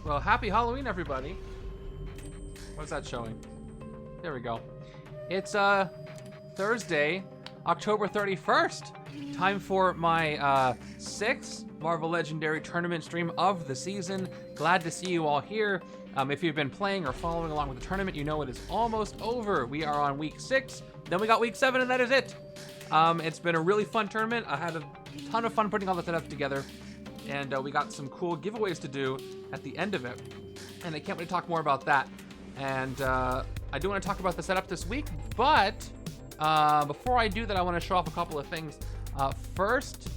Well, happy Halloween, everybody. What's that showing? There we go. It's Thursday, October 31st. Time for my sixth Marvel Legendary Tournament stream of the season. Glad to see you all here. If you've been playing or following along with the tournament, you know it is almost over. We are on week 6, then we got week 7, and that is it. It's been a really fun tournament. I had a ton of fun putting all the setups together, and we got some cool giveaways to do at the end of it. And I can't wait to talk more about that. And I do want to talk about the setup this week, but before I do that, I want to show off a couple of things. First,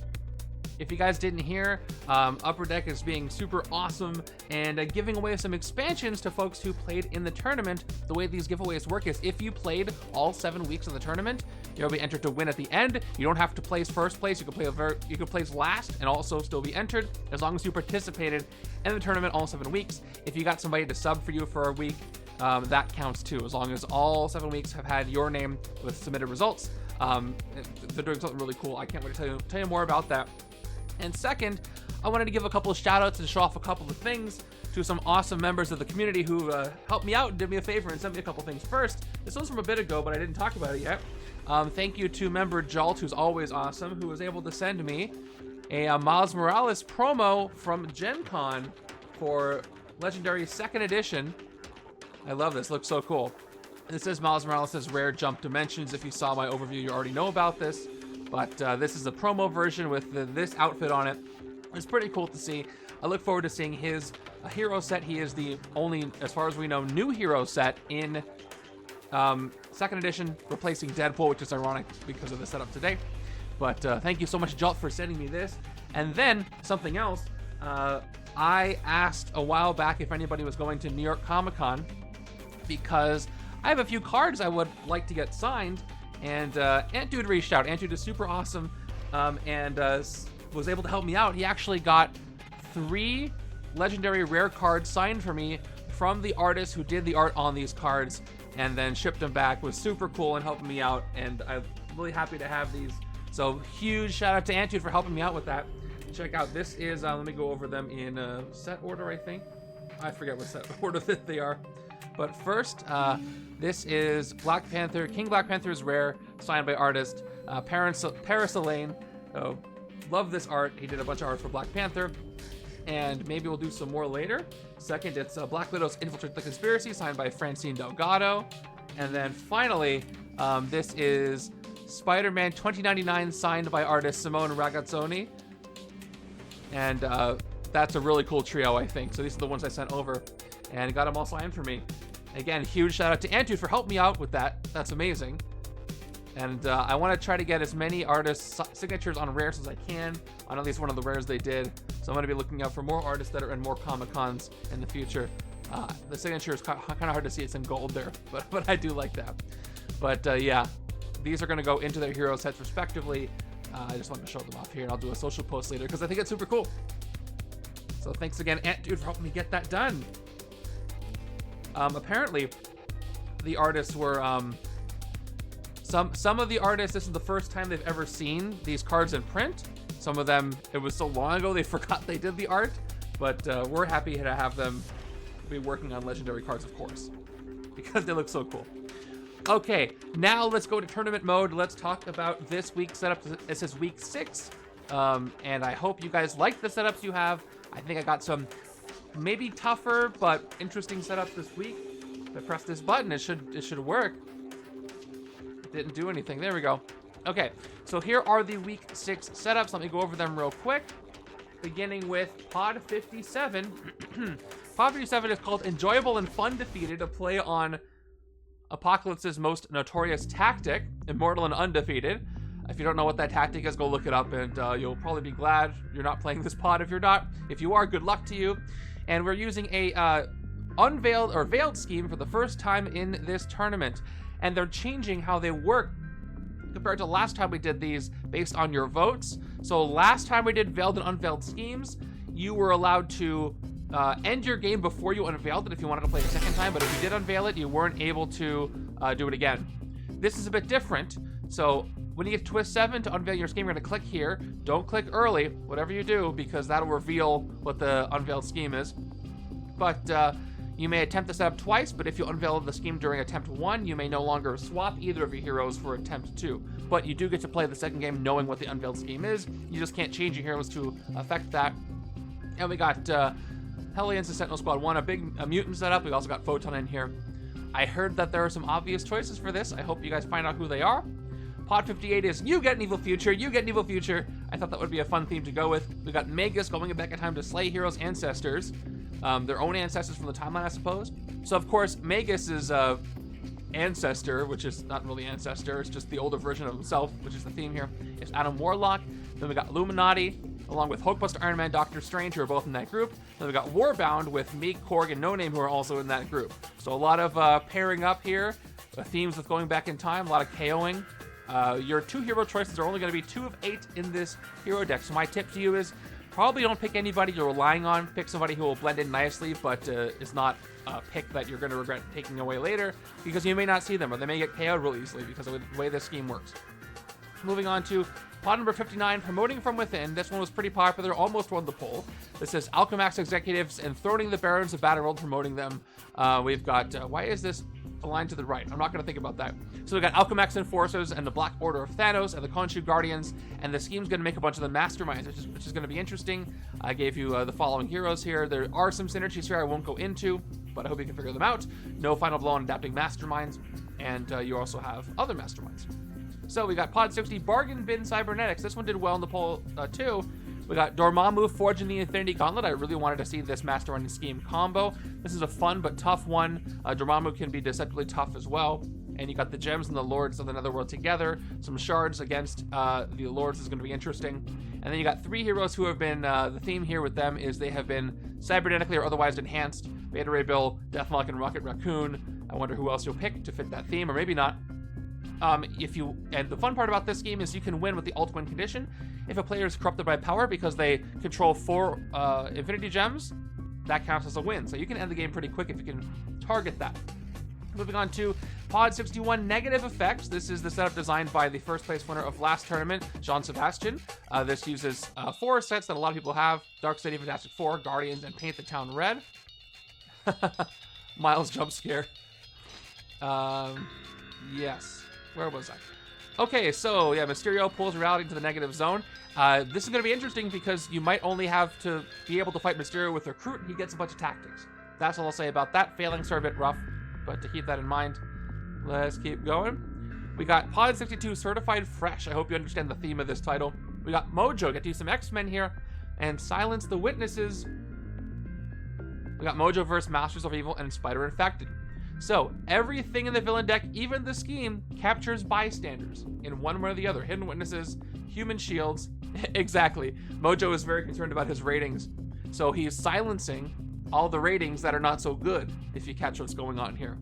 if you guys didn't hear, Upper Deck is being super awesome and giving away some expansions to folks who played in the tournament. The way these giveaways work is if you played all 7 weeks of the tournament, you'll be entered to win at the end. You don't have to place first place. You can place last and also still be entered as long as you participated in the tournament all 7 weeks. If you got somebody to sub for you for a week, that counts too, as long as all 7 weeks have had your name with submitted results. They're doing something really cool. I can't wait to tell you more about that. And second, I wanted to give a couple of shout outs and show off a couple of things to some awesome members of the community who helped me out and did me a favor and sent me a couple things. First, this one's from a bit ago, but I didn't talk about it yet. Thank you to member Jalt, who's always awesome, who was able to send me a Miles Morales promo from Gen Con for Legendary 2nd Edition. I love this, looks so cool. This is Miles Morales' Rare Jump Dimensions. If you saw my overview, you already know about this. But this is a promo version with this outfit on it. It's pretty cool to see. I look forward to seeing his hero set. He is the only, as far as we know, new hero set in 2nd Edition, replacing Deadpool, which is ironic because of the setup today. But thank you so much, Jalt, for sending me this. And then, something else. I asked a while back if anybody was going to New York Comic Con because I have a few cards I would like to get signed. And Ant Dude reached out. Ant Dude is super awesome and was able to help me out. He actually got 3 legendary rare cards signed for me from the artist who did the art on these cards and then shipped them back. Was super cool and helping me out. And I'm really happy to have these. So huge shout out to Ant Dude for helping me out with that. Check out, this is, let me go over them in set order, I think. I forget what set order that they are. But first, this is Black Panther, King Black Panther's rare, signed by artist Paris Elaine. So, love this art. He did a bunch of art for Black Panther, and maybe we'll do some more later. Second, it's Black Widow's Infiltrate the Conspiracy, signed by Francine Delgado. And then finally, this is Spider-Man 2099, signed by artist Simone Ragazzoni. And that's a really cool trio, I think. So these are the ones I sent over and got them all signed for me. Again, huge shout out to Andrew for helping me out with that. That's amazing. And I want to try to get as many artists' signatures on rares as I can on at least one of the rares they did. So I'm going to be looking out for more artists that are in more Comic Cons in the future. The signature is kind of hard to see. It's in gold there, but I do like that. But yeah, these are going to go into their hero sets respectively. I just wanted to show them off here, and I'll do a social post later because I think it's super cool. So thanks again, Ant Dude, for helping me get that done. Apparently, the artists were some of the artists. This is the first time they've ever seen these cards in print. Some of them, it was so long ago they forgot they did the art. But we're happy to have them be working on legendary cards, of course, because they look so cool. Okay, now let's go to tournament mode. Let's talk about this week's setup. This is week 6, and I hope you guys like the setups you have. I think I got some maybe tougher but interesting setups this week. If I press this button, it should work. It didn't do anything. There we go. Okay, so here are the week 6 setups. Let me go over them real quick. Beginning with Pod 57. Pod 57 is called Enjoyable and Fun Defeated, a play on Apocalypse's most notorious tactic, Immortal and Undefeated. If you don't know what that tactic is, go look it up, and you'll probably be glad you're not playing this pod. If you're not, if you are, good luck to you. And we're using a unveiled or veiled scheme for the first time in this tournament, and they're changing how they work compared to last time we did these based on your votes. So last time we did veiled and unveiled schemes, you were allowed to end your game before you unveiled it if you wanted to play it a second time, but if you did unveil it, you weren't able to do it again. This is a bit different. So when you get twist 7 to unveil your scheme, you're going to click here. Don't click early, whatever you do, because that'll reveal what the unveiled scheme is. but you may attempt the setup twice, but if you unveil the scheme during attempt 1, you may no longer swap either of your heroes for attempt 2. But you do get to play the second game knowing what the unveiled scheme is. You just can't change your heroes to affect that. And we got Hellions and Sentinel Squad 1, a mutant setup. We also got Photon in here. I heard that there are some obvious choices for this. I hope you guys find out who they are. Pod 58 is You Get an Evil Future, You Get an Evil Future. I thought that would be a fun theme to go with. We got Magus going back in time to slay heroes' ancestors. Their own ancestors from the timeline, I suppose. So, of course, Magus' ancestor, which is not really ancestor, it's just the older version of himself, which is the theme here, is Adam Warlock. Then we got Illuminati, along with Hulkbuster, Iron Man, Doctor Strange, who are both in that group. Then we got Warbound with Meek, Korg, and No Name, who are also in that group. So a lot of pairing up here, themes with going back in time, a lot of KOing. Your 2 hero choices are only going to be 2 of 8 in this hero deck. So my tip to you is probably don't pick anybody you're relying on. Pick somebody who will blend in nicely, but is not a pick that you're going to regret taking away later, because you may not see them, or they may get KO'd real easily because of the way this scheme works. Moving on to pod number 59, Promoting from Within. This one was pretty popular, almost won the poll. This is Alchemax executives enthroning the barons of Battleworld, promoting them. We've got, why is this aligned to the right? I'm not going to think about that. So we got Alchemax Enforcers and the Black Order of Thanos and the Khonshu Guardians, and the scheme's going to make a bunch of the Masterminds, which is going to be interesting. I gave you the following heroes here. There are some synergies here I won't go into, but I hope you can figure them out. No Final Blow on adapting Masterminds, and you also have other Masterminds. So we got Pod 60, Bargain Bin Cybernetics. This one did well in the poll too. We got Dormammu forging the Infinity Gauntlet. I really wanted to see this Mastermind scheme combo. This is a fun but tough one. Dormammu can be deceptively tough as well. And you got the Gems and the Lords of the Netherworld together. Some shards against the Lords is going to be interesting. And then you got 3 heroes who have been, the theme here with them is they have been cybernetically or otherwise enhanced. Beta Ray Bill, Deathlock, and Rocket Raccoon. I wonder who else you'll pick to fit that theme, or maybe not. And the fun part about this scheme is you can win with the alt win condition. If a player is corrupted by power because they control 4 Infinity Gems, that counts as a win. So you can end the game pretty quick if you can target that. Moving on to Pod 61, Negative Effects. This is the setup designed by the first place winner of last tournament, Jean Sebastian. This uses 4 sets that a lot of people have: Dark City, Fantastic Four, Guardians, and Paint the Town Red. Miles jump scare. Yes. Where was I? Okay, so yeah, Mysterio pulls reality into the negative zone. This is going to be interesting because you might only have to be able to fight Mysterio with Recruit. He gets a bunch of tactics. That's all I'll say about that. Failings are a bit rough, but to keep that in mind, let's keep going. We got Pod 62, Certified Fresh. I hope you understand the theme of this title. We got Mojo, get to do some X-Men here, and Silence the Witnesses. We got Mojo versus Masters of Evil and Spider Infected. So, everything in the villain deck, even the scheme, captures bystanders in one way or the other. Hidden Witnesses, Human Shields. Exactly. Mojo is very concerned about his ratings. So he's silencing all the ratings that are not so good, if you catch what's going on here.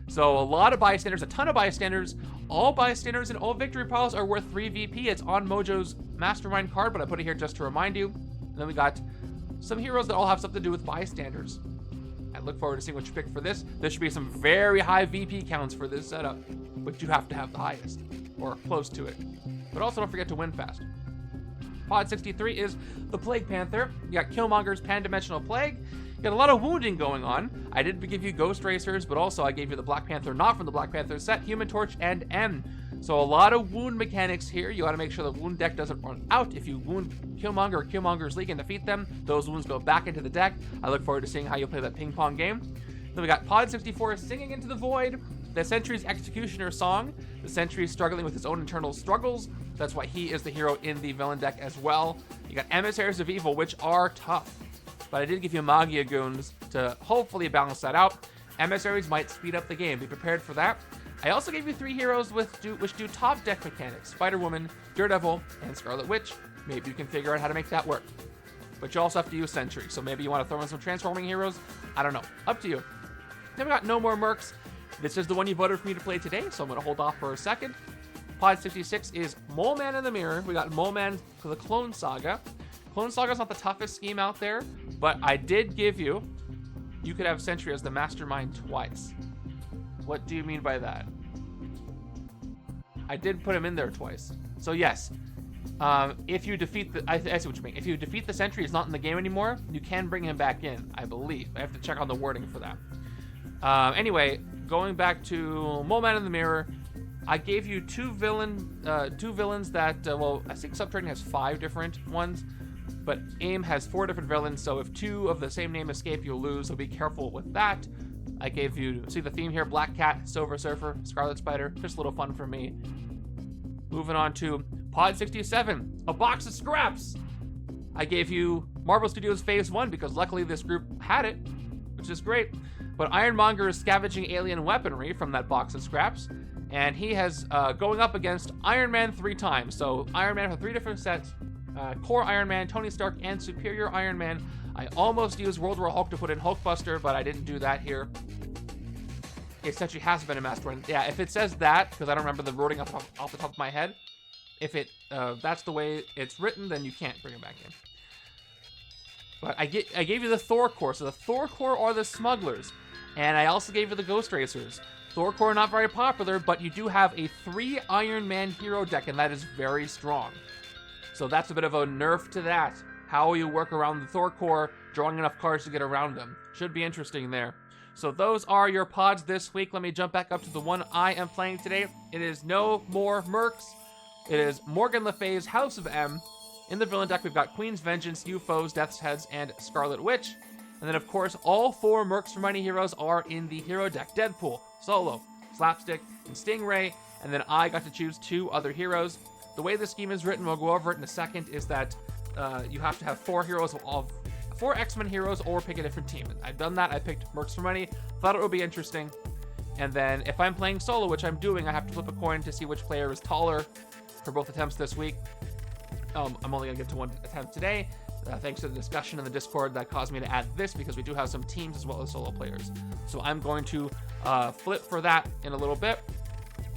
So a lot of bystanders, a ton of bystanders. All bystanders and all victory piles are worth 3 VP. It's on Mojo's Mastermind card, but I put it here just to remind you. And then we got some heroes that all have something to do with bystanders. I look forward to seeing what you pick for this. There should be some very high VP counts for this setup, but you have to have the highest, or close to it. But also don't forget to win fast. Pod 63 is the Plague Panther. You got Killmonger's Pan-Dimensional Plague. You got a lot of wounding going on. I did give you Ghost Racers, but also I gave you the Black Panther, not from the Black Panther set, Human Torch, and M. So a lot of wound mechanics here. You got to make sure the wound deck doesn't run out. If you wound Killmonger or Killmonger's League and defeat them, those wounds go back into the deck. I look forward to seeing how you play that ping pong game. Then we got Pod 64, Singing into the Void, the Sentry's Executioner song. The Sentry is struggling with his own internal struggles. That's why he is the hero in the villain deck as well. You got Emissaries of Evil, which are tough, but I did give you Magia Goons to hopefully balance that out. Emissaries might speed up the game. Be prepared for that. I also gave you 3 heroes which do top deck mechanics: Spider-Woman, Daredevil, and Scarlet Witch. Maybe you can figure out how to make that work. But you also have to use Sentry, so maybe you want to throw in some transforming heroes. I don't know. Up to you. Then we got No More Mercs. This is the one you voted for me to play today, so I'm going to hold off for a second. Pod 66 is Mole Man in the Mirror. We got Mole Man for the Clone Saga. Clone Saga is not the toughest scheme out there, but I did give you could have Sentry as the Mastermind twice. What do you mean by that? I did put him in there twice. So yes, If you defeat the, I see what you mean. If you defeat the sentry, he's not in the game anymore. You can bring him back in, I believe. I have to check on the wording for that. Anyway, going back to Mole Man in the Mirror, I gave you two villains that, well, I think Subtraining has 5 different ones, but AIM has 4 different villains. So if 2 of the same name escape, you'll lose. So be careful with that. I gave you, see the theme here, Black Cat, Silver Surfer, Scarlet Spider, just a little fun for me. Moving on to Pod 67, a box of scraps. I gave you Marvel Studios Phase 1 because luckily this group had it, which is great. But Ironmonger is scavenging alien weaponry from that box of scraps, and he has going up against Iron Man 3 times. So Iron Man for 3 different sets, Core Iron Man, Tony Stark, and Superior Iron Man. I almost used World War Hulk to put in Hulkbuster, but I didn't do that here. It essentially has been a Mastermind. Yeah, if it says that, because I don't remember the wording off the top of my head, if it that's the way it's written, then you can't bring it back in. But I gave you the Thor Corps. So the Thor Corps are the smugglers. And I also gave you the Ghost Racers. Thor Corps not very popular, but you do have a 3 Iron Man hero deck, and that is very strong. So that's a bit of a nerf to that. How will you work around the Thor Corps, drawing enough cards to get around them? Should be interesting there. So those are your pods this week. Let me jump back up to the one I am playing today. It is no more Mercs. It is Morgan Le Fay's House of M. In the villain deck, we've got Queen's Vengeance, UFOs, Death's Heads, and Scarlet Witch. And then, of course, all 4 Mercs for Mighty Heroes are in the hero deck. Deadpool, Solo, Slapstick, and Stingray. And then I got to choose 2 other heroes. The way the scheme is written, we'll go over it in a second, is that you have to have 4 heroes of 4 X-Men heroes or pick a different team. I've done that. I picked Mercs for Money. Thought it would be interesting. And then if I'm playing solo, which I'm doing, I have to flip a coin to see which player is taller for both attempts this week. I'm only going to get to 1 attempt today. Thanks to the discussion in the Discord that caused me to add this because we do have some teams as well as solo players. So I'm going to flip for that in a little bit.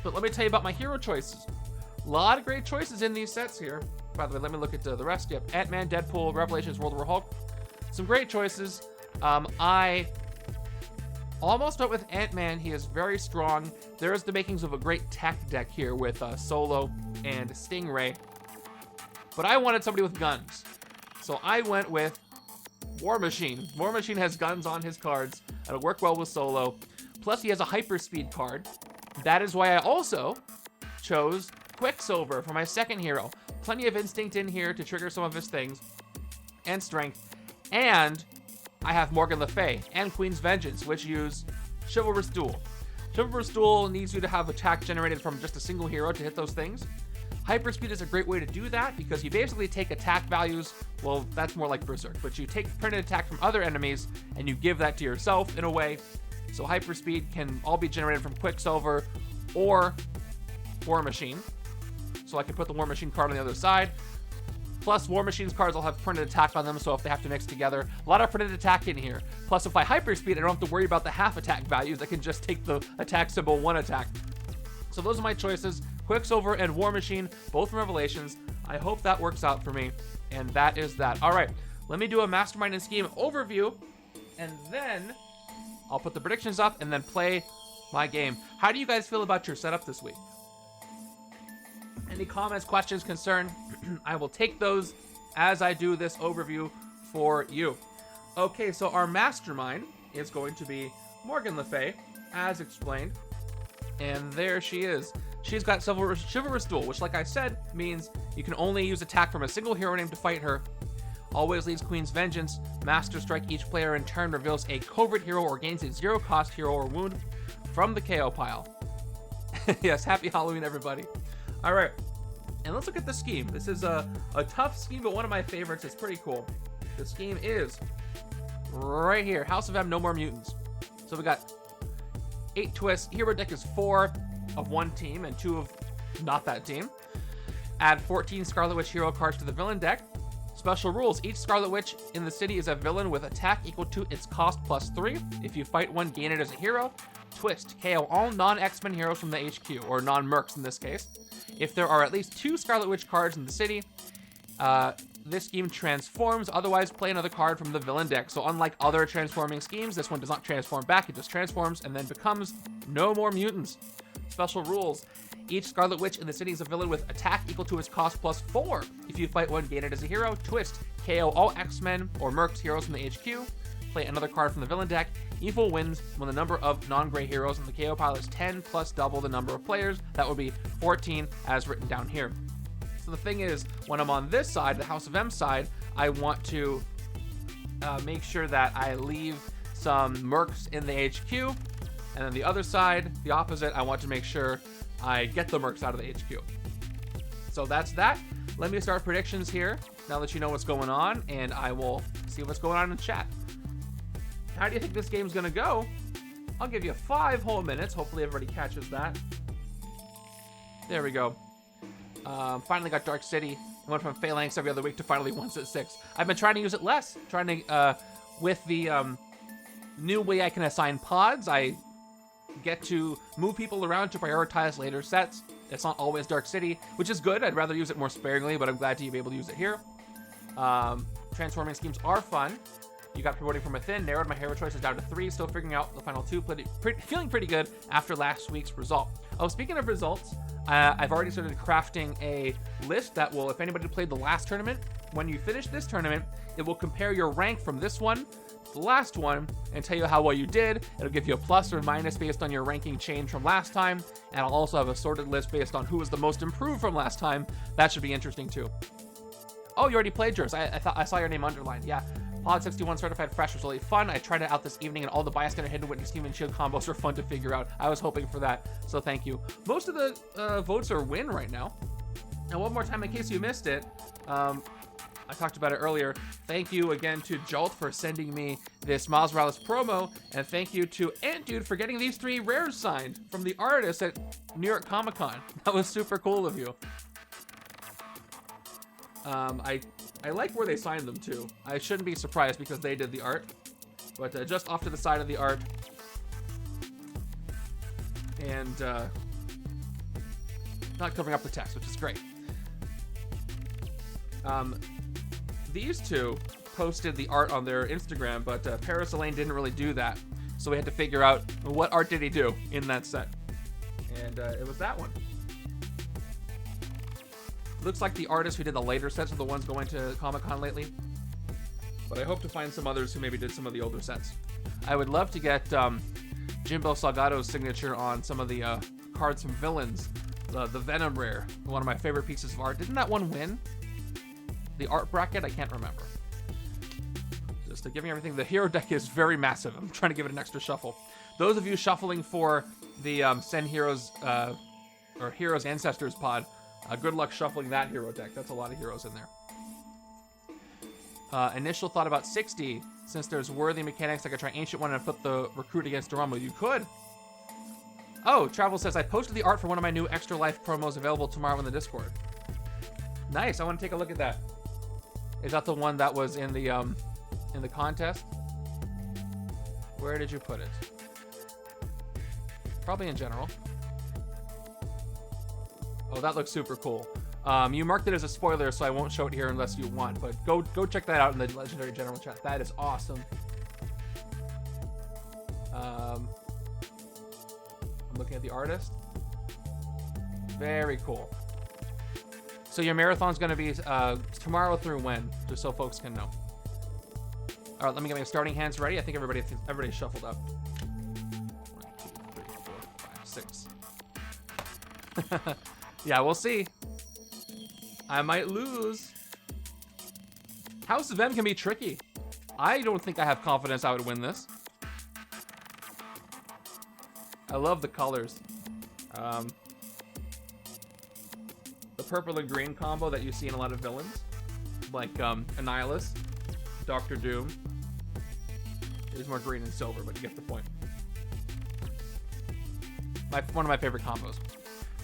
But let me tell you about my hero choices. A lot of great choices in these sets here. By the way, let me look at the rest. Yep, Ant-Man, Deadpool, Revelations, World War Hulk. Some great choices. I almost went with Ant-Man. He is very strong. There is the makings of a great tech deck here with Solo and Stingray. But I wanted somebody with guns. So I went with War Machine. War Machine has guns on his cards. It'll work well with Solo. Plus, he has a hyperspeed card. That is why I also chose Quicksilver for my second hero. Plenty of instinct in here to trigger some of his things. And strength. And I have Morgan Le Fay and Queen's Vengeance, which use Chivalrous Duel. Chivalrous Duel needs you to have attack generated from just a single hero to hit those things. Hyperspeed is a great way to do that because you basically take attack values, well, that's more like Berserk, but you take printed attack from other enemies and you give that to yourself in a way. So Hyperspeed can all be generated from Quicksilver or War Machine. So I can put the War Machine card on the other side. Plus, War Machine's cards will have printed attack on them, so if they have to mix together, a lot of printed attack in here. Plus, if I Hyperspeed, I don't have to worry about the half attack values. I can just take the attack symbol 1 attack. So those are my choices. Quicksilver and War Machine, both from Revelations. I hope that works out for me, and that is that. All right, let me do a Mastermind and Scheme overview, and then I'll put the predictions up and then play my game. How do you guys feel about your setup this week? Any comments, questions, concern? I will take those as I do this overview for you. Okay, so our Mastermind is going to be Morgan Le Fay, as explained. And there she is. She's got Chivalrous Duel, which, like I said, means you can only use attack from a single hero name to fight her. Always leads Queen's Vengeance. Master Strike. Each player in turn reveals a covert hero or gains a 0-cost hero or wound from the KO pile. Yes, happy Halloween, everybody. All right, and let's look at the scheme. This is a tough scheme, but one of my favorites. It's pretty cool. The scheme is right here. House of M, no more mutants. So we got 8 twists. Hero deck is 4 of one team and 2 of not that team. Add 14 Scarlet Witch hero cards to the villain deck. Special rules. Each Scarlet Witch in the city is a villain with attack equal to its cost plus 3. If you fight one, gain it as a hero. Twist. KO all non-X-Men heroes from the HQ, or non-Mercs in this case. If there are at least 2 Scarlet Witch cards in the city, this scheme transforms. Otherwise, play another card from the villain deck. So unlike other transforming schemes, this one does not transform back. It just transforms and then becomes no more mutants. Special rules. Each Scarlet Witch in the city is a villain with attack equal to its cost +4. If you fight one, gain it as a hero. Twist. KO all X-Men or Mercs heroes from the HQ. Play another card from the villain deck. Evil wins when the number of non-gray heroes in the KO pile is 10 plus double the number of players. That would be 14 as written down here. So the thing is, when I'm on this side, the House of M side, I want to make sure that I leave some Mercs in the HQ. And then the other side, the opposite, I want to make sure I get the Mercs out of the HQ. So that's that. Let me start predictions here, now that you know what's going on, and I will see what's going on in chat. How do you think this game's gonna go? I'll give you 5 whole minutes. Hopefully everybody catches that. There we go. Finally got Dark City. I went from Phalanx every other week to finally once at 6. I've been trying to use it less. Trying to, with the new way I can assign pods, I get to move people around to prioritize later sets. It's not always Dark City, which is good. I'd rather use it more sparingly, but I'm glad to be able to use it here. Transforming schemes are fun. You got Promoting from Within, narrowed my hero choices down to 3, still figuring out the final 2, feeling pretty good after last week's result. Oh, speaking of results, I've already started crafting a list that will, if anybody played the last tournament, when you finish this tournament, it will compare your rank from this one to the last one and tell you how well you did. It'll give you a plus or minus based on your ranking change from last time, and I'll also have a sorted list based on who was the most improved from last time. That should be interesting too. Oh, you already played yours. I thought I saw your name underlined. Yeah. Pod 61 Certified Fresh was really fun. I tried it out this evening, and all the Bystander Hidden Witness Team and Shield combos are fun to figure out. I was hoping for that, so thank you. Most of the votes are win right now. And one more time, in case you missed it, I talked about it earlier. Thank you again to Jolt for sending me this Miles Morales promo, and thank you to Ant Dude for getting these 3 rares signed from the artist at New York Comic Con. That was super cool of you. I like where they signed them too. I shouldn't be surprised because they did the art, but just off to the side of the art, and not covering up the text, which is great. These two posted the art on their Instagram, but Paris Elaine didn't really do that, so we had to figure out what art did he do in that set, and it was that one. Looks like the artists who did the later sets are the ones going to Comic-Con lately. But I hope to find some others who maybe did some of the older sets. I would love to get Jimbo Salgado's signature on some of the cards from Villains. The Venom rare, one of my favorite pieces of art. Didn't that one win the art bracket? I can't remember. Just giving everything. The hero deck is very massive. I'm trying to give it an extra shuffle. Those of you shuffling for the Send Heroes or Heroes Ancestors pod, good luck shuffling that hero deck. That's a lot of heroes in there. Initial thought about 60. Since there's worthy mechanics, I could try Ancient One and flip the Recruit against Doramo. You could. Oh, Travel says, I posted the art for one of my new Extra Life promos available tomorrow in the Discord. Nice. I want to take a look at that. Is that the one that was in the contest? Where did you put it? Probably in general. Oh, that looks super cool. You marked it as a spoiler, so I won't show it here unless you want, but go check that out in the Legendary General chat. That is awesome. I'm looking at the artist. Very cool. So your marathon's going to be tomorrow through when? Just so folks can know. All right, let me get my starting hands ready. I think everybody's shuffled up. 1, 2, 3, 4, 5, 6. Yeah, we'll see. I might lose. House of M can be tricky. I don't think I have confidence I would win this. I love the colors. The purple and green combo that you see in a lot of villains, like Annihilus, Doctor Doom. There's more green and silver, but you get the point. One of my favorite combos.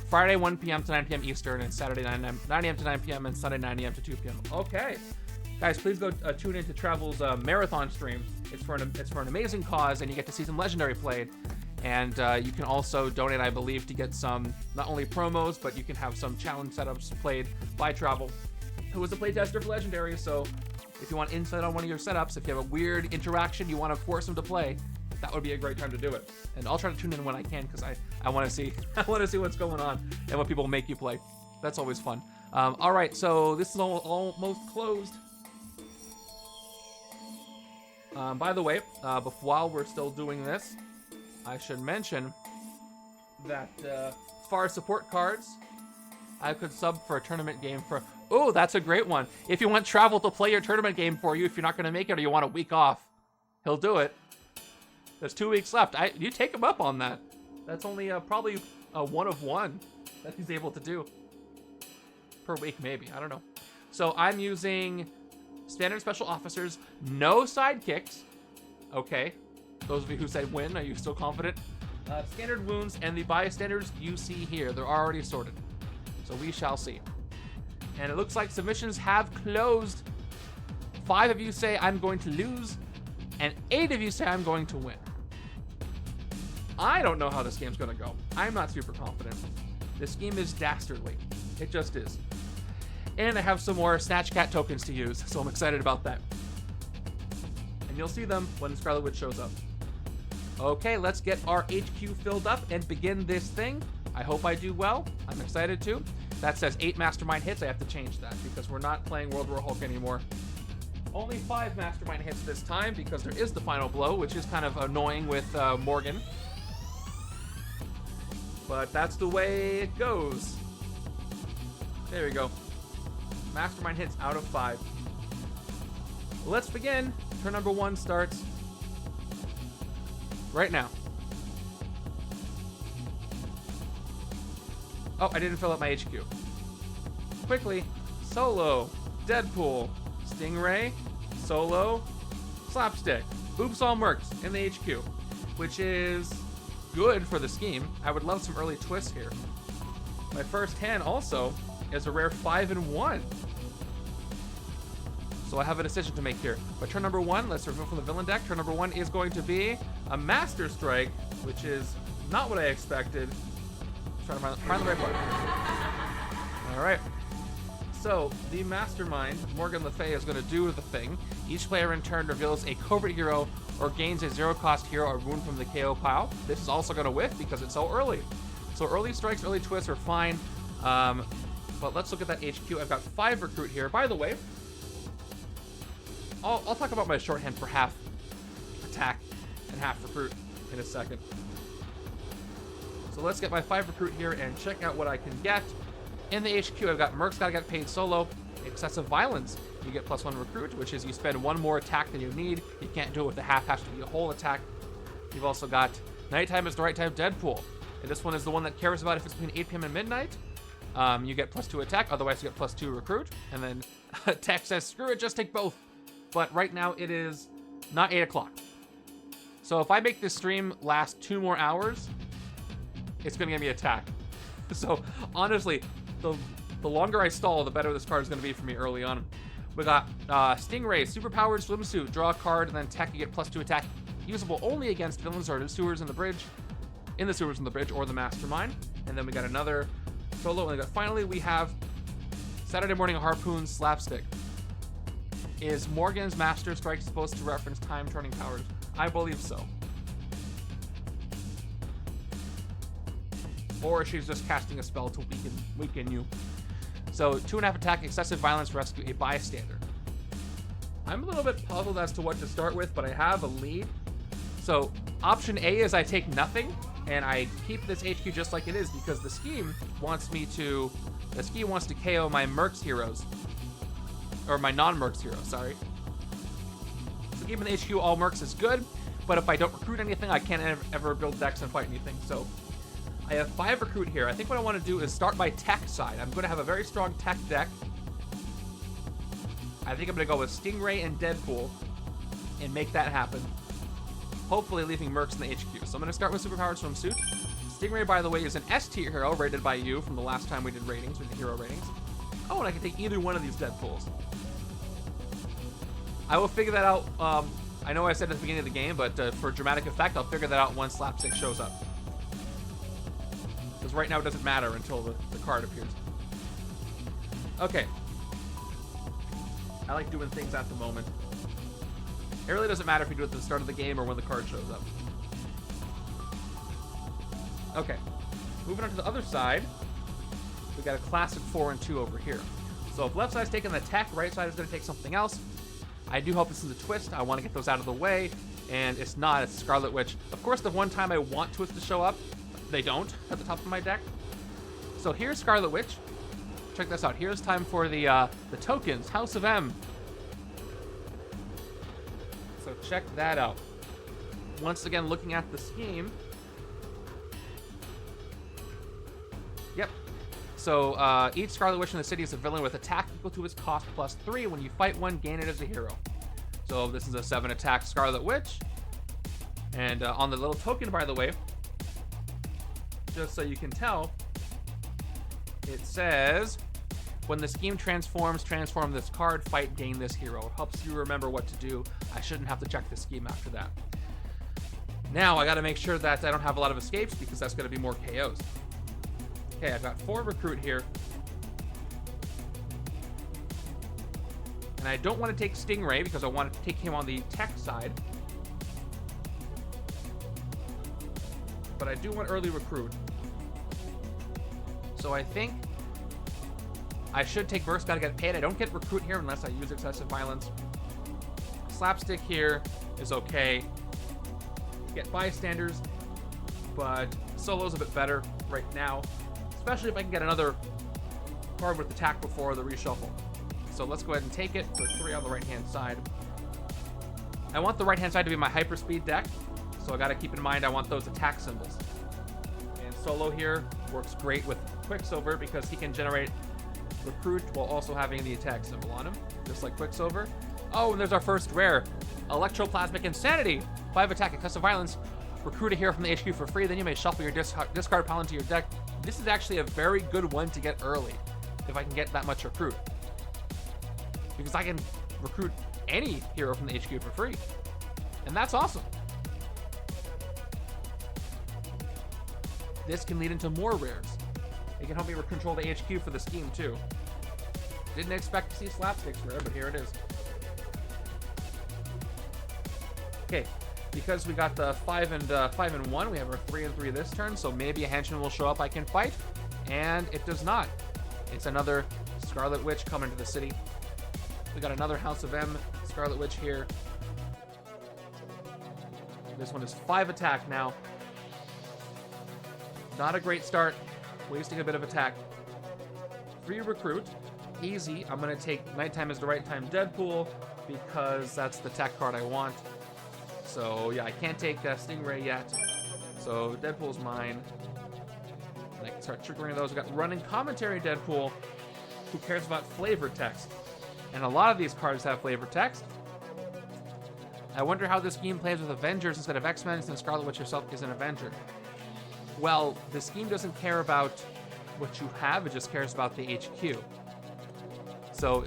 Friday 1 p.m. to 9 p.m. Eastern, and Saturday 9 a.m. to 9 p.m. and Sunday 9 a.m. to 2 p.m. Okay, guys, please go tune into Travel's marathon stream. It's for an amazing cause, and you get to see some legendary played, and you can also donate, I believe, to get some not only promos, but you can have some challenge setups played by Travel, who was a playtester for legendary. So If you want insight on one of your setups, if you have a weird interaction you want to force them to play, that would be a great time to do it. And I'll try to tune in when I can because I want to see what's going on and what people make you play. That's always fun. All right, so this is almost closed. By the way, while we're still doing this, I should mention that as far as support cards, I could sub for a tournament game for... Oh, that's a great one. If you want Travel to play your tournament game for you, if you're not going to make it or you want a week off, he'll do it. There's 2 weeks left. You take him up on that. That's only probably a 1 of 1 that he's able to do. Per week, maybe. I don't know. So I'm using standard special officers, no sidekicks. Okay. Those of you who said win, are you still confident? Standard wounds and the bystanders you see here. They're already sorted. So we shall see. And it looks like submissions have closed. 5 of you say I'm going to lose, and 8 of you say I'm going to win. I don't know how this game's going to go. I'm not super confident. This game is dastardly. It just is. And I have some more Snatch Cat tokens to use, so I'm excited about that. And you'll see them when Scarlet Witch shows up. Okay, let's get our HQ filled up and begin this thing. I hope I do well. I'm excited to. That says 8 Mastermind hits. I have to change that because we're not playing World War Hulk anymore. Only 5 Mastermind hits this time because there is the final blow, which is kind of annoying with Morgan. But that's the way it goes. There we go. Mastermind hits out of 5. Let's begin. Turn number 1 starts right now. Oh, I didn't fill up my HQ. Quickly. Solo. Deadpool. Stingray. Solo. Slapstick. Oops, all Mercs in the HQ. Which is good for the scheme. I would love some early twists here. My first hand also is a rare 5 and 1. So I have a decision to make here. But turn number 1, let's remove from the villain deck. Turn number 1 is going to be a Master Strike, which is not what I expected. Trying to find the right button. All right. So the Mastermind, Morgan Le Fay, is going to do the thing. Each player in turn reveals a covert hero or gains a 0-cost hero or wound from the KO pile. This is also going to whiff because it's so early. So early strikes, early twists are fine. But let's look at that HQ. I've got 5 recruit here. By the way, I'll talk about my shorthand for half attack and half recruit in a second. So let's get my 5 recruit here and check out what I can get. In the HQ, I've got Mercs gotta get paid solo. Excessive violence. You get +1 recruit, which is you spend 1 more attack than you need. You can't do it with the half, has to be a whole attack. You've also got Nighttime is the right time Deadpool. And this one is the one that cares about if it's between 8 p.m. and midnight. You get +2 attack, otherwise you get +2 recruit. And then Tech says, screw it, just take both. But right now it is not 8 o'clock. So if I make this stream last 2 more hours, it's going to give me attack. So honestly, the longer I stall, the better this card is going to be for me early on. We got Stingray, superpowered swimsuit, draw a card, and then tech, you get +2 attack. Usable only against villains or sewers in the bridge, or the Mastermind. And then we got another solo, and finally we have Saturday Morning Harpoon Slapstick. Is Morgan's Master Strike supposed to reference time turning powers? I believe so. Or she's just casting a spell to weaken you. So 2.5 attack, excessive violence, rescue a bystander. I'm a little bit puzzled as to what to start with, but I have a lead. So option A is I take nothing and I keep this HQ just like it is because the scheme wants to KO my Mercs heroes. Or my non-Mercs heroes, sorry. So keeping the HQ all Mercs is good, but if I don't recruit anything, I can't ever build decks and fight anything. So I have 5 recruit here. I think what I want to do is start my tech side. I'm going to have a very strong tech deck. I think I'm going to go with Stingray and Deadpool and make that happen. Hopefully leaving Mercs in the HQ. So I'm going to start with Superpowered Swimsuit. Stingray, by the way, is an S tier hero rated by you from the last time we did ratings, we did hero ratings. Oh, and I can take either one of these Deadpools. I will figure that out. I know I said at the beginning of the game, but for dramatic effect, I'll figure that out once Slapstick shows up. Because right now it doesn't matter until the card appears. Okay. I like doing things at the moment. It really doesn't matter if you do it at the start of the game or when the card shows up. Okay, moving on to the other side, we got a classic 4 and 2 over here. So if left side's taking the tech, right side is going to take something else. I do hope this is a twist. I want to get those out of the way, and it's not. It's Scarlet Witch. Of course, the one time I want twists to show up, they don't at the top of my deck. So here's Scarlet Witch. Check this out. Here's time for the tokens, House of M. So check that out. Once again, looking at the scheme. Yep. So each Scarlet Witch in the city is a villain with attack equal to its cost +3. When you fight one, gain it as a hero. So this is a 7 attack Scarlet Witch. And on the little token, by the way, just so you can tell, it says, when the scheme transforms, transform this card, fight, gain this hero. It helps you remember what to do. I shouldn't have to check the scheme after that. Now, I gotta make sure that I don't have a lot of escapes because that's gonna be more KOs. Okay, I've got 4 recruit here. And I don't want to take Stingray because I want to take him on the tech side. But I do want early recruit. So I think I should take Mercs, gotta get paid. I don't get recruit here unless I use excessive violence. Slapstick here is okay. Get bystanders, but solo's a bit better right now. Especially if I can get another card with attack before the reshuffle. So let's go ahead and take it for 3 on the right-hand side. I want the right-hand side to be my hyperspeed deck, so I gotta keep in mind I want those attack symbols. And solo here works great with Quicksilver because he can generate recruit while also having the attack symbol on him, just like Quicksilver. Oh, and there's our first rare. Electroplasmic Insanity. 5 attack, excessive violence. Recruit a hero from the HQ for free, then you may shuffle your discard pile into your deck. This is actually a very good one to get early, if I can get that much recruit. Because I can recruit any hero from the HQ for free. And that's awesome. This can lead into more rares. It can help me control the HQ for the scheme too. Didn't expect to see Slapsticks rare, but here it is. Okay, because we got the 5 and 1, we have our 3 and 3 this turn, so maybe a henchman will show up I can fight, and it does not. It's another Scarlet Witch coming to the city. We got another House of M Scarlet Witch here. This one is 5 attack now. Not a great start, wasting a bit of attack. 3 recruit, easy. I'm gonna take Nighttime is the Right Time Deadpool because that's the tech card I want. So yeah, I can't take Stingray yet. So Deadpool's mine. And I can start triggering those. We got Running Commentary Deadpool. Who cares about flavor text? And a lot of these cards have flavor text. I wonder how this scheme plays with Avengers instead of X-Men, since Scarlet Witch herself is an Avenger. Well, the scheme doesn't care about what you have, it just cares about the HQ. So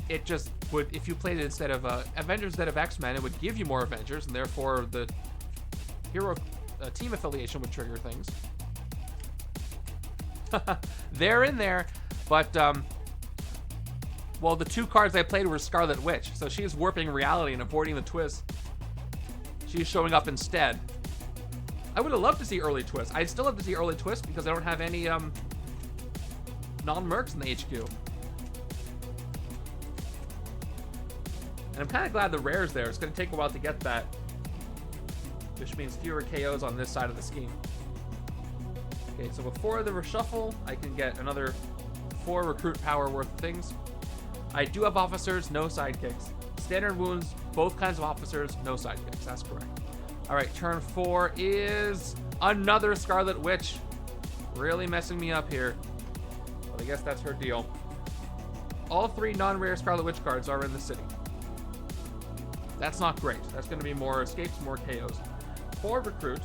it just would, if you played it instead of Avengers instead of X-Men, it would give you more Avengers, and therefore the hero team affiliation would trigger things. They're in there, but well, the 2 cards I played were Scarlet Witch, so she's warping reality and avoiding the twist. She's showing up instead. I would have loved to see early twist. I'd still love to see early twist because I don't have any non-mercs in the HQ. And I'm kind of glad the rare's there. It's going to take a while to get that, which means fewer KOs on this side of the scheme. Okay, so before the reshuffle, I can get another 4 recruit power worth of things. I do have officers, no sidekicks. Standard wounds, both kinds of officers, no sidekicks. That's correct. All right, turn 4 is another Scarlet Witch. Really messing me up here. But I guess that's her deal. All 3 non-rare Scarlet Witch cards are in the city. That's not great. That's going to be more escapes, more KOs. 4 recruit.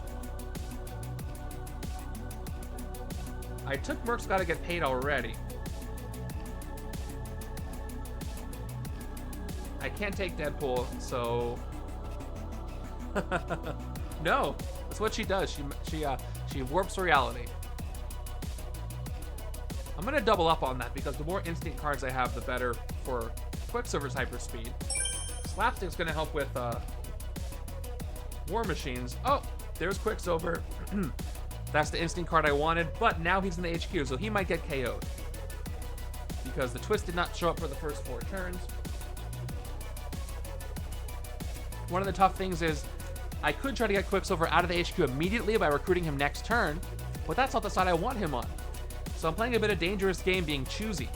I took Mercs Gotta Get Paid already. I can't take Deadpool, so no, that's what she does. She warps reality. I'm gonna double up on that because the more instant cards I have, the better for Quicksilver's hyperspeed. Slapstick's gonna help with War Machines. Oh, there's Quicksilver. That's the instinct card I wanted, but now he's in the HQ, so he might get KO'd. Because the twist did not show up for the first 4 turns. One of the tough things is I could try to get Quicksilver out of the HQ immediately by recruiting him next turn, but that's not the side I want him on. So I'm playing a bit of dangerous game being choosy.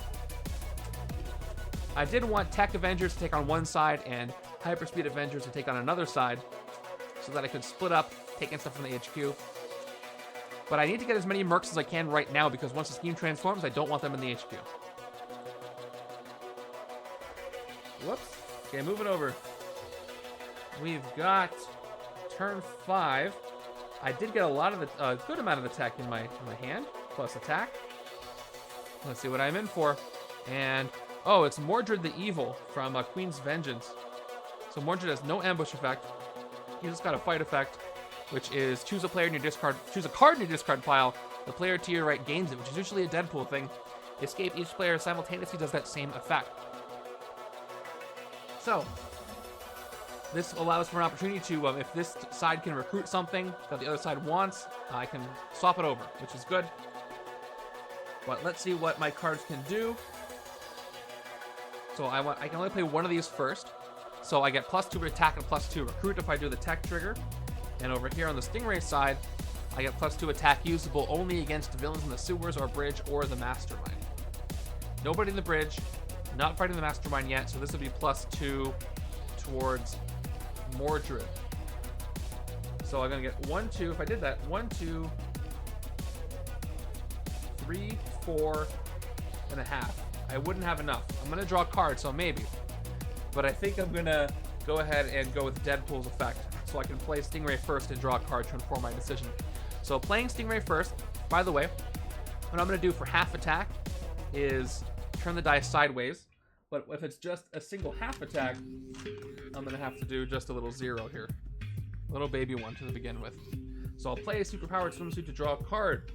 I did want Tech Avengers to take on one side and Hyperspeed Avengers to take on another side so that I could split up, taking stuff from the HQ. But I need to get as many Mercs as I can right now because once the scheme transforms, I don't want them in the HQ. Whoops. Okay, moving over. We've got turn 5. I did get a lot of the good amount of attack in my hand, plus attack. Let's see what I'm in for. And oh, it's Mordred the Evil from Queen's Vengeance. So Mordred has no ambush effect. He's just got a fight effect, which is choose a card in your discard pile. The player to your right gains it, which is usually a Deadpool thing. Escape each player simultaneously does that same effect. So this allows for an opportunity to, if this side can recruit something that the other side wants, I can swap it over, which is good. But let's see what my cards can do. So I can only play one of these first. So I get +2 attack and +2 recruit if I do the tech trigger. And over here on the Stingray side, I get +2 attack usable only against villains in the sewers or bridge or the Mastermind. Nobody in the bridge, not fighting the Mastermind yet, so this would be +2 towards Mordred. So I'm gonna get 1, 2. If I did that, 1, 2, 3, 4 and a half. I wouldn't have enough. I'm gonna draw a card, so maybe. But I think I'm gonna go ahead and go with Deadpool's effect, so I can play Stingray first and draw a card to inform my decision. So playing Stingray first. By the way, what I'm gonna do for half attack is turn the dice sideways. But if it's just a single half attack, I'm going to have to do just a little 0 here. A little baby one to begin with. So I'll play a superpowered swimsuit to draw a card.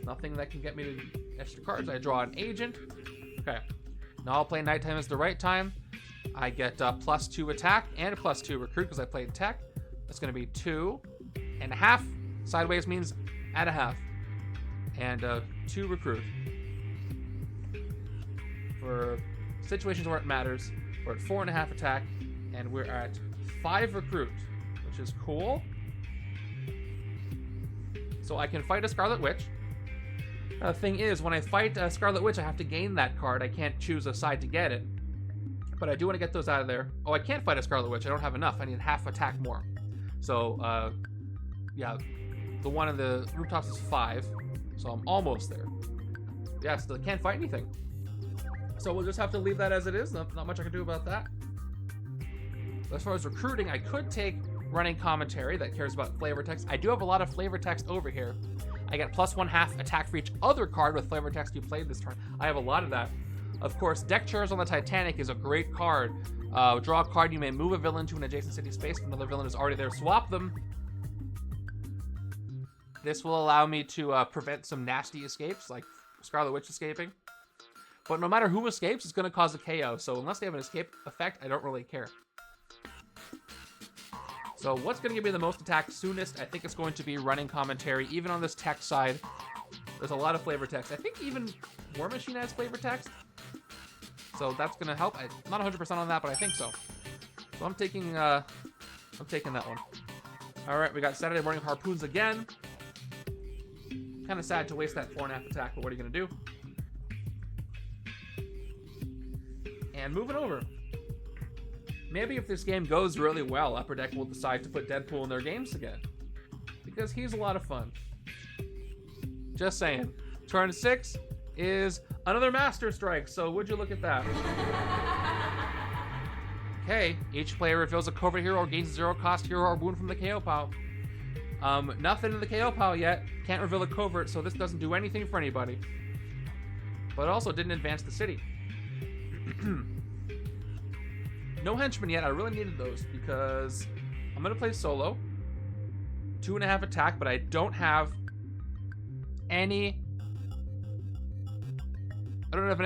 Nothing that can get me to extra cards. I draw an agent. Okay. Now I'll play nighttime as the right time. I get +2 attack and +2 recruit because I played tech. That's going to be 2.5. Sideways means add a half. And 2 recruit. For situations where it matters, we're at 4.5 attack, and we're at 5 recruit, which is cool. So I can fight a Scarlet Witch. The thing is, when I fight a Scarlet Witch, I have to gain that card. I can't choose a side to get it. But I do want to get those out of there. Oh, I can't fight a Scarlet Witch. I don't have enough. I need half attack more. So, yeah, the one in the rooftops is 5. So I'm almost there. Yeah, still can't fight anything. So we'll just have to leave that as it is. Not much I can do about that. As far as recruiting, I could take running commentary that cares about flavor text. I do have a lot of flavor text over here. I get +1/2 attack for each other card with flavor text you played this turn. I have a lot of that. Of course, Deck Chairs on the Titanic is a great card. Draw a card. You may move a villain to an adjacent city space if another villain is already there. Swap them. This will allow me to prevent some nasty escapes, like Scarlet Witch escaping. But no matter who escapes, it's going to cause a KO. So unless they have an escape effect, I don't really care. So what's going to give me the most attack soonest? I think it's going to be running commentary. Even on this text side, there's a lot of flavor text. I think even War Machine has flavor text. So that's going to help. I'm not 100% on that, but I think so. So I'm taking that one. All right, we got Saturday Morning Harpoons again. Kind of sad to waste that 4.5 attack, but what are you going to do? And moving over. Maybe if this game goes really well, Upper Deck will decide to put Deadpool in their games again. Because he's a lot of fun. Just saying. Turn 6 is another Master Strike, so would you look at that? Okay, each player reveals a covert hero or gains a 0-cost hero or wound from the KO pile. Nothing in the KO pile yet. Can't reveal a covert, so this doesn't do anything for anybody. But also didn't advance the city. No henchmen yet. I really needed those because I'm going to play solo. 2.5 attack, but I don't have any I don't have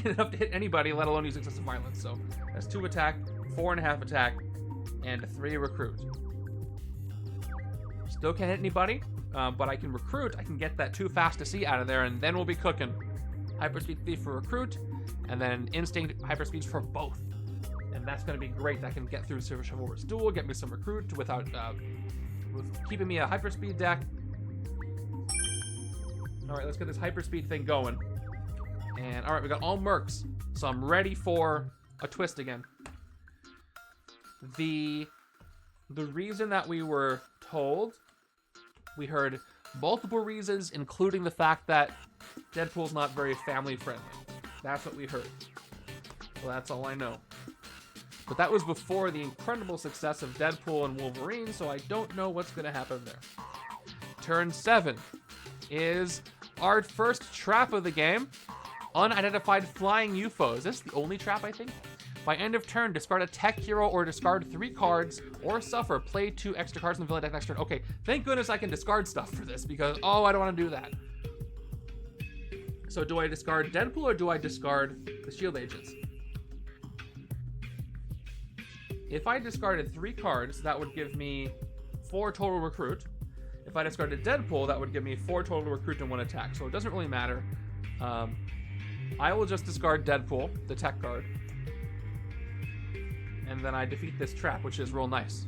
enough to hit anybody, let alone use excessive violence. So that's 2 attack, 4.5 attack, and 3 recruit. Still can't hit anybody, but I can recruit. I can get that too fast to see out of there, and then we'll be cooking. Hyperspeed Thief for recruit, and then Instinct Hyperspeed for both. And that's going to be great. That can get through Chivalrous Duel, get me some recruit without with keeping me a hyperspeed deck. All right, let's get this hyperspeed thing going. And all right, we got all Mercs, so I'm ready for a twist again. The reason that we were told, we heard multiple reasons, including the fact that Deadpool's not very family friendly. That's what we heard. Well, that's all I know. But that was before the incredible success of Deadpool and Wolverine, so I don't know what's going to happen there. Turn 7 is our first trap of the game. Unidentified flying UFOs. This is the only trap, I think. By end of turn, discard a tech hero or discard 3 cards or suffer. Play 2 extra cards in the villain deck next turn. Okay, thank goodness I can discard stuff for this because, oh, I don't want to do that. So do I discard Deadpool or do I discard the Shield Agents? If I discarded 3 cards, that would give me 4 total recruit. If I discarded Deadpool, that would give me 4 total recruit and 1 attack. So it doesn't really matter. I will just discard Deadpool, the tech card. And then I defeat this trap, which is real nice.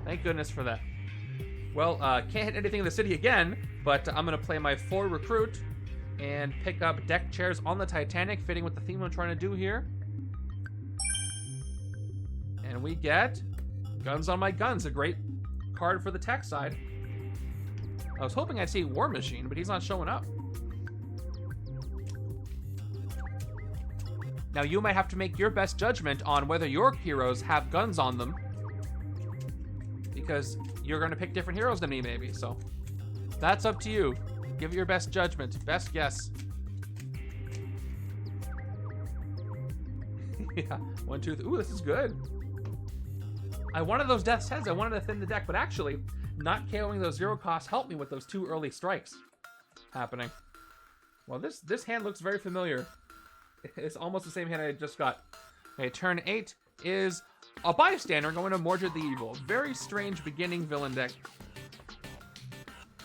Thank goodness for that. Well, can't hit anything in the city again, but I'm going to play my 4 recruit and pick up deck chairs on the Titanic, fitting with the theme I'm trying to do here. And we get Guns on My Guns, a great card for the tech side. I was hoping I'd see War Machine, but he's not showing up. Now you might have to make your best judgment on whether your heroes have guns on them, because you're going to pick different heroes than me maybe, so that's up to you. Give it your best judgment, best guess. Yeah, 1, 2, 3. Ooh, this is good. I wanted those Death's Heads. I wanted to thin the deck, but actually, not KOing those 0 costs helped me with those 2 early strikes happening. Well, this hand looks very familiar. It's almost the same hand I just got. Okay, turn 8 is a Bystander going to Mordred the Evil. Very strange beginning villain deck.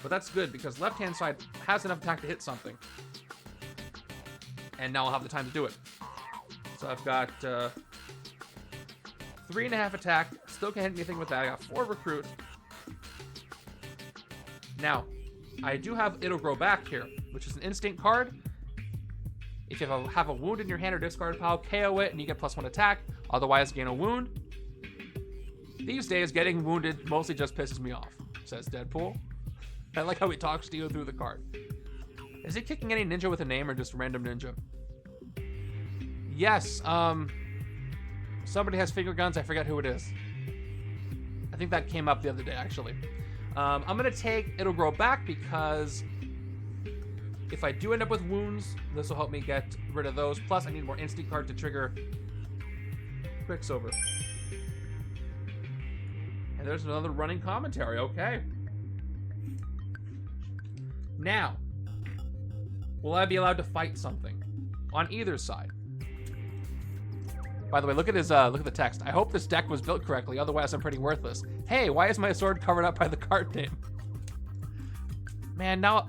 But that's good because left-hand side has enough attack to hit something. And now I'll have the time to do it. So I've got 3.5 attack. Still can't hit anything with that. I got 4 recruit. Now, I do have It'll Grow Back here, which is an instinct card. If you have a wound in your hand or discard pile, KO it and you get +1 attack. Otherwise, gain a wound. These days, getting wounded mostly just pisses me off, says Deadpool. I like how he talks to you through the card. Is he kicking any ninja with a name or just random ninja? Yes, somebody has finger guns. I forget who it is. I think that came up the other day, actually. I'm going to take It'll Grow Back because if I do end up with wounds, this will help me get rid of those. Plus, I need more instinct card to trigger Quicksilver. And there's another running commentary. Okay. Now, will I be allowed to fight something on either side? By the way, look at the text. I hope this deck was built correctly, otherwise I'm pretty worthless. Hey, why is my sword covered up by the card name? Man, now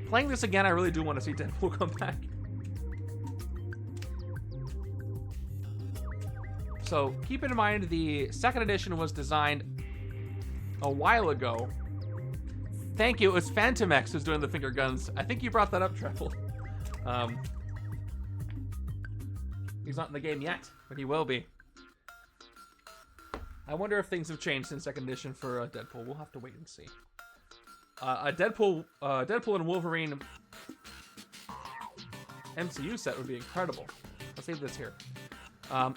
playing this again, I really do want to see Deadpool come back. So keep in mind the 2nd edition was designed a while ago. Thank you, it was Phantom X who's doing the finger guns. I think you brought that up, Treble. He's not in the game yet, but he will be. I wonder if things have changed since 2nd edition for Deadpool. We'll have to wait and see. A Deadpool and Wolverine MCU set would be incredible. Let's save this here.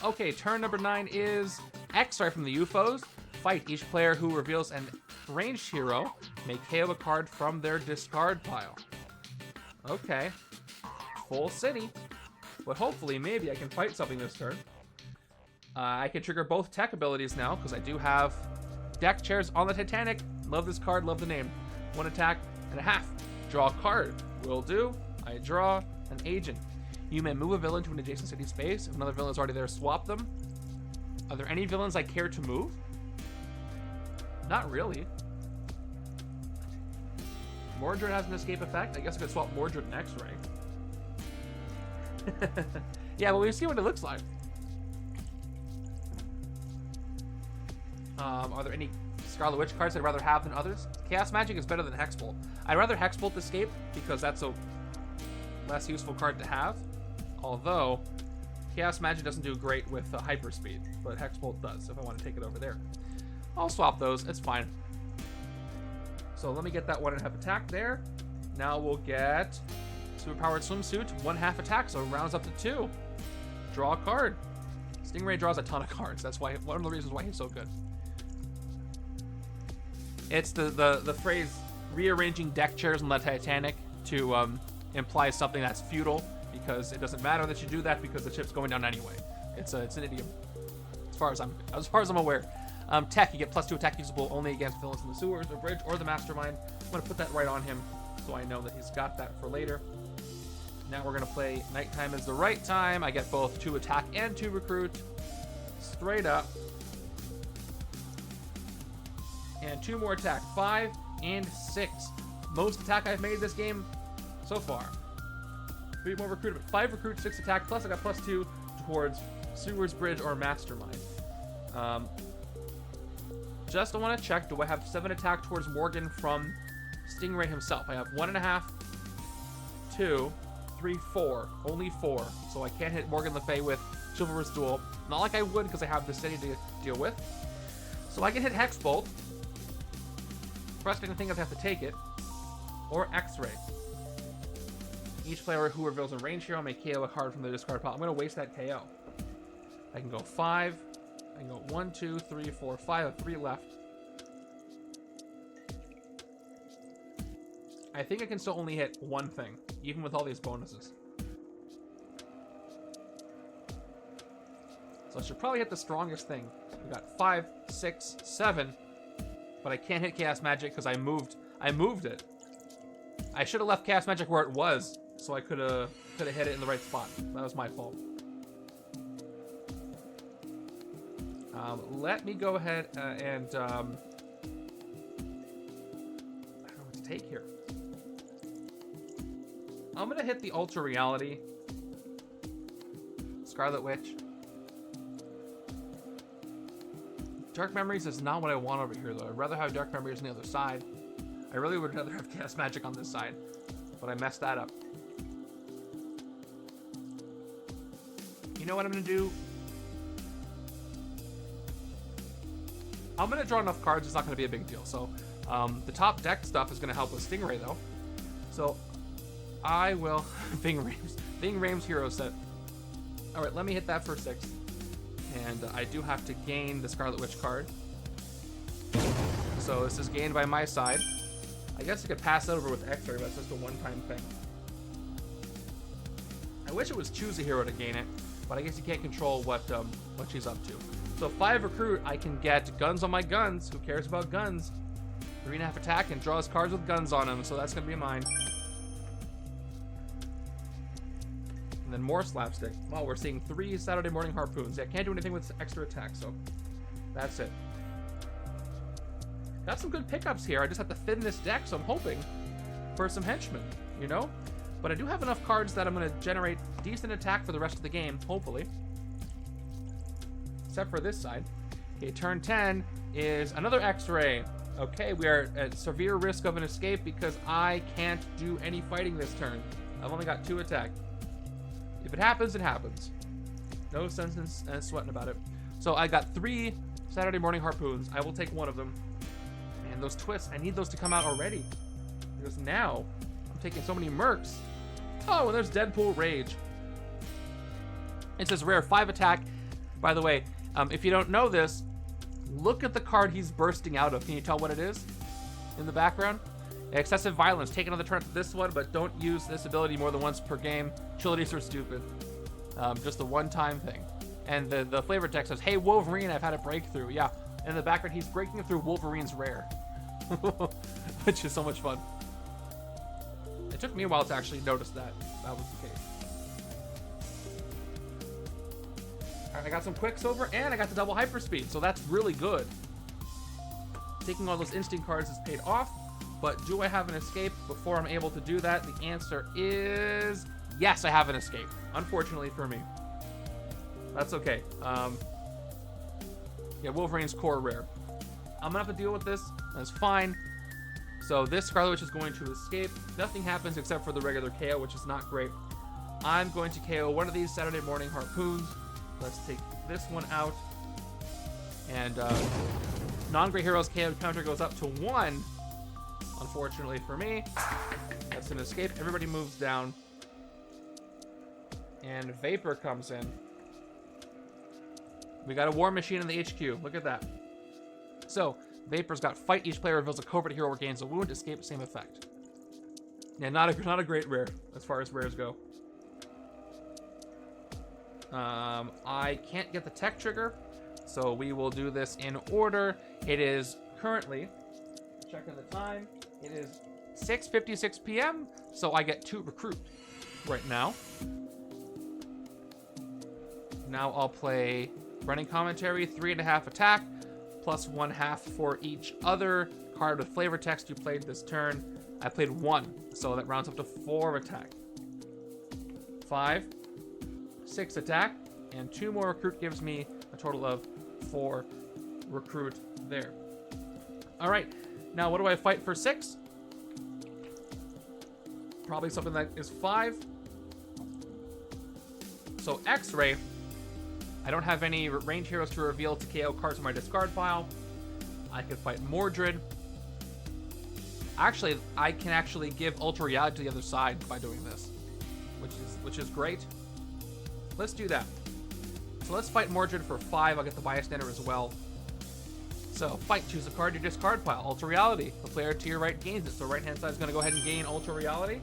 Okay, turn number 9 is Exile from the UFOs. Fight. Each player who reveals an ranged hero may KO a card from their discard pile. Okay. Full city. But hopefully, maybe I can fight something this turn. I can trigger both tech abilities now, because I do have deck chairs on the Titanic. Love this card, love the name. 1 attack and a half. Draw a card. Will do. I draw an agent. You may move a villain to an adjacent city space. If another villain is already there, swap them. Are there any villains I care to move? Not really. Mordred has an escape effect. I guess I could swap Mordred and X-Ray. Yeah, but we'll see what it looks like. Are there any Scarlet Witch cards I'd rather have than others? Chaos Magic is better than Hexbolt. I'd rather Hexbolt Escape because that's a less useful card to have. Although, Chaos Magic doesn't do great with Hyperspeed, but Hexbolt does if I want to take it over there. I'll swap those, it's fine. So let me get that 1.5 attack there. Now we'll get Superpowered Swimsuit, 1/2 attack, so it rounds up to 2. Draw a card. Stingray draws a ton of cards. That's why one of the reasons why he's so good. It's the phrase rearranging deck chairs on the Titanic to imply something that's futile, because it doesn't matter that you do that because the ship's going down anyway. It's an idiom, as far as I'm aware. Tech, you get +2 attack usable only against villains in the sewers or bridge or the Mastermind. I'm gonna put that right on him so I know that he's got that for later. Now we're gonna play Nighttime is the Right Time. I get both 2 attack and 2 recruit. Straight up. And 2 more attack, 5 and 6. Most attack I've made this game so far. 3 more recruit, 5 recruit, 6 attack, plus I got +2 towards Sewers, Bridge, or Mastermind. Just I want to check, do I have 7 attack towards Morgan from Stingray himself? I have 1.5, 2, 3, 4. Only 4. So I can't hit Morgan Le Fay with Chivalrous Duel. Not like I would because I have the city to deal with. So I can hit Hexbolt. Frustrating thing is I have to take it. Or X-Ray. Each player who reveals a range hero may KO a card from the discard pile. I'm going to waste that KO. I can go 5. I can go 1, 2, 3, 4, 5. I have 3 left. I think I can still only hit 1 thing, even with all these bonuses. So I should probably hit the strongest thing. We got 5, 6, 7, but I can't hit Chaos Magic because I moved it. I should have left Chaos Magic where it was, so I could have hit it in the right spot. That was my fault. Let me go ahead and I don't know what to take here. I'm gonna hit the Ultra Reality. Scarlet Witch. Dark Memories is not what I want over here, though. I'd rather have Dark Memories on the other side. I really would rather have Chaos Magic on this side, but I messed that up. You know what I'm gonna do? I'm gonna draw enough cards, it's not gonna be a big deal. So the top deck stuff is gonna help with Stingray, though. So I will Ving Rhames hero set. All right, let me hit that for 6. And I do have to gain the Scarlet Witch card. So this is gained by my side. I guess I could pass over with X-Ray, but it's just a one-time thing. I wish it was choose a hero to gain it, but I guess you can't control what she's up to. So 5 recruit, I can get guns on my guns. Who cares about guns? 3.5 attack and draws cards with guns on them, so that's gonna be mine. And then more Slapstick. Wow, we're seeing 3 Saturday Morning Harpoons. Yeah, can't do anything with extra attack, so that's it. Got some good pickups here. I just have to thin this deck, so I'm hoping for some Henchmen, you know? But I do have enough cards that I'm going to generate decent attack for the rest of the game, hopefully. Except for this side. Okay, turn 10 is another X-Ray. Okay, we are at severe risk of an escape because I can't do any fighting this turn. I've only got 2 attack. If it happens, it happens. No sense in sweating about it. So I got 3 Saturday Morning Harpoons. I will take one of them. Man, those twists, I need those to come out already. Because now, I'm taking so many Mercs. Oh, and there's Deadpool Rage. It says rare 5 attack. By the way, if you don't know this, look at the card he's bursting out of. Can you tell what it is in the background? Excessive Violence. Take another turn to this one, but don't use this ability more than once per game. Trilogies are stupid. Just a one-time thing. And the flavor text says, hey, Wolverine, I've had a breakthrough. Yeah, in the background, he's breaking through Wolverine's rare. Which is so much fun. It took me a while to actually notice that was the case. Alright, I got some Quicksilver, and I got the double hyperspeed, so that's really good. Taking all those instinct cards has paid off, but do I have an escape before I'm able to do that? The answer is yes, I have an escape. Unfortunately for me. That's okay. Yeah, Wolverine's core rare. I'm gonna have to deal with this. That's fine. So this Scarlet Witch is going to escape. Nothing happens except for the regular KO, which is not great. I'm going to KO one of these Saturday morning harpoons. Let's take this one out. And non-great heroes KO counter goes up to 1. Unfortunately for me. That's an escape. Everybody moves down. And Vapor comes in. We got a War Machine in the HQ. Look at that. So, Vapor's got fight. Each player reveals a covert hero or gains a wound. Escape, same effect. Yeah, not a great rare as far as rares go. I can't get the tech trigger, so we will do this in order. It is currently, checking the time, it is 6:56 p.m., so I get 2 recruit right now. Now I'll play running commentary, 3.5 attack, plus 1/2 for each other card with flavor text you played this turn. I played 1, so that rounds up to 4 attack. 5, 6 attack, and 2 more recruit gives me a total of 4 recruit there. All right, now what do I fight for 6? Probably something that is 5. So X-Ray. I don't have any range heroes to reveal to KO cards from my discard pile. I could fight Mordred. Actually, I can actually give Ultra Reality to the other side by doing this, which is great. Let's do that. So let's fight Mordred for 5. I'll get the bystander as well. So fight, choose a card in your discard pile. Ultra Reality. The player to your right gains it. So right hand side is going to go ahead and gain Ultra Reality.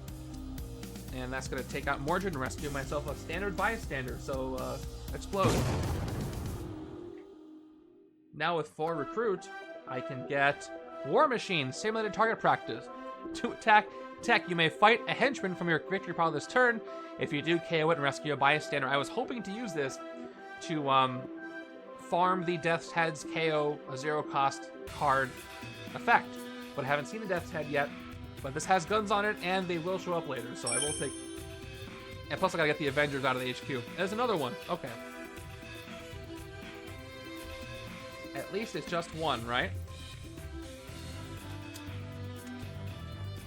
And that's going to take out Mordred and rescue myself a standard bystander. So explode. Now with 4 recruit, I can get War Machine, simulated target practice. 2 attack, tech. You may fight a henchman from your victory pile this turn. If you do, KO it and rescue a bystander. I was hoping to use this to farm the Death's Head's KO a 0-cost card effect, but I haven't seen the Death's Head yet. But this has guns on it, and they will show up later, so I will take. And plus, I gotta get the Avengers out of the HQ. There's another one. Okay. At least it's just 1, right?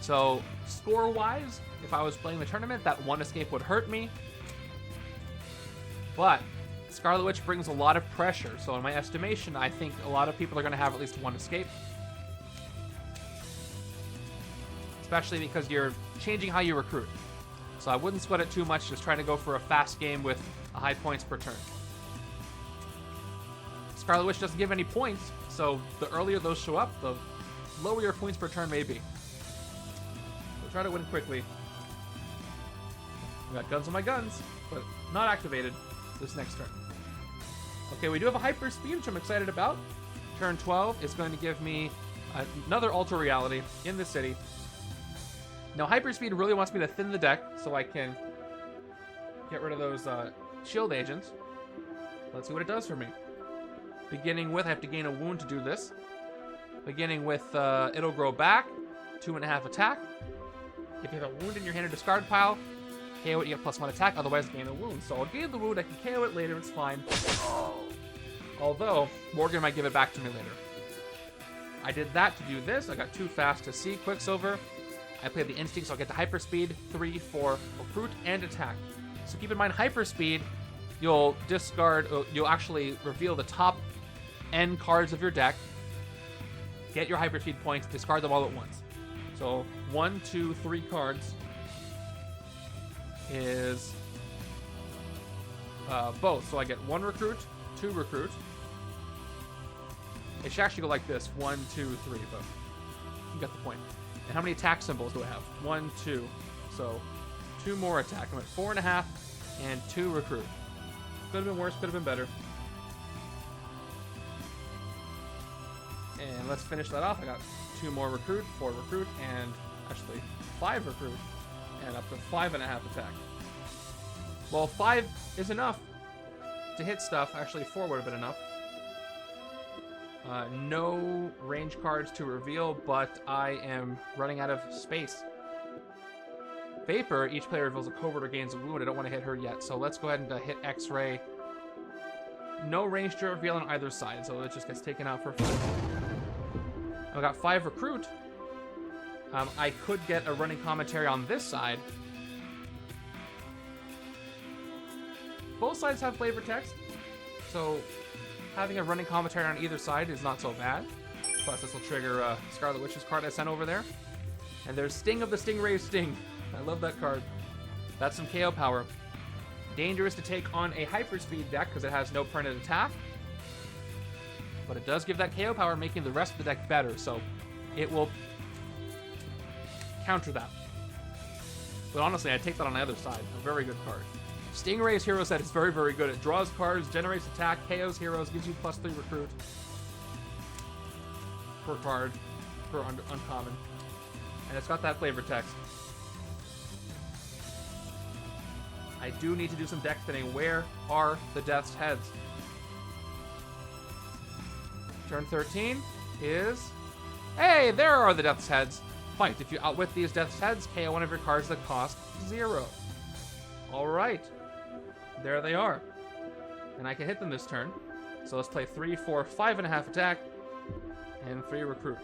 So, score-wise, if I was playing the tournament, that 1 escape would hurt me. But Scarlet Witch brings a lot of pressure, so in my estimation, I think a lot of people are going to have at least 1 escape. Especially because you're changing how you recruit. So I wouldn't sweat it too much, just trying to go for a fast game with a high points per turn. Scarlet Witch doesn't give any points, so the earlier those show up, the lower your points per turn may be. So try to win quickly. I got guns on my guns, but not activated this next turn. Okay, we do have a hyper speed, which I'm excited about. Turn 12 is going to give me another Ultra Reality in the city. Now, Hyperspeed really wants me to thin the deck so I can get rid of those shield agents. Let's see what it does for me. Beginning with, I have to gain a wound to do this. Beginning with, it'll grow back, 2.5 attack. If you have a wound in your hand or discard pile, KO it, you get +1 attack, otherwise gain a wound. So I'll gain the wound, I can KO it later, it's fine. Although, Morgan might give it back to me later. I did that to do this, I got too fast to see Quicksilver. I played the Instinct, so I'll get the Hyperspeed, 3, 4, Recruit, and Attack. So keep in mind, Hyperspeed, you'll discard, you'll actually reveal the top N cards of your deck, get your Hyperspeed points, discard them all at once. So 1, 2, 3 cards is both. So I get 1 Recruit, 2 Recruit. It should actually go like this, 1, 2, 3, but you get the point. And how many attack symbols do I have? 1, 2. So 2 more attack. I'm at 4.5 and 2 recruit. Could have been worse, could have been better. And let's finish that off. I got 2 more recruit, 4 recruit, and actually 5 recruit. and up to 5.5 attack. Well, 5 is enough to hit stuff. Actually, 4 would have been enough. No range cards to reveal, but I am running out of space. Vapor, each player reveals a covert or gains a wound. I don't want to hit her yet, so let's go ahead and hit X-Ray. No range to reveal on either side, so it just gets taken out for 5. I've got 5 recruit. I could get a running commentary on this side. Both sides have flavor text, so having a running commentary on either side is not so bad. Plus, this will trigger Scarlet Witch's card I sent over there. And there's Sting of the Stingray Sting. I love that card. That's some KO power. Dangerous to take on a hyperspeed deck because it has no permanent attack. But it does give that KO power, making the rest of the deck better, so it will counter that. But honestly, I'd take that on the other side. A very good card. Stingray's hero set is very, very good. It draws cards, generates attack, KOs heroes, gives you +3 recruit per card, per uncommon. And it's got that flavor text. I do need to do some deck spinning. Where are the Death's Heads? Turn 13 is... Hey, there are the Death's Heads. Fight. If you outwit these Death's Heads, KO one of your cards that cost 0. Alright. There they are. And I can hit them this turn. So let's play 3, 4, 5.5 attack, and 3 recruit.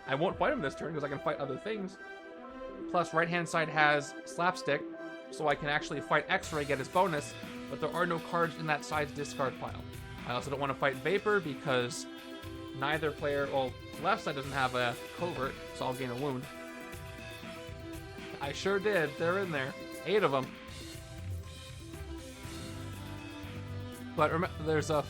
I won't fight him this turn because I can fight other things. Plus, right-hand side has Slapstick, so I can actually fight X-Ray, get his bonus, but there are no cards in that side's discard pile. I also don't want to fight Vapor because neither player, well, left side doesn't have a covert, so I'll gain a wound. I sure did. They're in there. 8 of them. But remember, there's a...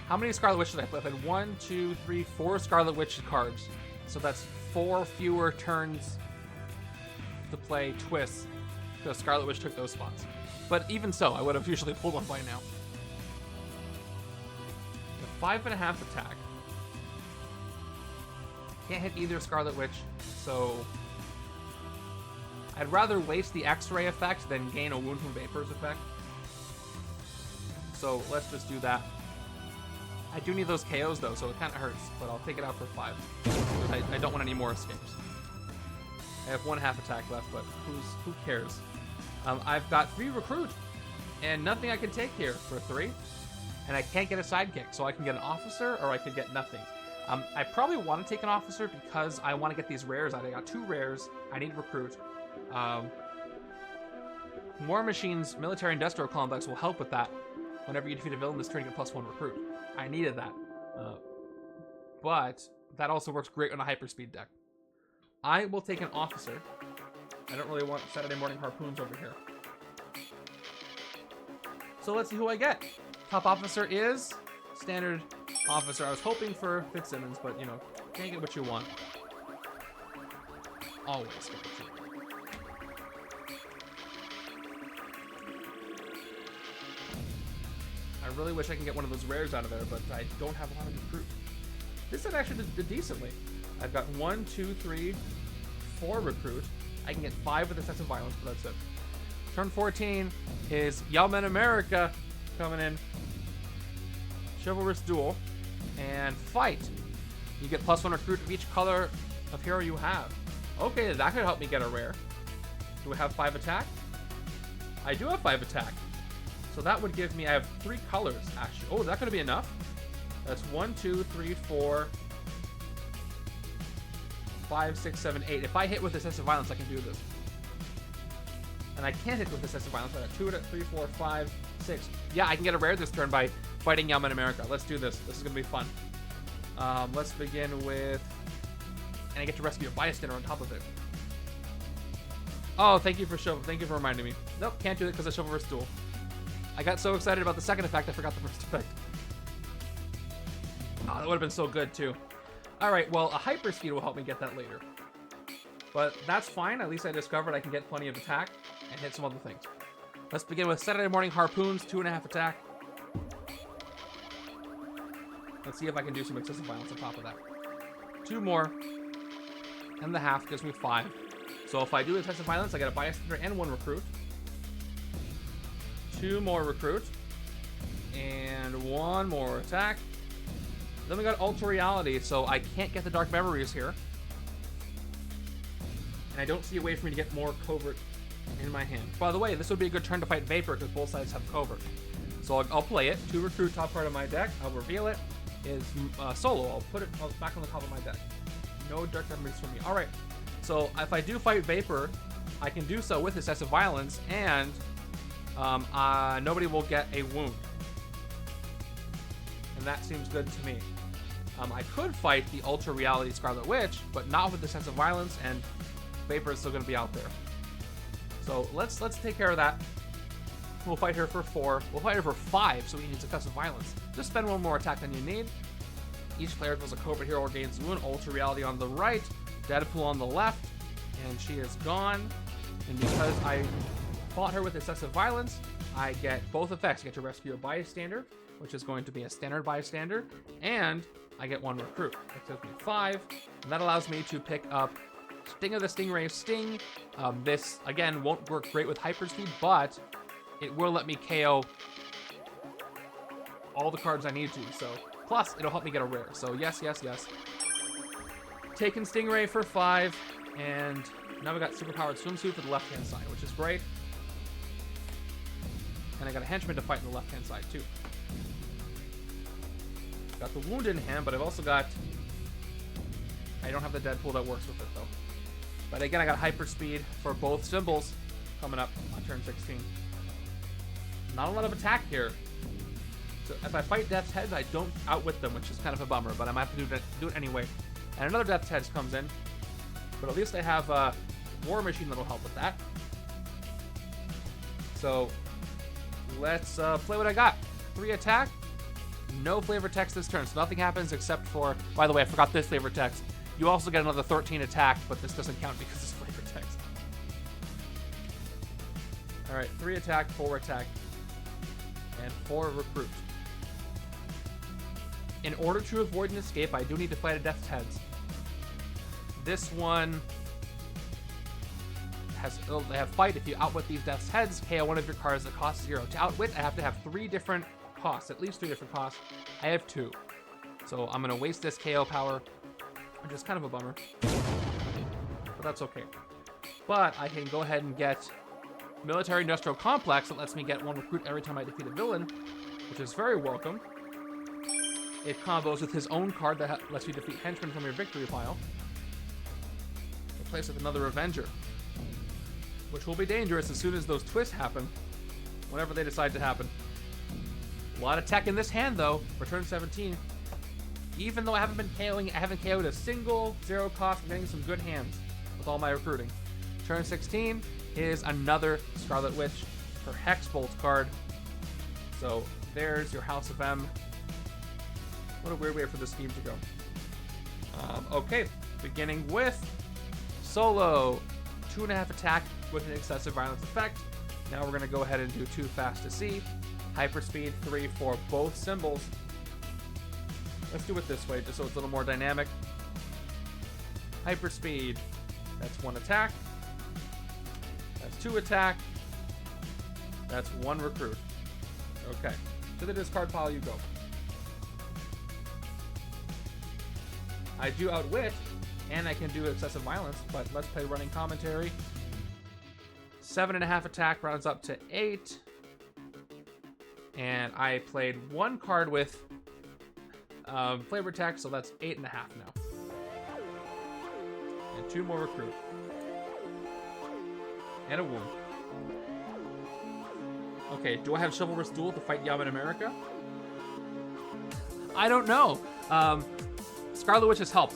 How many Scarlet Witches did I play? I played 1, 2, 3, 4 Scarlet Witch cards. So that's 4 fewer turns to play twists, because Scarlet Witch took those spots. But even so, I would have usually pulled one by now. The 5.5 attack. Can't hit either Scarlet Witch, so I'd rather waste the X-Ray effect than gain a wound from Vapor's effect. So let's just do that. I do need those KOs though, so it kind of hurts, but I'll take it out for 5. I don't want any more escapes. I have 1 half attack left, but who cares? I've got 3 recruit, and nothing I can take here for 3. And I can't get a sidekick, so I can get an officer or I could get nothing. I probably want to take an officer because I want to get these rares out. I got 2 rares. I need recruit. War Machine's military industrial complex will help with that. Whenever you defeat a villain this turn, you get +1 recruit. I needed that. But that also works great on a hyperspeed deck. I will take an officer. I don't really want Saturday morning harpoons over here. So let's see who I get. Top officer is standard officer. I was hoping for Fitzsimmons, but you know, can't get what you want. Always get what you want. I really wish I could get one of those rares out of there, but I don't have a lot of recruit. This set actually did decently. I've got 1, 2, 3, 4 recruit. I can get 5 with excessive violence, but that's it. Turn 14 is Yeoman America coming in. Chivalrous Duel. And fight. You get +1 recruit of each color of hero you have. Okay, that could help me get a rare. Do we have 5 attack? I do have 5 attack. So that would give me, I have 3 colors, actually. Oh, is that going to be enough? That's 1, 2, 3, 4, 5, 6, 7, 8. If I hit with excessive violence, I can do this. And I can't hit with excessive violence. I got 2, 3, 4, 5, 6. Yeah, I can get a rare this turn by fighting Yeoman America. Let's do this. This is going to be fun. Let's begin with... And I get to rescue a bystander on top of it. Oh, thank you for reminding me. Nope, can't do it because of Chivalrous Duel. I got so excited about the second effect, I forgot the first effect. Oh, that would have been so good, too. Alright, well, a hyperspeed will help me get that later. But that's fine. At least I discovered I can get plenty of attack and hit some other things. Let's begin with Saturday Morning Harpoons, 2.5 attack. Let's see if I can do some excessive violence on top of that. 2 more. And the half gives me 5. So if I do excessive violence, I get a bystander and 1 recruit. 2 more recruit. And 1 more attack. Then we got Ultra Reality, so I can't get the Dark Memories here. And I don't see a way for me to get more Covert in my hand. By the way, this would be a good turn to fight Vapor because both sides have Covert. So I'll play it. 2 recruit, top part of my deck. I'll reveal it. Is solo. I'll put it back on the top of my deck. No Dark Memories for me. Alright, so if I do fight Vapor, I can do so with excessive violence, and nobody will get a wound. And that seems good to me. I could fight the Ultra Reality Scarlet Witch, but not with excessive violence, and Vapor is still going to be out there. So let's take care of that. We'll fight her for 4. We'll fight her for 5, so he needs excessive violence. Just spend 1 more attack than you need. Each player goes a Covert Hero or gains wound. Ultra Reality on the right, Deadpool on the left, and she is gone. And because I fought her with excessive violence, I get both effects. I get to rescue a bystander, which is going to be a standard bystander, and I get 1 recruit. That gives me 5, and that allows me to pick up Sting of the Stingray Sting. This, again, won't work great with hyperspeed, but it will let me KO all the cards I need to, so plus it'll help me get a rare, so yes. Taking Stingray for 5, and now we got Superpowered Swimsuit for the left-hand side, which is great. And I got a Henchman to fight on the left-hand side, too. Got the wound in hand, but I've also got... I don't have the Deadpool that works with it, though. But again, I got Hyperspeed for both symbols coming up on turn 16. Not a lot of attack here. So if I fight Death's Heads, I don't outwit them, which is kind of a bummer, but I might have to do it anyway. And another Death's Heads comes in. But at least I have War Machine that'll help with that. So let's play what I got. 3 attack. No flavor text this turn, so nothing happens except for... By the way, I forgot this flavor text. You also get another 13 attack, but this doesn't count because it's flavor text. Alright, 3 attack, 4 attack, and 4 recruit. In order to avoid an escape, I do need to fight a Death's Heads. This one has... They have fight. If you outwit these Death's Heads, KO one of your cards that costs 0. To outwit, I have to have 3 different costs, at least 3 different costs. I have 2. So I'm going to waste this KO power, which is kind of a bummer. But that's okay. But I can go ahead and get Military Industrial Complex that lets me get 1 recruit every time I defeat a villain, which is very welcome. It combos with his own card that lets you defeat henchmen from your victory pile. Replaced with another Avenger, which will be dangerous as soon as those twists happen, whenever they decide to happen. A lot of tech in this hand, though, for turn 17. Even though I haven't been KOing, I haven't KO'd a single 0 cost. I'm getting some good hands with all my recruiting. Turn 16 is another Scarlet Witch, her Hexbolt card. So there's your House of M. What a weird way for this scheme to go. Okay, beginning with Solo. 2.5 attack with an excessive violence effect. Now we're going to go ahead and do 2 fast to see. Hyperspeed 3 for both symbols. Let's do it this way, just so it's a little more dynamic. Hyperspeed, that's 1 attack. That's 2 attack. That's 1 recruit. Okay, to the discard pile you go. I do outwit, and I can do excessive violence, but let's play running commentary. 7.5 attack rounds up to 8. And I played 1 card with flavor text, so that's 8.5 now. And 2 more recruit. And a wound. Okay, do I have Chivalrous Duel to fight Yum in America? I don't know. Scarlet Witch has helped.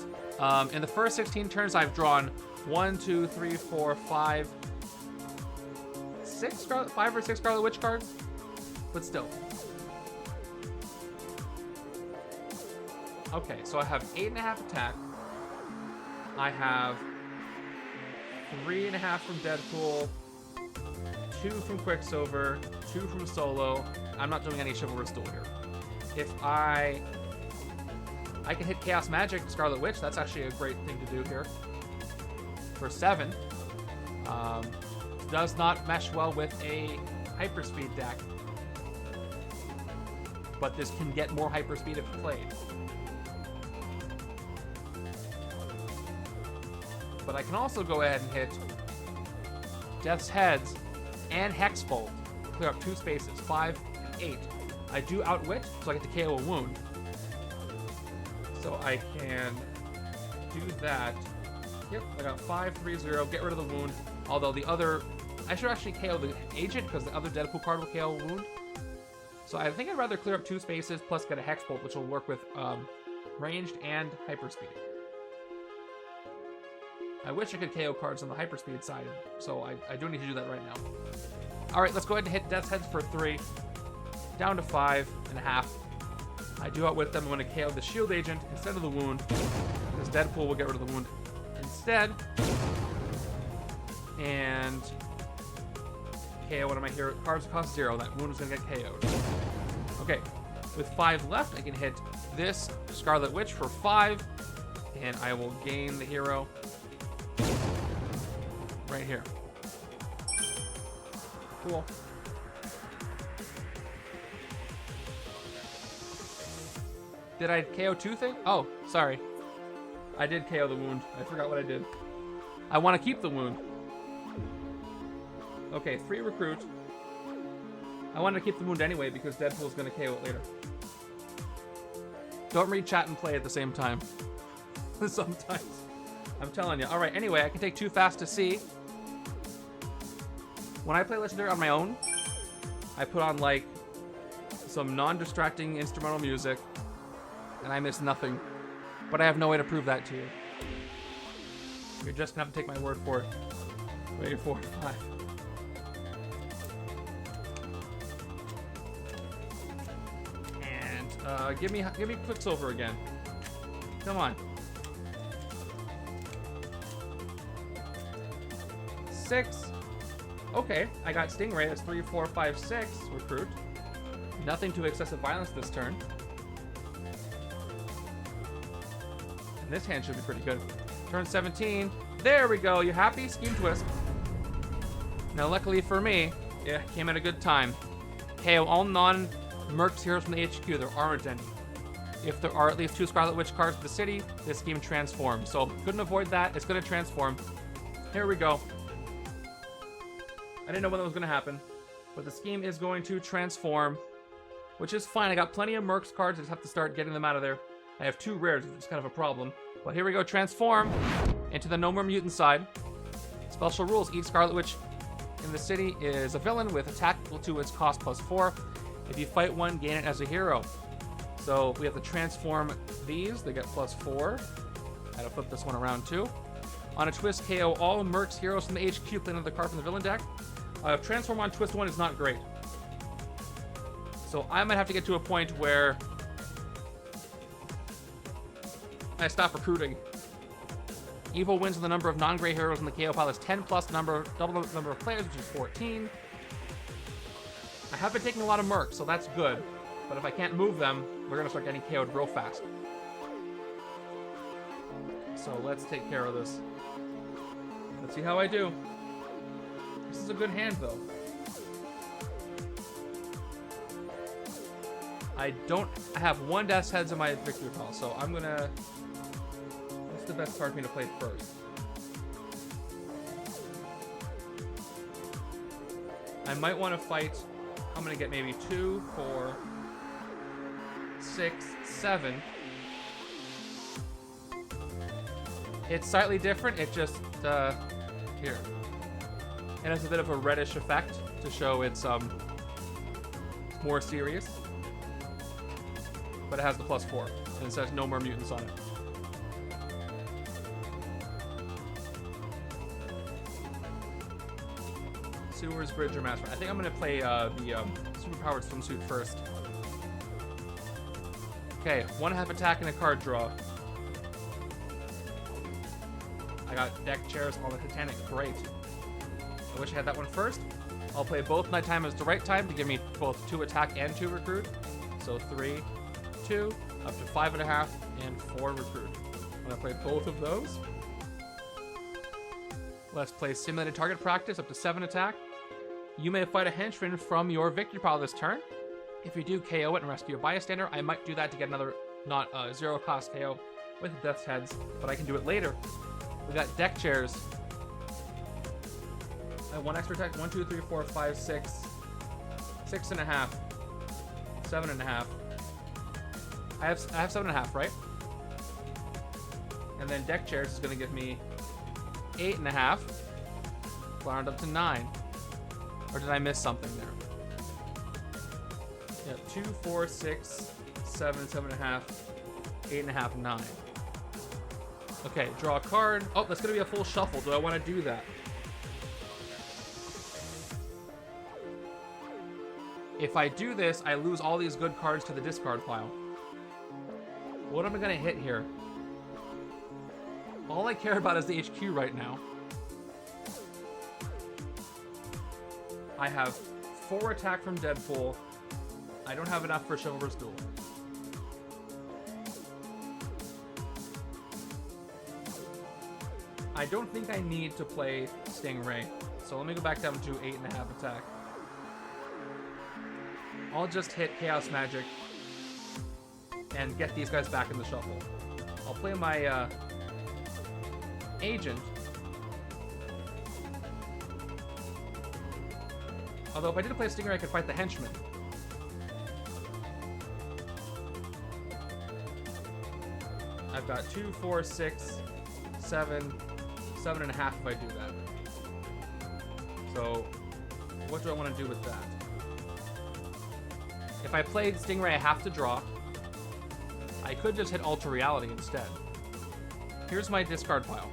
In the first 16 turns, I've drawn 1, 2, 3, 4, 5, 5 or 6 Scarlet Witch cards. But still. Okay, so I have 8.5 attack. I have 3.5 from Deadpool, 2 from Quicksilver, 2 from Solo. I'm not doing any Chivalrous Duel here. If I can hit Chaos Magic Scarlet Witch, that's actually a great thing to do here. For 7. Does not mesh well with a hyperspeed deck. But this can get more hyperspeed if played. But I can also go ahead and hit Death's Heads and Hexbolt. Clear up 2 spaces, 5 and 8. I do Outwit, so I get to KO a wound. So I can do that. Yep, I got 5, 3, 0, get rid of the wound. Although the other, I should actually KO the agent because the other Deadpool card will KO a wound. So I think I'd rather clear up 2 spaces plus get a Hexbolt, which will work with ranged and hyperspeed. I wish I could KO cards on the hyperspeed side, so I do need to do that right now. Alright, let's go ahead and hit Death's Heads for 3. Down to 5.5. I do Outwit them. I'm going to KO the shield agent instead of the wound, because Deadpool will get rid of the wound instead. And KO one of my hero cards cost 0. That wound is going to get KO'd. Okay, with 5 left, I can hit this Scarlet Witch for 5, and I will gain the hero right here. Cool. Did I KO 2 thing? Oh, sorry. I did KO the wound. I forgot what I did. I want to keep the wound. Okay, 3 recruit. I wanted to keep the wound anyway because Deadpool's going to KO it later. Don't read chat and play at the same time. Sometimes. I'm telling you. Alright, anyway, I can take 2 fast to see. When I play Legendary on my own, I put on, like, some non-distracting instrumental music, and I miss nothing. But I have no way to prove that to you. You're just gonna have to take my word for it. Wait, 4, 5. And give me Quicksilver again. Come on. 6. Okay, I got Stingray as 3, 4, 5, 6 recruit. Nothing to excessive violence this turn. And this hand should be pretty good. Turn 17. There we go. You happy? Scheme Twist. Now, luckily for me, it came at a good time. KO all non-Mercs heroes from the HQ. There aren't any. If there are at least 2 Scarlet Witch cards in the city, this scheme transforms. So, couldn't avoid that. It's going to transform. Here we go. I didn't know when that was going to happen, but the scheme is going to transform, which is fine. I got plenty of Mercs cards. I just have to start getting them out of there. I have 2 rares, which is kind of a problem. But here we go. Transform into the No More Mutant side. Special rules. Each Scarlet Witch in the city is a villain with attack equal to its cost plus 4. If you fight one, gain it as a hero. So we have to transform these. They get plus 4. I had to flip this one around too. On a twist, KO all Mercs heroes from the HQ, play another card from the villain deck. Transform on twist 1 is not great. So I might have to get to a point where I stop recruiting. Evil wins with the number of non-gray heroes in the KO pile is 10 plus double the number of players, which is 14. I have been taking a lot of Mercs, so that's good. But if I can't move them, we're going to start getting KO'd real fast. So let's take care of this. Let's see how I do. This is a good hand, though. I have 1 Death's Heads in my victory pile, so I'm gonna... What's the best card for me to play first? I might want to fight... I'm gonna get maybe 2, 4, 6, 7. It's slightly different, it just, here. It has a bit of a reddish effect to show it's, more serious. But it has the plus 4, and it says No More Mutants on it. Sewers, Bridge, or Mastermind. I think I'm gonna play, the, Superpowered Swimsuit first. Okay, 1.5 attack and a card draw. I got deck chairs on the Titanic. Great. I wish I had that one first. I'll play both Nighttime as the right time to give me both 2 attack and 2 recruit. So 3, 2, up to 5.5, and 4 recruit. I'm gonna play both of those. Let's play Simulated Target Practice, up to 7 attack. You may fight a henchman from your victory pile this turn. If you do KO it and rescue a bystander, I might do that to get another zero cost KO with Death's Heads, but I can do it later. We got deck chairs. I have 1 extra attack. 1, 2, 3, 4, 5, 6. 6.5. 7.5. I have 7.5, right? And then deck chairs is going to give me 8.5. Round up to 9. Or did I miss something there? Yeah, 2, 4, 6, 7, 7.5, 8.5, 9. Okay, draw a card. Oh, that's going to be a full shuffle. Do I want to do that? If I do this, I lose all these good cards to the discard pile. What am I going to hit here? All I care about is the HQ right now. I have 4 attack from Deadpool. I don't have enough for Chivalrous Duel. I don't think I need to play Stingray. So let me go back down to 8.5 attack. I'll just hit Chaos Magic and get these guys back in the shuffle. I'll play my Agent. Although if I did play Stingray, I could fight the Henchmen. I've got 2, 4, 6, 7, 7.5 if I do that. So, what do I want to do with that? If I played Stingray, I have to draw. I could just hit Ultra Reality instead. Here's my discard pile.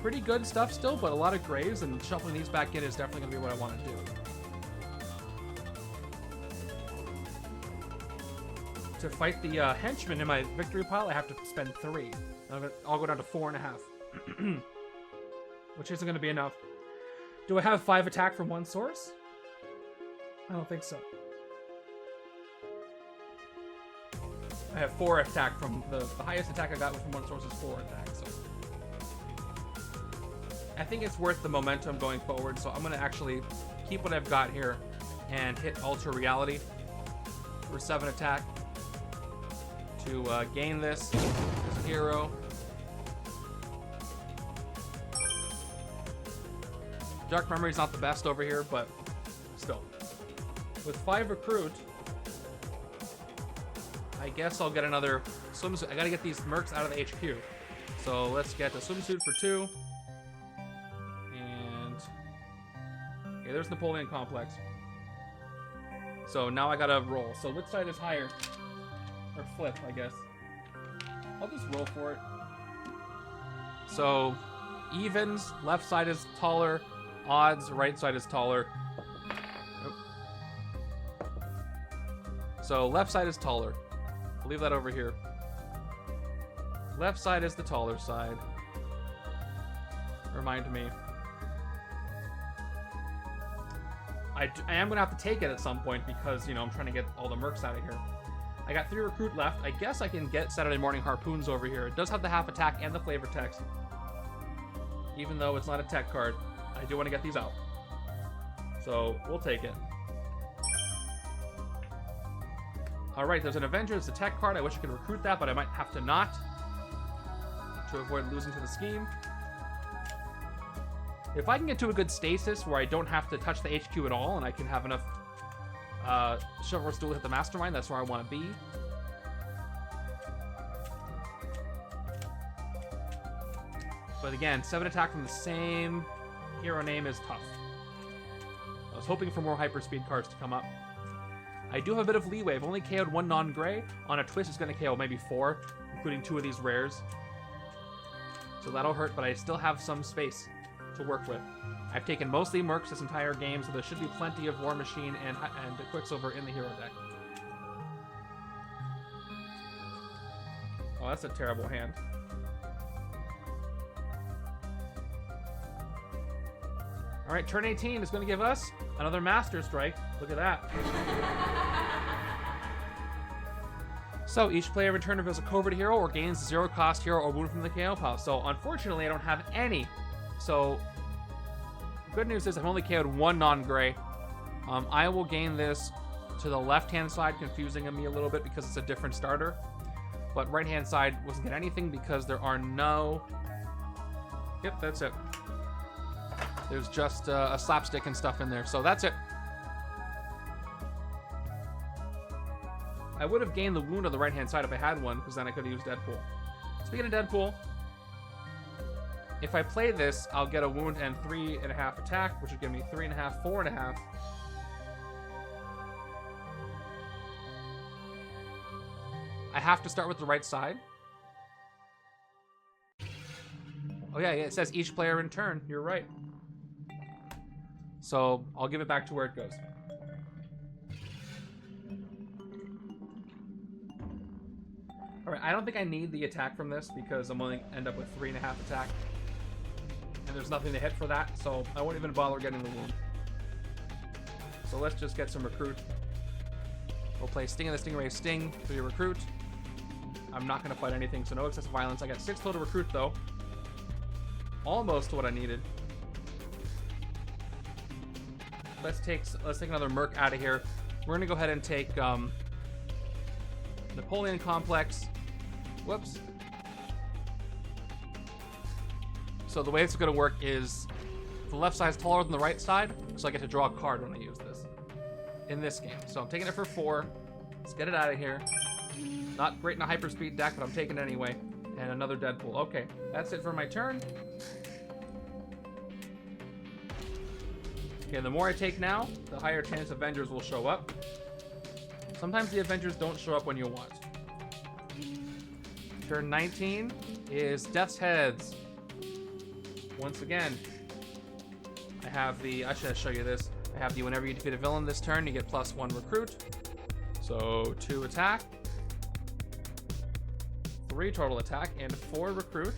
Pretty good stuff still, but a lot of graves, and shuffling these back in is definitely going to be what I want to do. To fight the Henchmen in my victory pile, I have to spend 3. I'll go down to 4.5. Which isn't going to be enough. Do I have 5 attack from one source? I don't think so. I have 4 attack from the highest attack I got from one source is 4 attack, so I think it's worth the momentum going forward, so I'm going to actually keep what I've got here and hit Ultra Reality for 7 attack to gain this as a hero. Dark Memory's not the best over here, but still. With 5 recruit, I guess I'll get another swimsuit. I gotta get these Mercs out of the HQ. So let's get a swimsuit for 2. And okay, there's Napoleon Complex. So now I gotta roll. So which side is higher? Or flip, I guess. I'll just roll for it. So evens, left side is taller. Odds, right side is taller. Nope. So left side is taller. I'll leave that over here. Left side is the taller side. Remind me. I am going to have to take it at some point because, you know, I'm trying to get all the Mercs out of here. I got 3 recruit left. I guess I can get Saturday Morning Harpoons over here. It does have the half attack and the flavor text. Even though it's not a tech card, I do want to get these out. So, we'll take it. Alright, there's an Avenger. It's a tech card. I wish I could recruit that, but I might have to not. To avoid losing to the scheme. If I can get to a good stasis where I don't have to touch the HQ at all, and I can have enough Chivalrous Duel hit the Mastermind, that's where I want to be. But again, 7 attack from the same hero name is tough. I was hoping for more hyperspeed cards to come up. I do have a bit of leeway. I've only KO'd 1 non-gray. On a twist, it's going to KO maybe 4, including 2 of these rares. So that'll hurt, but I still have some space to work with. I've taken mostly Mercs this entire game, so there should be plenty of War Machine and Quicksilver in the hero deck. Oh, that's a terrible hand. Alright, turn 18 is going to give us another Master Strike. Look at that. So, each player in turn reveals a covert hero or gains 0 cost hero or wound from the KO pile. So, unfortunately, I don't have any So, good news is I've only KO'd one non-gray. I will gain this to the left-hand side, confusing me a little bit because it's a different starter. But right-hand side wasn't get anything because there are no... Yep, that's it. There's just a slapstick and stuff in there, so that's it. I would have gained the wound on the right-hand side if I had one, because then I could have used Deadpool. Speaking of Deadpool, if I play this, I'll get a wound and 3.5 attack, which would give me 3.5, 4.5. I have to start with the right side. Oh yeah, it says each player in turn. You're right. So I'll give it back to where it goes. Alright, I don't think I need the attack from this because I'm only end up with 3.5 attack. And there's nothing to hit for that, so I won't even bother getting the wound. So let's just get some recruit. We'll play Sting and the Stingray Sting for your recruit. I'm not going to fight anything, so no excessive violence. I got 6 total recruit, though. Almost what I needed. Let's take another Merc out of here. We're going to go ahead and take Napoleon Complex. Whoops. So the way it's going to work is the left side is taller than the right side, so I get to draw a card when I use this in this game. So I'm taking it for 4. Let's get it out of here. Not great in a hyperspeed deck, but I'm taking it anyway. And another Deadpool. Okay, that's it for my turn. Okay, the more I take now, the higher chance Avengers will show up. Sometimes the Avengers don't show up when you want. Turn 19 is Death's Heads. Once again, I should show you this. I have the whenever you defeat a villain this turn, you get +1 recruit. So 2 attack, 3 total attack, and 4 recruit.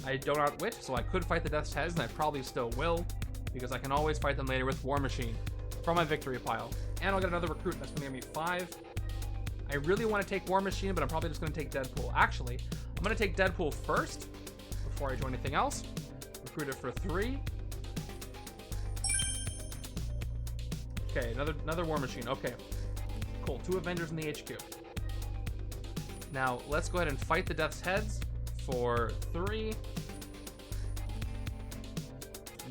I don't outwit, so I could fight the Death's Heads, and I probably still will, because I can always fight them later with War Machine from my victory pile. And I'll get another recruit, that's gonna give me 5. I really want to take War Machine, but I'm probably just gonna take Deadpool. Actually, I'm gonna take Deadpool first, before I do anything else. Recruit it for 3. Okay, another War Machine, okay. Cool, 2 Avengers in the HQ. Now, let's go ahead and fight the Death's Heads for 3.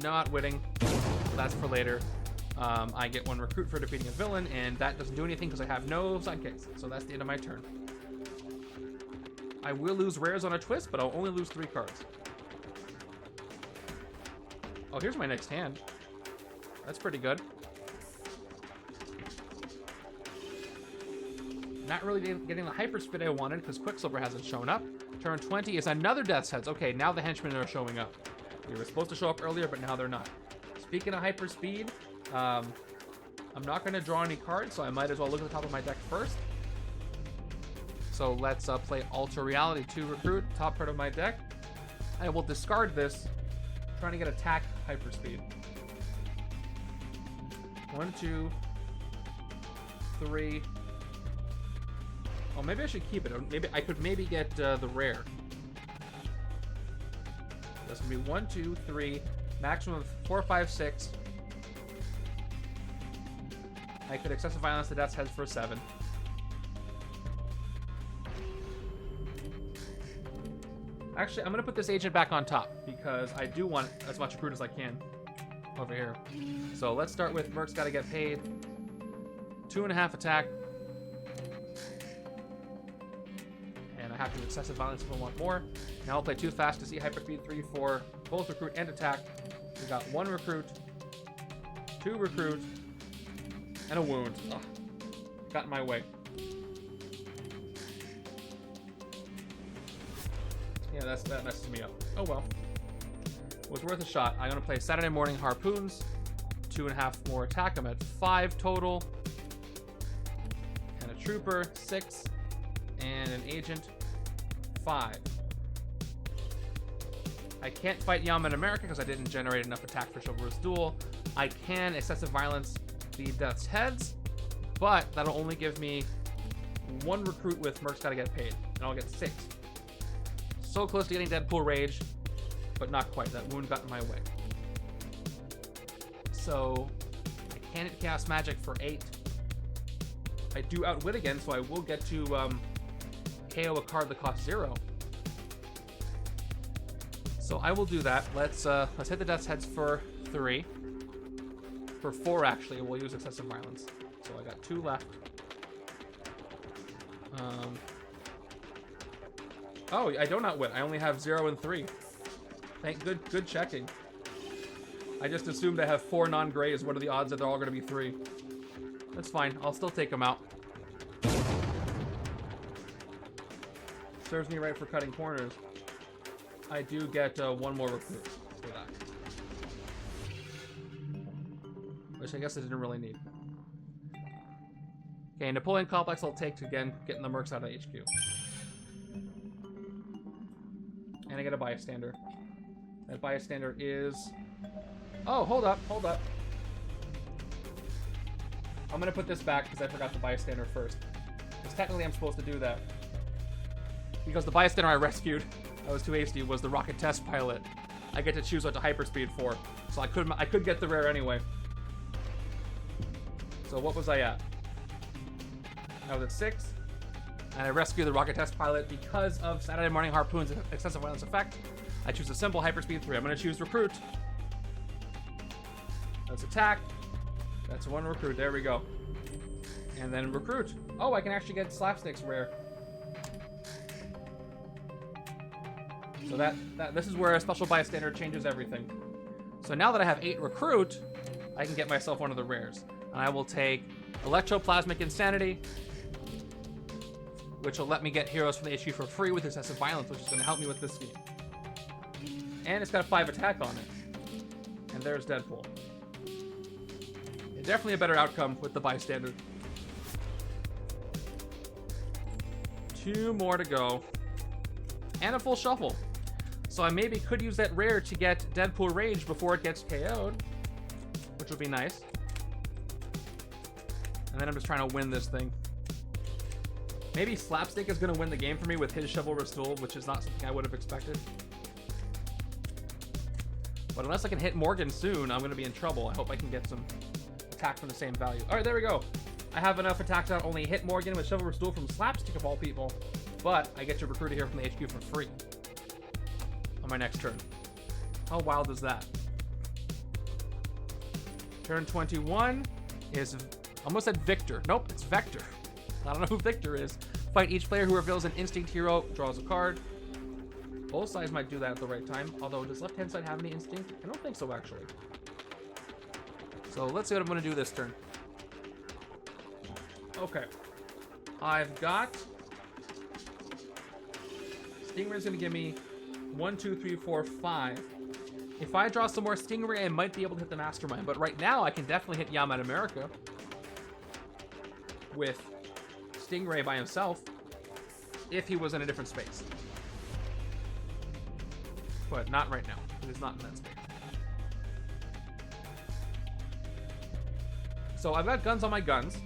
Not witting. That's for later. I get 1 recruit for defeating a villain, and that doesn't do anything because I have no sidekicks. So that's the end of my turn. I will lose rares on a twist, but I'll only lose 3 cards. Oh, here's my next hand. That's pretty good. Not really getting the hyperspeed I wanted because Quicksilver hasn't shown up. Turn 20 is another Death's Heads. Okay, now the Henchmen are showing up. They were supposed to show up earlier, but now they're not. Speaking of hyperspeed, I'm not going to draw any cards, so I might as well look at the top of my deck first. So let's play Alter Reality 2 recruit, top part of my deck. I will discard this, trying to get attack hyperspeed. 1, 2, 3. Oh, maybe I should keep it. Maybe I could get the rare. That's gonna be 1, 2, 3, maximum of 4, 5, 6. I could excessive violence the Death's Heads for 7. Actually, I'm gonna put this agent back on top because I do want as much recruit as I can over here. So let's start with Mercs gotta get paid. 2.5 attack. And I have to do excessive violence if I want more. Now I'll play too fast to see hyperspeed 3, 4, both recruit and attack. We got 1 recruit, 2 recruit, and a wound. Ugh. Got in my way. Yeah, that messes me up. Oh well. It was worth a shot. I'm gonna play Saturday Morning Harpoons. 2.5 more attack. I'm at 5 total. And a trooper, 6. And an agent, 5. I can't fight Yaman America because I didn't generate enough attack for Chivalrous Duel. I can excessive violence the Death's Heads, but that'll only give me 1 recruit with Mercs gotta get paid, and I'll get 6. So close to getting Deadpool Rage. but not quite. That wound got in my way. So I can't cast magic for 8. I do outwit again, so I will get to KO a card that costs 0. So I will do that. Let's hit the Death's Heads for 3. For 4, actually, we'll use Excessive Violence. So I got 2 left. Oh, I don't outwit. I only have 0 and 3. Good checking. I just assumed I have 4 non-grays. What are the odds that they're all going to be 3? That's fine. I'll still take them out. Serves me right for cutting corners. I do get 1 more recruit for that. Which I guess I didn't really need. Okay, Napoleon Complex I'll take to, again, getting the Mercs out of HQ. And I get a bystander. That bystander is... Oh, hold up. I'm gonna put this back because I forgot the bystander first. Because technically I'm supposed to do that. Because the bystander I rescued, I was too hasty, was the rocket test pilot. I get to choose what to hyperspeed for. So I could get the rare anyway. So what was I at? I was at 6. And I rescued the rocket test pilot because of Saturday Morning Harpoon's excessive violence effect. I choose a simple hyperspeed 3. I'm gonna choose recruit. That's attack. That's 1 recruit. There we go. And then recruit. Oh, I can actually get Slapstick's rare. So this is where a special bystander changes everything. So now that I have 8 recruit, I can get myself one of the rares. And I will take Electroplasmic Insanity, which will let me get heroes from the HQ for free with excessive violence, which is going to help me with this scheme. And it's got a 5 attack on it. And there's Deadpool. Definitely a better outcome with the bystander. 2 more to go. And a full shuffle. So I maybe could use that rare to get Deadpool Rage before it gets KO'd. Which would be nice. And then I'm just trying to win this thing. Maybe Slapstick is going to win the game for me with his Chivalrous Duel, which is not something I would have expected. But unless I can hit Morgan soon, I'm going to be in trouble. I hope I can get some attack from the same value. All right, there we go. I have enough attacks to not only hit Morgan with Chivalrous Duel from Slapstick of all people, but I get to recruit here from the HQ for free on my next turn. How wild is that? Turn 21 is almost said Victor. Nope, it's Vector. I don't know who Victor is. Fight each player who reveals an instinct hero, draws a card. Both sides might do that at the right time. Although, does left-hand side have any instinct? I don't think so, actually. So let's see what I'm going to do this turn. Okay. I've got... Stingray's going to give me 1, 2, 3, 4, 5. If I draw some more Stingray, I might be able to hit the Mastermind. But right now, I can definitely hit Yamat America with Stingray by himself if he was in a different space. But not right now. It is not in that space. So I've got guns on my guns.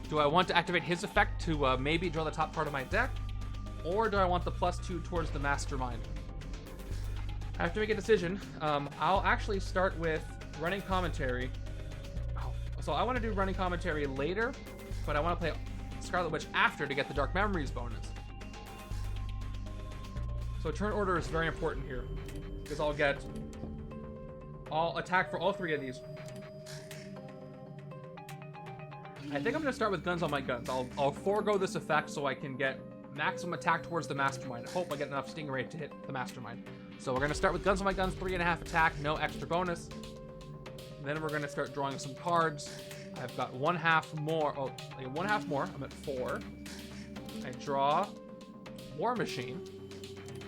Do I want to activate his effect to maybe draw the top part of my deck? Or do I want the +2 towards the Mastermind? I have to make a decision. I'll actually start with running commentary. So I want to do running commentary later, but I want to play Scarlet Witch after to get the Dark Memories bonus. So turn order is very important here, because I'll attack for all 3 of these. I think I'm going to start with guns on my guns. I'll forego this effect so I can get maximum attack towards the Mastermind. I hope I get enough Stingray to hit the Mastermind. So we're going to start with guns on my guns, 3.5 attack, no extra bonus. Then we're going to start drawing some cards. I've got 1/2 more. Oh, I get 1/2 more. I'm at 4. I draw War Machine,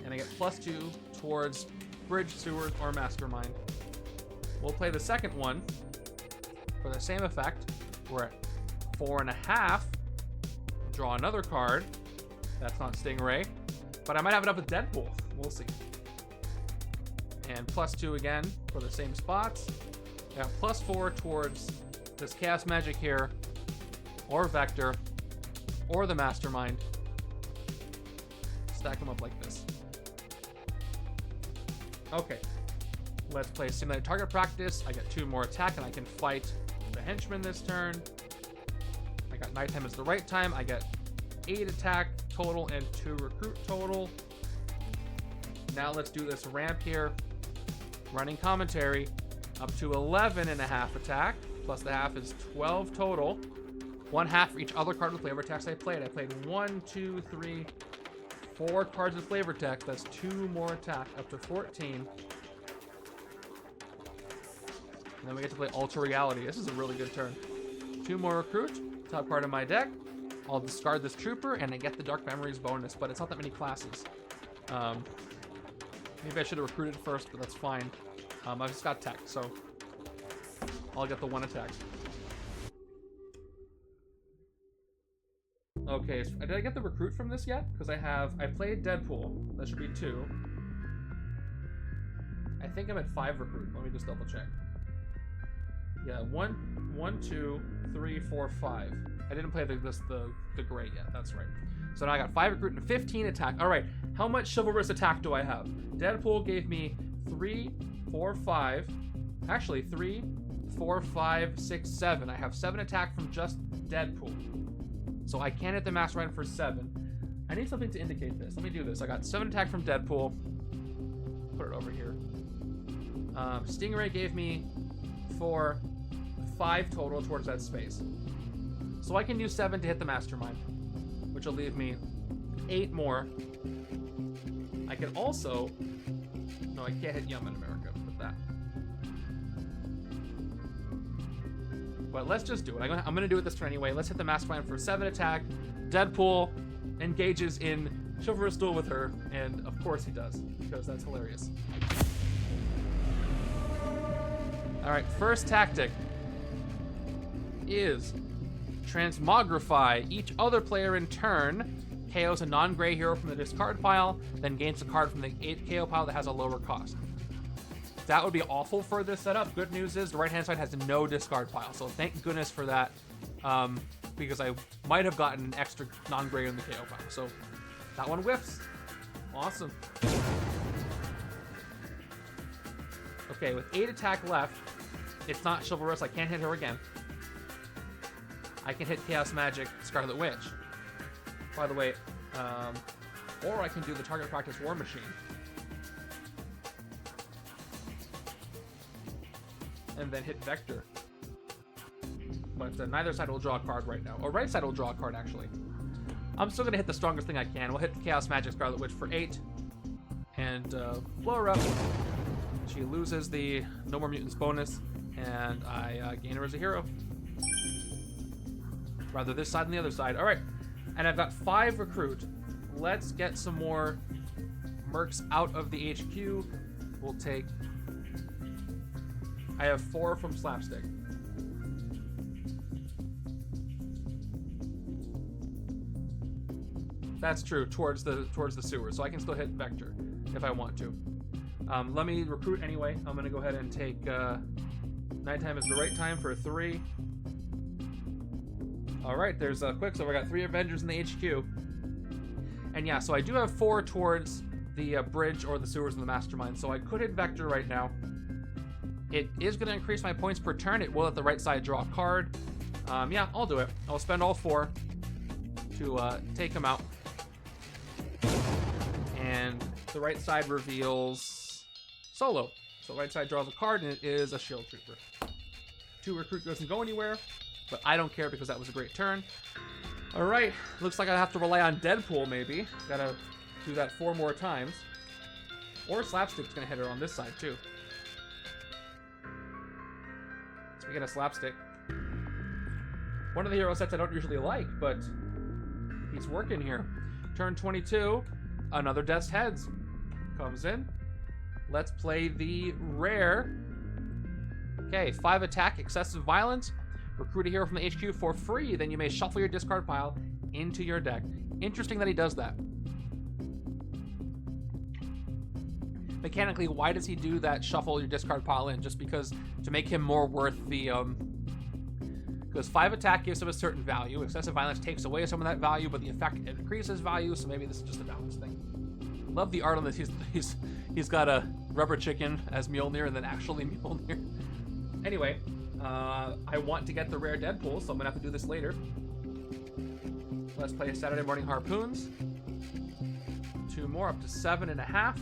and I get +2 towards Bridge, Sewers, or Mastermind. We'll play the second one for the same effect. We're at 4.5. Draw another card. That's not Stingray, but I might have it up with Deadpool. We'll see. And +2 again for the same spots. I got +4 towards this Chaos Magic here, or Vector, or the Mastermind. Stack them up like this. Okay. Let's play Simulated Target Practice. I get 2 more attack, and I can fight the Henchmen this turn. I got nighttime as the right time. I get 8 attack total and 2 recruit total. Now let's do this ramp here. Running commentary. Up to 11.5 attack. Plus the half is 12 total. 1 half for each other card with flavor text I played. I played 1, 2, 3, 4 cards with flavor text. That's 2 more attack, up to 14. And then we get to play Ultra Reality. This is a really good turn. 2 more recruit, top card of my deck. I'll discard this trooper, and I get the Dark Memories bonus, but it's not that many classes. Maybe I should have recruited first, but that's fine. I've just got tech, so I'll get the 1 attack. Okay, so did I get the recruit from this yet? Because I played Deadpool. That should be 2. I think I'm at 5 recruit. Let me just double check. Yeah, 1, 2, 3, 4, 5. I didn't play the gray yet. That's right. So now I got 5 recruit and 15 attack. All right, how much chivalrous attack do I have? Deadpool gave me 3, 4, 5. Actually, 3, 4, 5, 6, 7. I have 7 attack from just Deadpool. So I can hit the Mastermind for 7. I need something to indicate this. Let me do this. I got 7 attack from Deadpool. Put it over here. Stingray gave me 5 total towards that space. So I can use 7 to hit the Mastermind, which will leave me 8 more. I can also... No, I can't hit Yum in America with that. But let's just do it. I'm going to do it this turn anyway. Let's hit the Mastermind for 7 attack. Deadpool engages in chivalrous duel with her, and of course he does, because that's hilarious. Alright, first tactic is transmogrify each other player in turn, KOs a non-gray hero from the discard pile, then gains a card from the 8 KO pile that has a lower cost. That would be awful for this setup. Good news is the right-hand side has no discard pile, so thank goodness for that, because I might have gotten an extra non-gray in the KO pile. So that one whiffs. Awesome. Okay, with 8 attack left, it's not chivalrous. I can't hit her again. I can hit Chaos Magic Scarlet Witch. By the way, or I can do the Target Practice War Machine. And then hit Vector. But neither side will draw a card right now. Or right side will draw a card, actually. I'm still going to hit the strongest thing I can. We'll hit the Chaos Magic Scarlet Witch for 8. And blow her up. She loses the No More Mutants bonus. And I gain her as a hero. Rather this side than the other side. Alright. And I've got 5 recruit. Let's get some more Mercs out of the HQ. We'll take... I have 4 from Slapstick. That's true, towards the sewer, so I can still hit Vector if I want to. Let me recruit anyway. I'm gonna go ahead and take nighttime is the right time for 3. All right, there's Quicksilver. I got 3 Avengers in the HQ, and yeah, so I do have 4 towards the bridge or the sewers in the Mastermind. So I could hit Vector right now. It is going to increase my points per turn. It will at the right side draw a card. Yeah, I'll do it. I'll spend all 4 to take him out. And the right side reveals Solo. So the right side draws a card, and it is a Shield Trooper. 2 recruit doesn't go anywhere, but I don't care because that was a great turn. All right, looks like I have to rely on Deadpool maybe. Gotta do that 4 more times. Or Slapstick's gonna hit her on this side too. So we get a Slapstick. One of the hero sets I don't usually like, but he's working here. Turn 22, another Death's Heads comes in. Let's play the rare. Okay, 5 attack, excessive violence. Recruit a hero from the HQ for free, then you may shuffle your discard pile into your deck. Interesting that he does that. Mechanically, why does he do that, shuffle your discard pile in? Just because to make him more worth the because 5 attack gives him a certain value. Excessive violence takes away some of that value, but the effect increases value, so maybe this is just a balance thing. Love the art on this. He's got a rubber chicken as Mjolnir and then actually Mjolnir. Anyway, I want to get the rare Deadpool, so I'm gonna have to do this later. Let's play Saturday Morning Harpoons. 2 more, up to 7.5.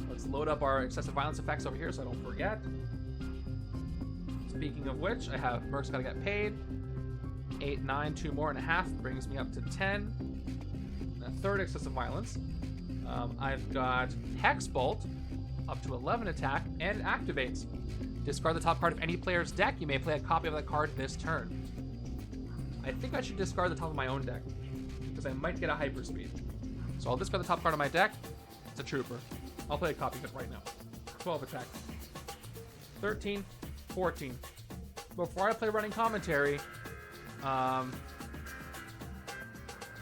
Let's load up our excessive violence effects over here so I don't forget. Speaking of which, I have Mercs gotta get paid. 8, 9, 2 more and a half brings me up to 10. And a third excessive violence. I've got Hex Bolt, up to 11 attack, and it activates. Discard the top card of any player's deck. You may play a copy of that card this turn. I think I should discard the top of my own deck, because I might get a hyperspeed. So I'll discard the top card of my deck. It's a trooper. I'll play a copy of it right now. 12 attack. 13, 14. Before I play running commentary, I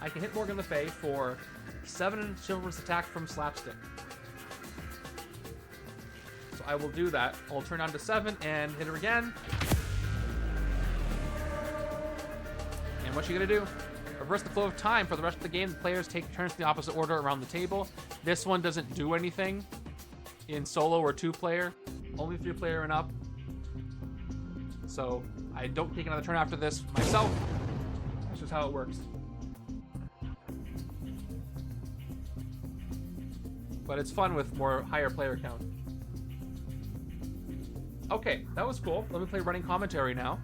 can hit Morgan Le Fay for 7 chivalrous attack from Slapstick. So I will do that. I'll turn down to 7 and hit her again. And what's she gonna do? Reverse the flow of time. For the rest of the game, the players take turns in the opposite order around the table. This one doesn't do anything in solo or 2-player. Only 3-player and up. So I don't take another turn after this myself. That's just how it works. But it's fun with more higher player count. Okay, that was cool. Let me play running commentary now.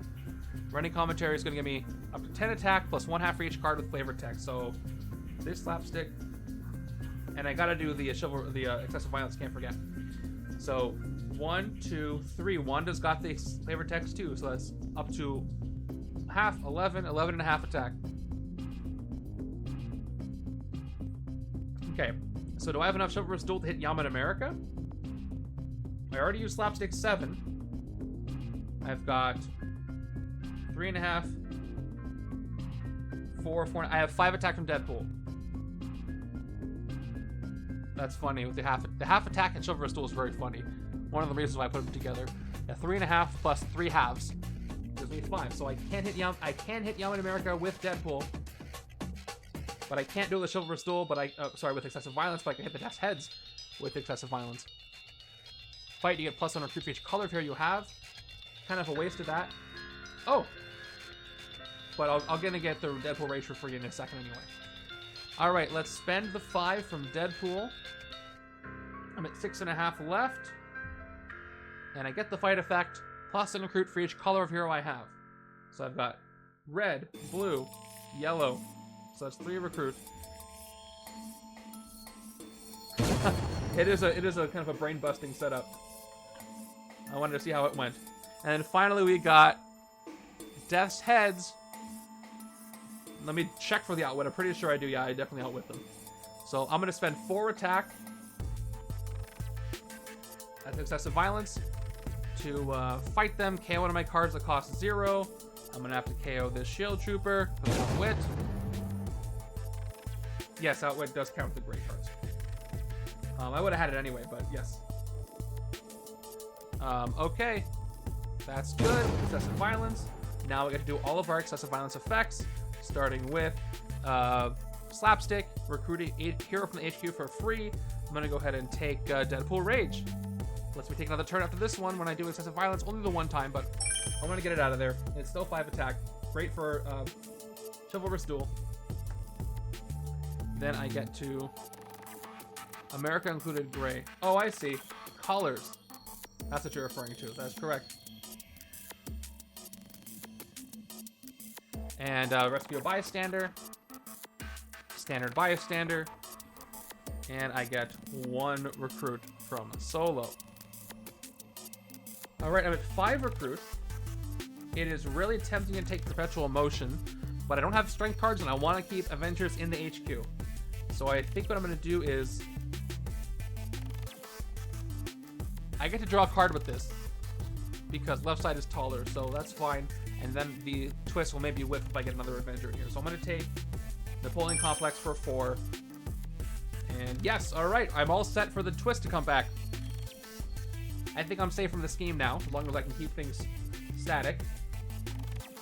Running commentary is going to give me up to 10 attack plus 1/2 for each card with flavored text. So this Slapstick, and I gotta do the excessive violence. Can't forget. So 1, 2, 3. Wanda's got the flavored text too, so that's up to half, 11, 11.5 attack. Okay, so do I have enough Chivalrous Duel to hit Yaman America? I already used Slapstick 7. I've got 3.5, 4. I have 5 attack from Deadpool. That's funny. With the half attack and Chivalrous Duel is very funny. One of the reasons why I put them together. Yeah, 3.5 plus 3 halves gives me 5. So I can hit Yaman America with Deadpool, but I can't do the Chivalrous Duel. But with excessive violence. But I can hit the dash heads with excessive violence. Fight, you get +1 recruit for each color of hero you have. Kind of a waste of that. Oh. But I'm gonna get the Deadpool Rage for free in a second anyway. Alright, let's spend the 5 from Deadpool. I'm at 6.5 left. And I get the fight effect, +1 recruit for each color of hero I have. So I've got red, blue, yellow. So that's 3 recruit. It is a kind of a brain-busting setup. I wanted to see how it went. And then finally we got Death's Heads. Let me check for the outwit. I'm pretty sure I do. Yeah, I definitely outwit them. So I'm going to spend 4 attack. That's excessive violence. To fight them, KO one of my cards that costs 0. I'm going to have to KO this Shield Trooper with outwit. Yes, outwit does count the gray cards. I would have had it anyway, but yes. Okay. That's good. Excessive violence. Now we get to do all of our excessive violence effects, starting with Slapstick, recruiting a hero from the HQ for free. I'm going to go ahead and take Deadpool Rage. Let's me take another turn after this one when I do excessive violence. Only the one time, but I want to get it out of there. It's still 5 attack. Great for Chivalrous Duel. Then I get to America included gray. Oh, I see. Colors. That's what you're referring to. That's correct. And rescue a bystander. Standard bystander. And I get 1 recruit from solo. Alright, I'm at 5 recruits. It is really tempting to take Perpetual Motion, but I don't have strength cards and I want to keep Avengers in the HQ. So I think what I'm going to do is I get to draw a card with this because left side is taller, so that's fine. And then the twist will maybe whip if I get another Avenger here. So I'm going to take Napoleon Complex for 4. And yes, alright, I'm all set for the twist to come back. I think I'm safe from the scheme now, as long as I can keep things static.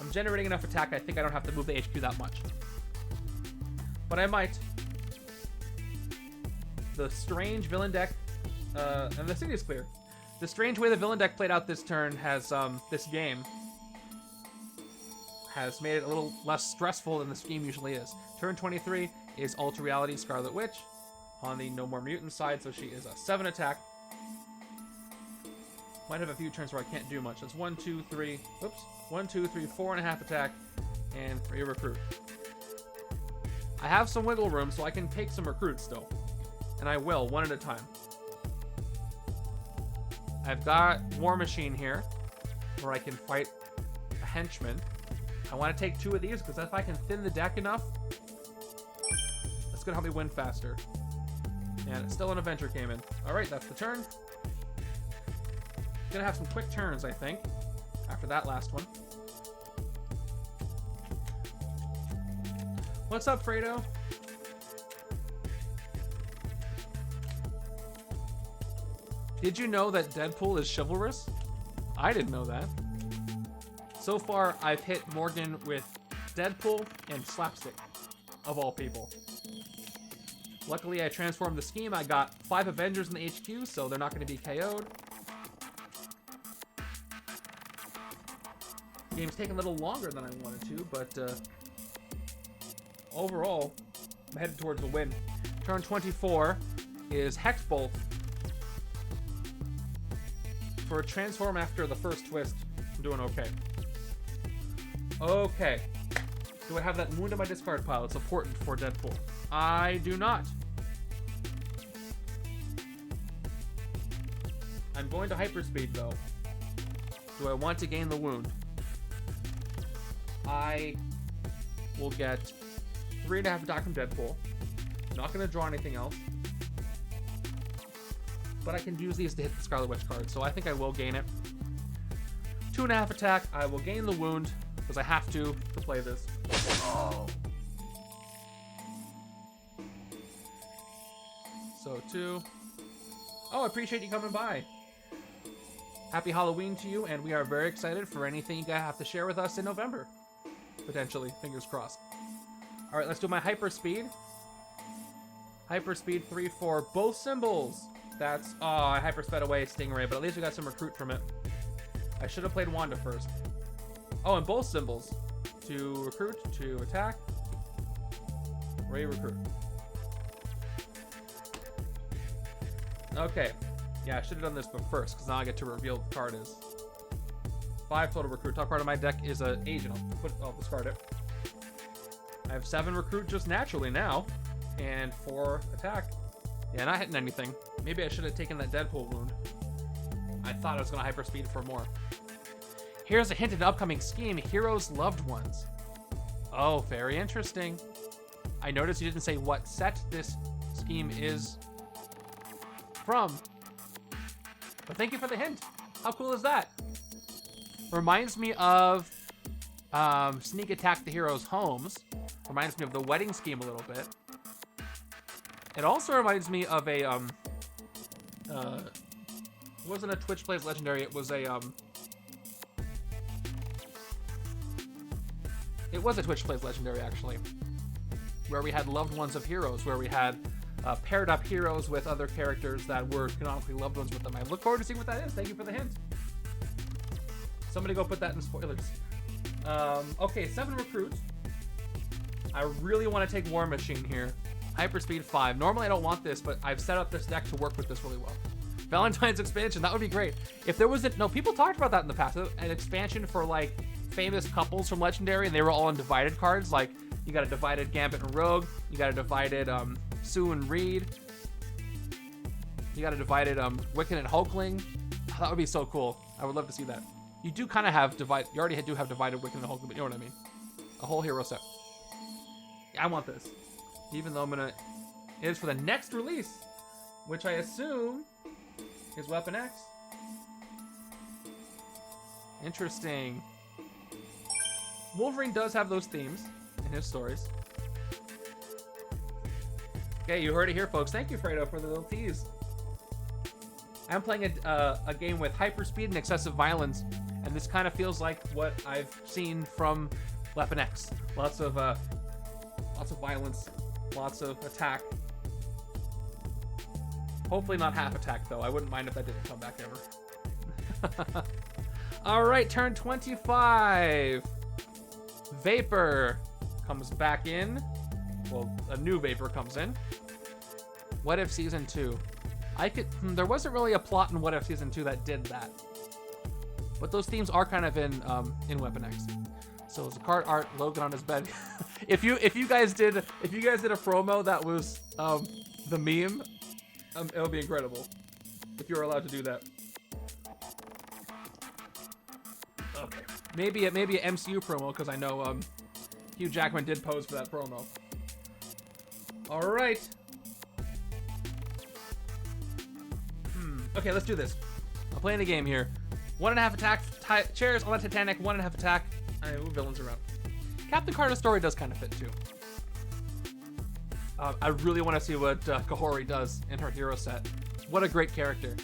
I'm generating enough attack, I think I don't have to move the HQ that much. But I might. The strange villain deck, and the city is clear. The strange way the villain deck played out this turn has, this game, has made it a little less stressful than the scheme usually is. Turn 23 is Ultra Reality Scarlet Witch on the No More Mutant side, so she is a 7 attack. Might have a few turns where I can't do much. That's 1, 2, 3, whoops, 1, 2, 3, 4.5 attack, and 3 recruit. I have some wiggle room, so I can take some recruits still. And I will, one at a time. I've got War Machine here, where I can fight a henchman. I want to take 2 of these, because if I can thin the deck enough, that's going to help me win faster. And still an Avenger came in. Alright, that's the turn. Gonna have some quick turns, I think, after that last one. What's up, Fredo? Did you know that Deadpool is chivalrous? I didn't know that. So far, I've hit Morgan with Deadpool and Slapstick, of all people. Luckily, I transformed the scheme. I got 5 Avengers in the HQ, so they're not going to be KO'd. Game's taking a little longer than I wanted to, but overall, I'm headed towards a win. Turn 24 is Hex Bolt. For a transform after the first twist, I'm doing okay. Okay. Do I have that wound in my discard pile? It's important for Deadpool. I do not. I'm going to hyperspeed, though. Do I want to gain the wound? I will get 3.5 attack from Deadpool. Not going to draw anything else. But I can use these to hit the Scarlet Witch card, so I think I will gain it. 2.5 attack. I will gain the wound, because I have to play this. Oh. So 2. Oh, I appreciate you coming by. Happy Halloween to you, and we are very excited for anything you guys have to share with us in November. Potentially, fingers crossed. All right, let's do my hyperspeed. Hyperspeed 3 for both symbols. That's, oh, I hypersped away Stingray, but at least we got some recruit from it. I should have played Wanda first. Oh, and both symbols. To recruit, to attack. Recruit. Okay. Yeah, I should have done this but first, because now I get to reveal what the card is. 5 total recruit. Top part of my deck is an agent. I'll discard it. I have 7 recruit just naturally now, and 4 attack. Yeah, not hitting anything. Maybe I should have taken that Deadpool wound. I thought I was going to hyperspeed for more. Here's a hint at an upcoming scheme, Heroes Loved Ones. Oh, very interesting. I noticed you didn't say what set this scheme is from. But thank you for the hint. How cool is that? Reminds me of Sneak Attack the Heroes' Homes. Reminds me of the wedding scheme a little bit. It also reminds me of a it wasn't a Twitch Plays Legendary, it was a it was a Twitch Plays Legendary actually, where we had loved ones of heroes, where we had paired up heroes with other characters that were canonically loved ones with them. I look forward to seeing what that is. Thank you for the hint. Somebody go put that in spoilers. Okay, 7 recruits. I really want to take War Machine here. Hyperspeed 5. Normally I don't want this, but I've set up this deck to work with this really well. Valentine's expansion, that would be great. If there was no, people talked about that in the past. An expansion for like famous couples from Legendary, and they were all in divided cards. Like you got a divided Gambit and Rogue, you got a divided Sue and Reed, you got a divided Wiccan and Hulkling. Oh, that would be so cool. I would love to see that. You do kind of have divided. You already do have divided Wiccan and Hulkling, but you know what I mean. A whole hero set. Yeah, I want this. Even though I'm gonna, it is for the next release, which I assume is Weapon X. Interesting. Wolverine does have those themes in his stories. Okay, you heard it here, folks. Thank you, Fredo, for the little tease. I'm playing a game with hyperspeed and excessive violence, and this kind of feels like what I've seen from Weapon X. Lots of violence, lots of attack. Hopefully not half attack, though. I wouldn't mind if that didn't come back ever. All right, turn 25. Vapor comes back in. Well, a new Vapor comes in. What If Season 2? There wasn't really a plot in What If Season 2 that did that. But those themes are kind of in Weapon X. So it's a card art, Logan on his bed. if you guys did a promo that was the meme, it would be incredible. If you were allowed to do that. Okay. Maybe an MCU promo, because I know Hugh Jackman did pose for that promo. Alright. Okay, let's do this. I'm playing a game here. 1.5 attack, chairs on the Titanic, 1.5 attack. I move villains around. Captain Carter's story does kind of fit too. I really want to see what Kahori does in her hero set. What a great character.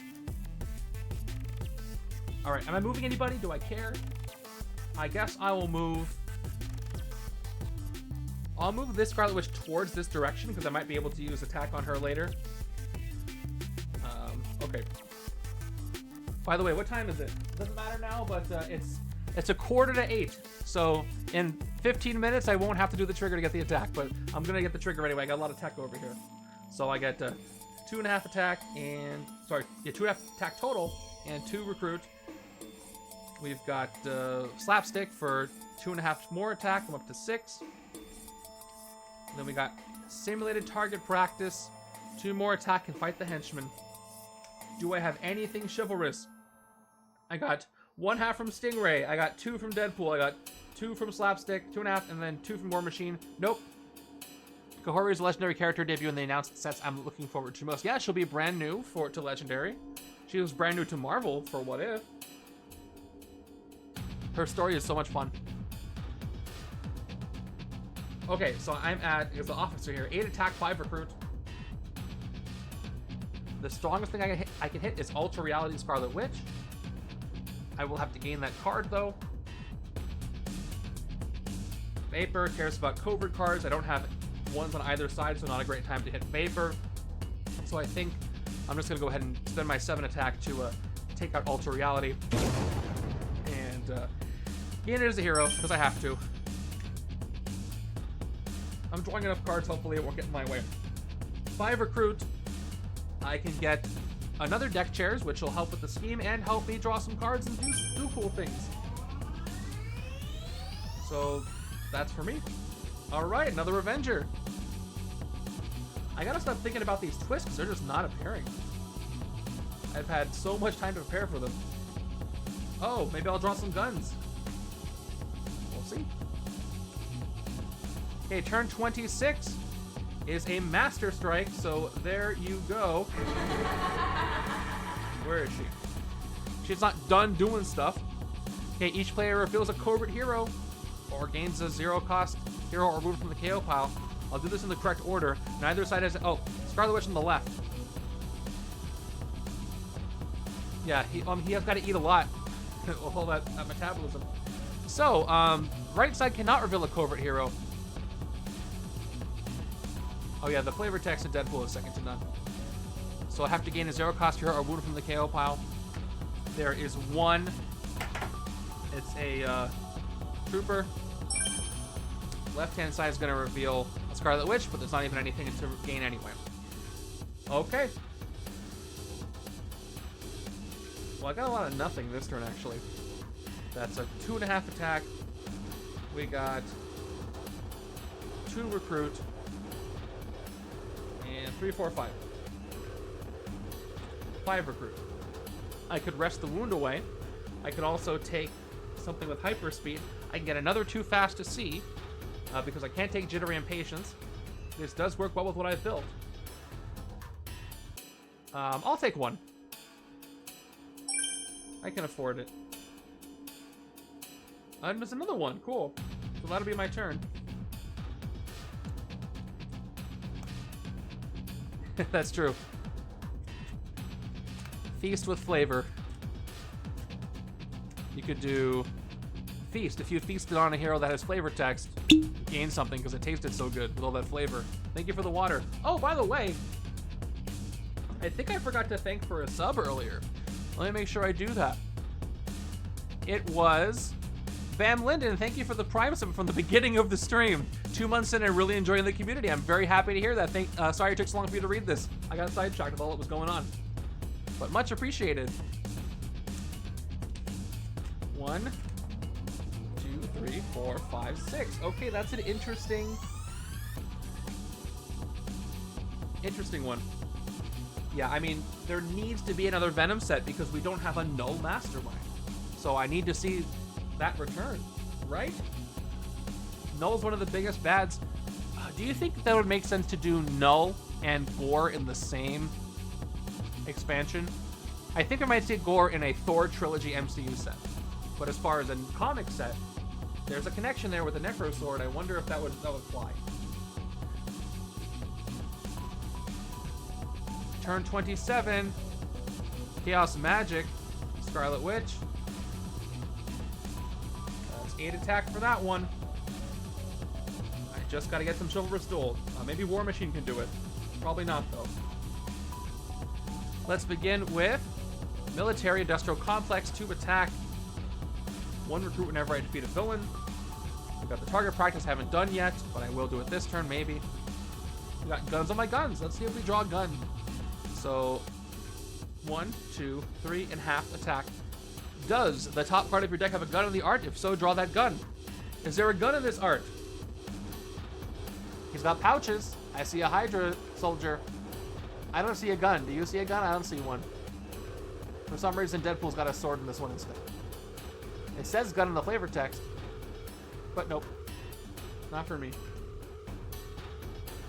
Alright, am I moving anybody? Do I care? I guess I will move... I'll move this Scarlet Witch towards this direction because I might be able to use attack on her later. Okay. By the way, what time is it? Doesn't matter now, but it's 7:45. So in 15 minutes, I won't have to do the trigger to get the attack, but I'm gonna get the trigger anyway. I got a lot of tech over here, so I get 2.5 attack and 2.5 attack total and 2 recruit. We've got Slapstick for 2.5 more attack. I'm up to 6. And then we got simulated target practice, 2 more attack and fight the Henchmen. Do I have anything chivalrous? I got 1/2 from Stingray. I got 2 from Deadpool. I got 2 from Slapstick, 2.5, and then 2 from War Machine. Nope. Kahori is a legendary character debut, and they announced sets I'm looking forward to most. Yeah, she'll be brand new to legendary. She was brand new to Marvel for What If. Her story is so much fun. Okay, so I'm at the officer here. 8 attack, 5 recruit. The strongest thing I can hit is Ultra Reality Scarlet Witch. I will have to gain that card though. Vapor cares about covert cards. I don't have ones on either side, so not a great time to hit Vapor. So I think I'm just gonna go ahead and spend my 7 attack to take out Ultra Reality and gain it as a hero because I have to. I'm drawing enough cards. Hopefully it won't get in my way. 5 recruit. I can get another deck chairs, which will help with the scheme and help me draw some cards and do cool things. So that's for me. All right, another Revenger. I gotta stop thinking about these twists because they're just not appearing. I've had so much time to prepare for them. Oh, maybe I'll draw some guns. We'll see. Okay, turn 26 is a Master Strike, so there you go. Where is she? She's not done doing stuff. Okay, each player reveals a covert hero or gains a 0-cost hero or removed from the KO pile. I'll do this in the correct order. Neither side has... Oh, Scarlet Witch on the left. Yeah, he has got to eat a lot with all that metabolism. So, right side cannot reveal a covert hero. Oh yeah, the flavor text in Deadpool is second to none. So I have to gain a 0-cost hero or wound from the KO pile. There is one. It's a trooper. Left-hand side is going to reveal a Scarlet Witch, but there's not even anything to gain anyway. Okay. Well, I got a lot of nothing this turn, actually. That's a 2.5 attack. We got 2 recruit. And 3, 4, 5. 5 recruit. I could rest the wound away. I could also take something with hyper speed. I can get another 2 fast to see because I can't take jittery impatience. This does work well with what I've built. I'll take 1. I can afford it. And there's another 1. Cool. So that'll be my turn. That's true. Feast with flavor. You could do feast. If you feasted on a hero that has flavor text, gain something because it tasted so good with all that flavor. Thank you for the water. Oh, by the way, I think I forgot to thank for a sub earlier. Let me make sure I do that. It was Bam Linden. Thank you for the Prime sub from the beginning of the stream. 2 months in and really enjoying the community. I'm very happy to hear that. Sorry it took so long for you to read this. I got sidetracked with all that was going on. But much appreciated. 1, 2, 3, 4, 5, 6. Okay, that's an interesting one. Yeah, I mean, there needs to be another Venom set because we don't have a null Mastermind. So I need to see that return, right? Null's one of the biggest bads. Do you think that would make sense to do Null and Gore in the same expansion? I think I might see Gore in a Thor Trilogy MCU set. But as far as a comic set, there's a connection there with the Necro Sword. I wonder if that would fly. Turn 27. Chaos Magic. Scarlet Witch. That's 8 attack for that one. I just gotta get some Chivalrous Duel. Maybe War Machine can do it. Probably not, though. Let's begin with Military Industrial Complex, 2 attack. 1 recruit whenever I defeat a villain. We've got the target practice, haven't done yet, but I will do it this turn, maybe. We got guns on my guns. Let's see if we draw a gun. So, 1, 2, 3, and half attack. Does the top card of your deck have a gun in the art? If so, draw that gun. Is there a gun in this art? He's got pouches. I see a Hydra soldier. I don't see a gun. Do you see a gun? I don't see one. For some reason, Deadpool's got a sword in this one instead. It says gun in the flavor text, but nope. Not for me.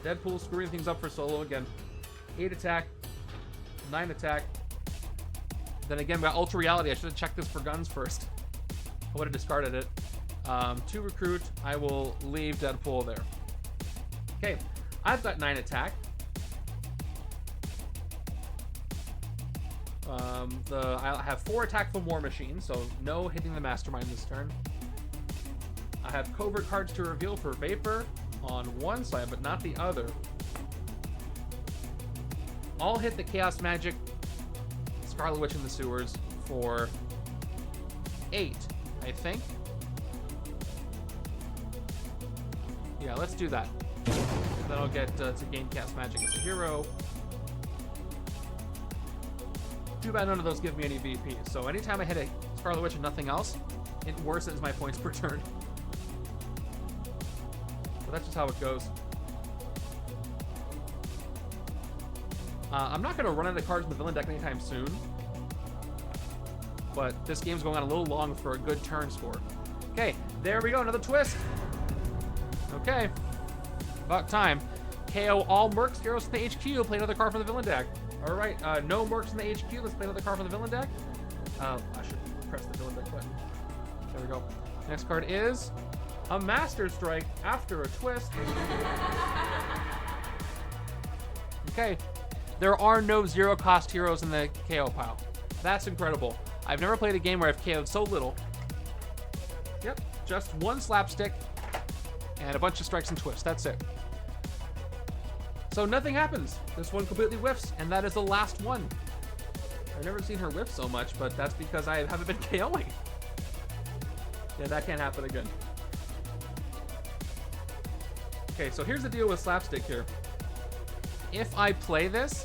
Deadpool screwing things up for solo again. 8 attack, 9 attack. Then again, we got Ultra Reality. I should have checked this for guns first. I would have discarded it. 2 recruit. I will leave Deadpool there. Okay, I've got 9 attack. I'll have 4 attack from War Machine, so no hitting the Mastermind this turn. I have covert cards to reveal for Vapor on one side, but not the other. I'll hit the Chaos Magic Scarlet Witch in the Sewers for 8, I think. Yeah, let's do that. Then I'll get to gain Chaos Magic as a hero. Too bad none of those give me any VP. So anytime I hit a Scarlet Witch and nothing else, it worsens my points per turn. But that's just how it goes. I'm not going to run out of cards in the villain deck anytime soon. But this game's going on a little long for a good turn score. Okay, there we go. Another twist. Okay. About time. KO all Mercs heroes from the HQ. Play another card from the villain deck. All right, no Mercs in the HQ. Let's play another card from the villain deck. I should press the villain deck button. There we go. Next card is a Master Strike after a twist. Okay, there are no 0-cost heroes in the KO pile. That's incredible. I've never played a game where I've KO'd so little. Yep, just 1 Slapstick and a bunch of strikes and twists. That's it. So nothing happens. This one completely whiffs, and that is the last one. I've never seen her whiff so much, but that's because I haven't been KOing. Yeah, that can't happen again. Okay, so here's the deal with Slapstick here. If I play this,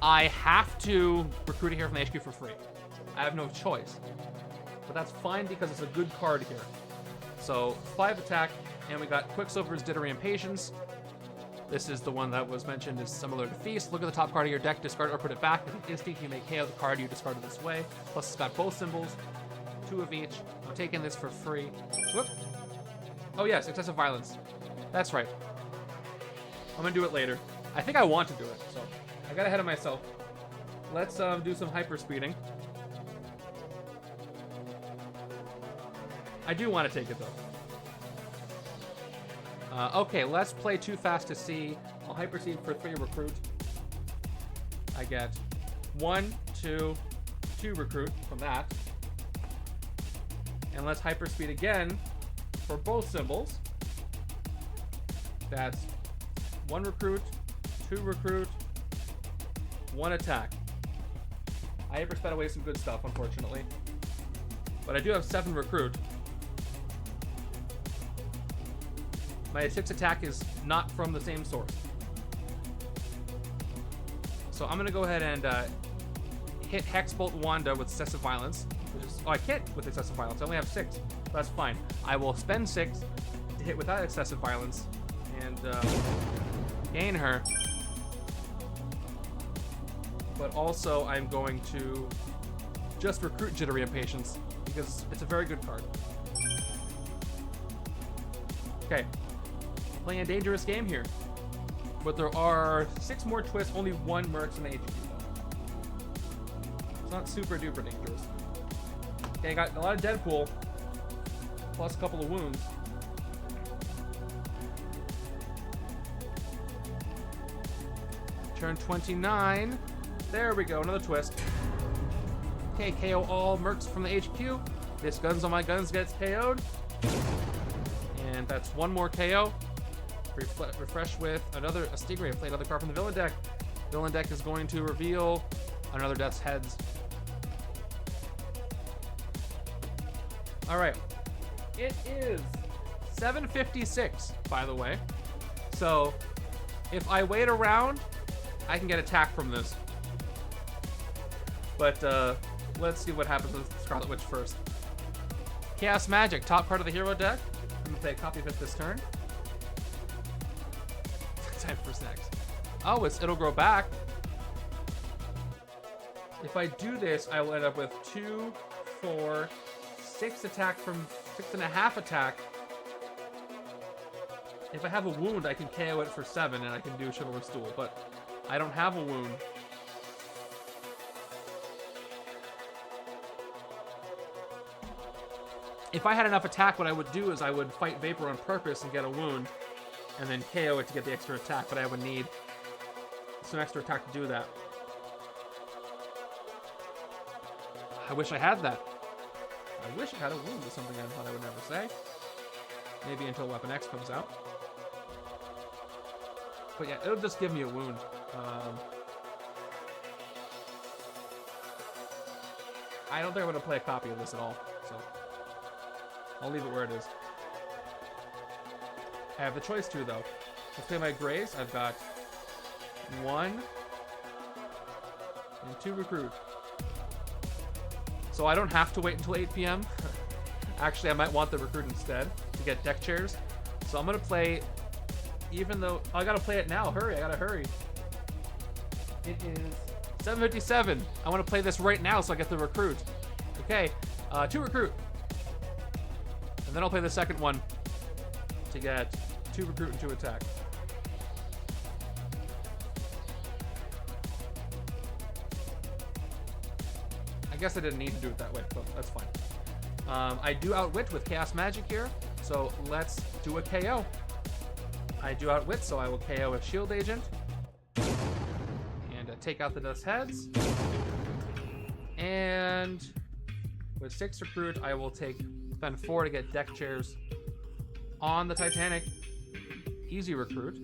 I have to recruit a hero from the HQ for free. I have no choice. But that's fine because it's a good card here. So 5 attack, and we got Quicksilver's Dittery Impatience. This is the one that was mentioned is similar to Feast. Look at the top card of your deck, discard it or put it back. With an instinct, you may KO the card you discarded this way. Plus, it's got both symbols, 2 of each. I'm taking this for free. Whoop. Oh yes, excessive violence. That's right. I'm gonna do it later. I think I want to do it, so I got ahead of myself. Let's do some hyper speeding. I do want to take it though. Okay, let's play Too Fast to See. I'll hyper speed for 3 recruit. I get 1, 2, 2 recruit from that. And let's hyperspeed again for both symbols. That's 1 recruit, 2 recruit, 1 attack. I hypersped away some good stuff, unfortunately. But I do have 7 recruit. My 6 attack is not from the same source. So I'm gonna go ahead and hit Hexbolt Wanda with excessive violence. Which is, oh, I can't with excessive violence. I only have 6. But that's fine. I will spend 6 to hit without excessive violence and gain her. But also I'm going to just recruit Jittery Impatience because it's a very good card. Okay. Playing a dangerous game here. But there are 6 more twists, only 1 Mercs in the HQ though. It's not super duper dangerous. Okay, I got a lot of Deadpool, plus a couple of wounds. Turn 29. There we go, another twist. Okay, KO all Mercs from the HQ. This Guns on My Guns gets KO'd. And that's 1 more KO. Refresh with a Stingray. Play another card from the villain deck. Villain deck is going to reveal another Death's Heads. All right, it is 7:56, by the way. So if I wait around, I can get attack from this. But let's see what happens with Scarlet Witch first. Chaos Magic, top card of the hero deck. I'm gonna play a copy of it this turn. Time for snacks. Oh, it'll grow back. If I do this, I will end up with 2, 4, 6 attack from 6.5 attack. If I have a wound, I can KO it for 7 and I can do Chivalrous Duel, but I don't have a wound. If I had enough attack, what I would do is I would fight Vapor on purpose and get a wound, and then KO it to get the extra attack, but I would need some extra attack to do that. I wish I had that. I wish I had a wound or something I thought I would never say. Maybe until Weapon X comes out. But yeah, it'll just give me a wound. I don't think I'm going to play a copy of this at all, so I'll leave it where it is. I have the choice to, though. Let's play my Grays. I've got 1 and 2 recruit. So I don't have to wait until 8 p.m. Actually, I might want the recruit instead to get deck chairs. So I'm going to play, even though... Oh, I got to play it now. Hurry, I got to hurry. It is 7:57. I want to play this right now so I get the recruit. Okay, 2 recruit. And then I'll play the second one to get 2 recruit and 2 attack. I guess I didn't need to do it that way, but that's fine. I do outwit with Chaos Magic here, so let's do a KO. I do outwit, so I will KO a Shield Agent and take out the Death's Heads. And with 6 recruit, I will spend 4 to get deck chairs on the Titanic. Easy recruit.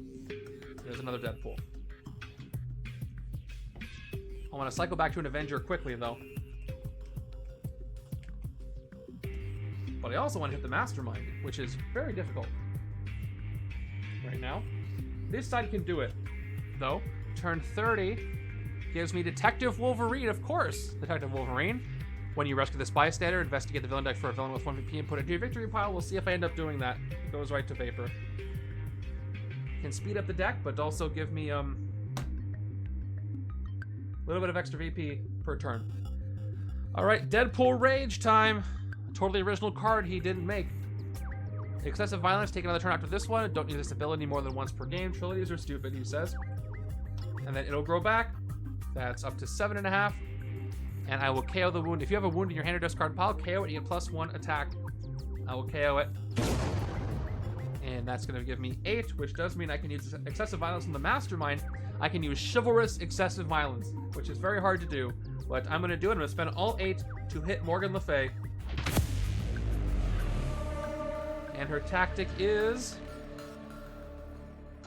There's another Deadpool. I want to cycle back to an Avenger quickly, though. But I also want to hit the Mastermind, which is very difficult right now. This side can do it, though. Turn 30 gives me Detective Wolverine, of course. Detective Wolverine. When you rescue this bystander, investigate the villain deck for a villain with 1 VP and put it into your victory pile. We'll see if I end up doing that. It goes right to Vapor. Can speed up the deck, but also give me a little bit of extra VP per turn. All right, Deadpool Rage time. A totally original card he didn't make. Excessive Violence, take another turn after this one. Don't use this ability more than once per game. Trilogies are stupid, he says. And then it'll grow back. That's up to 7.5. And I will KO the wound. If you have a wound in your hand or discard pile, KO it, you get +1 attack. I will KO it. And And that's going to give me 8, which does mean I can use excessive violence on the Mastermind. I can use chivalrous excessive violence, which is very hard to do. But I'm going to do it. I'm going to spend all 8 to hit Morgan Le Fay. And her tactic is...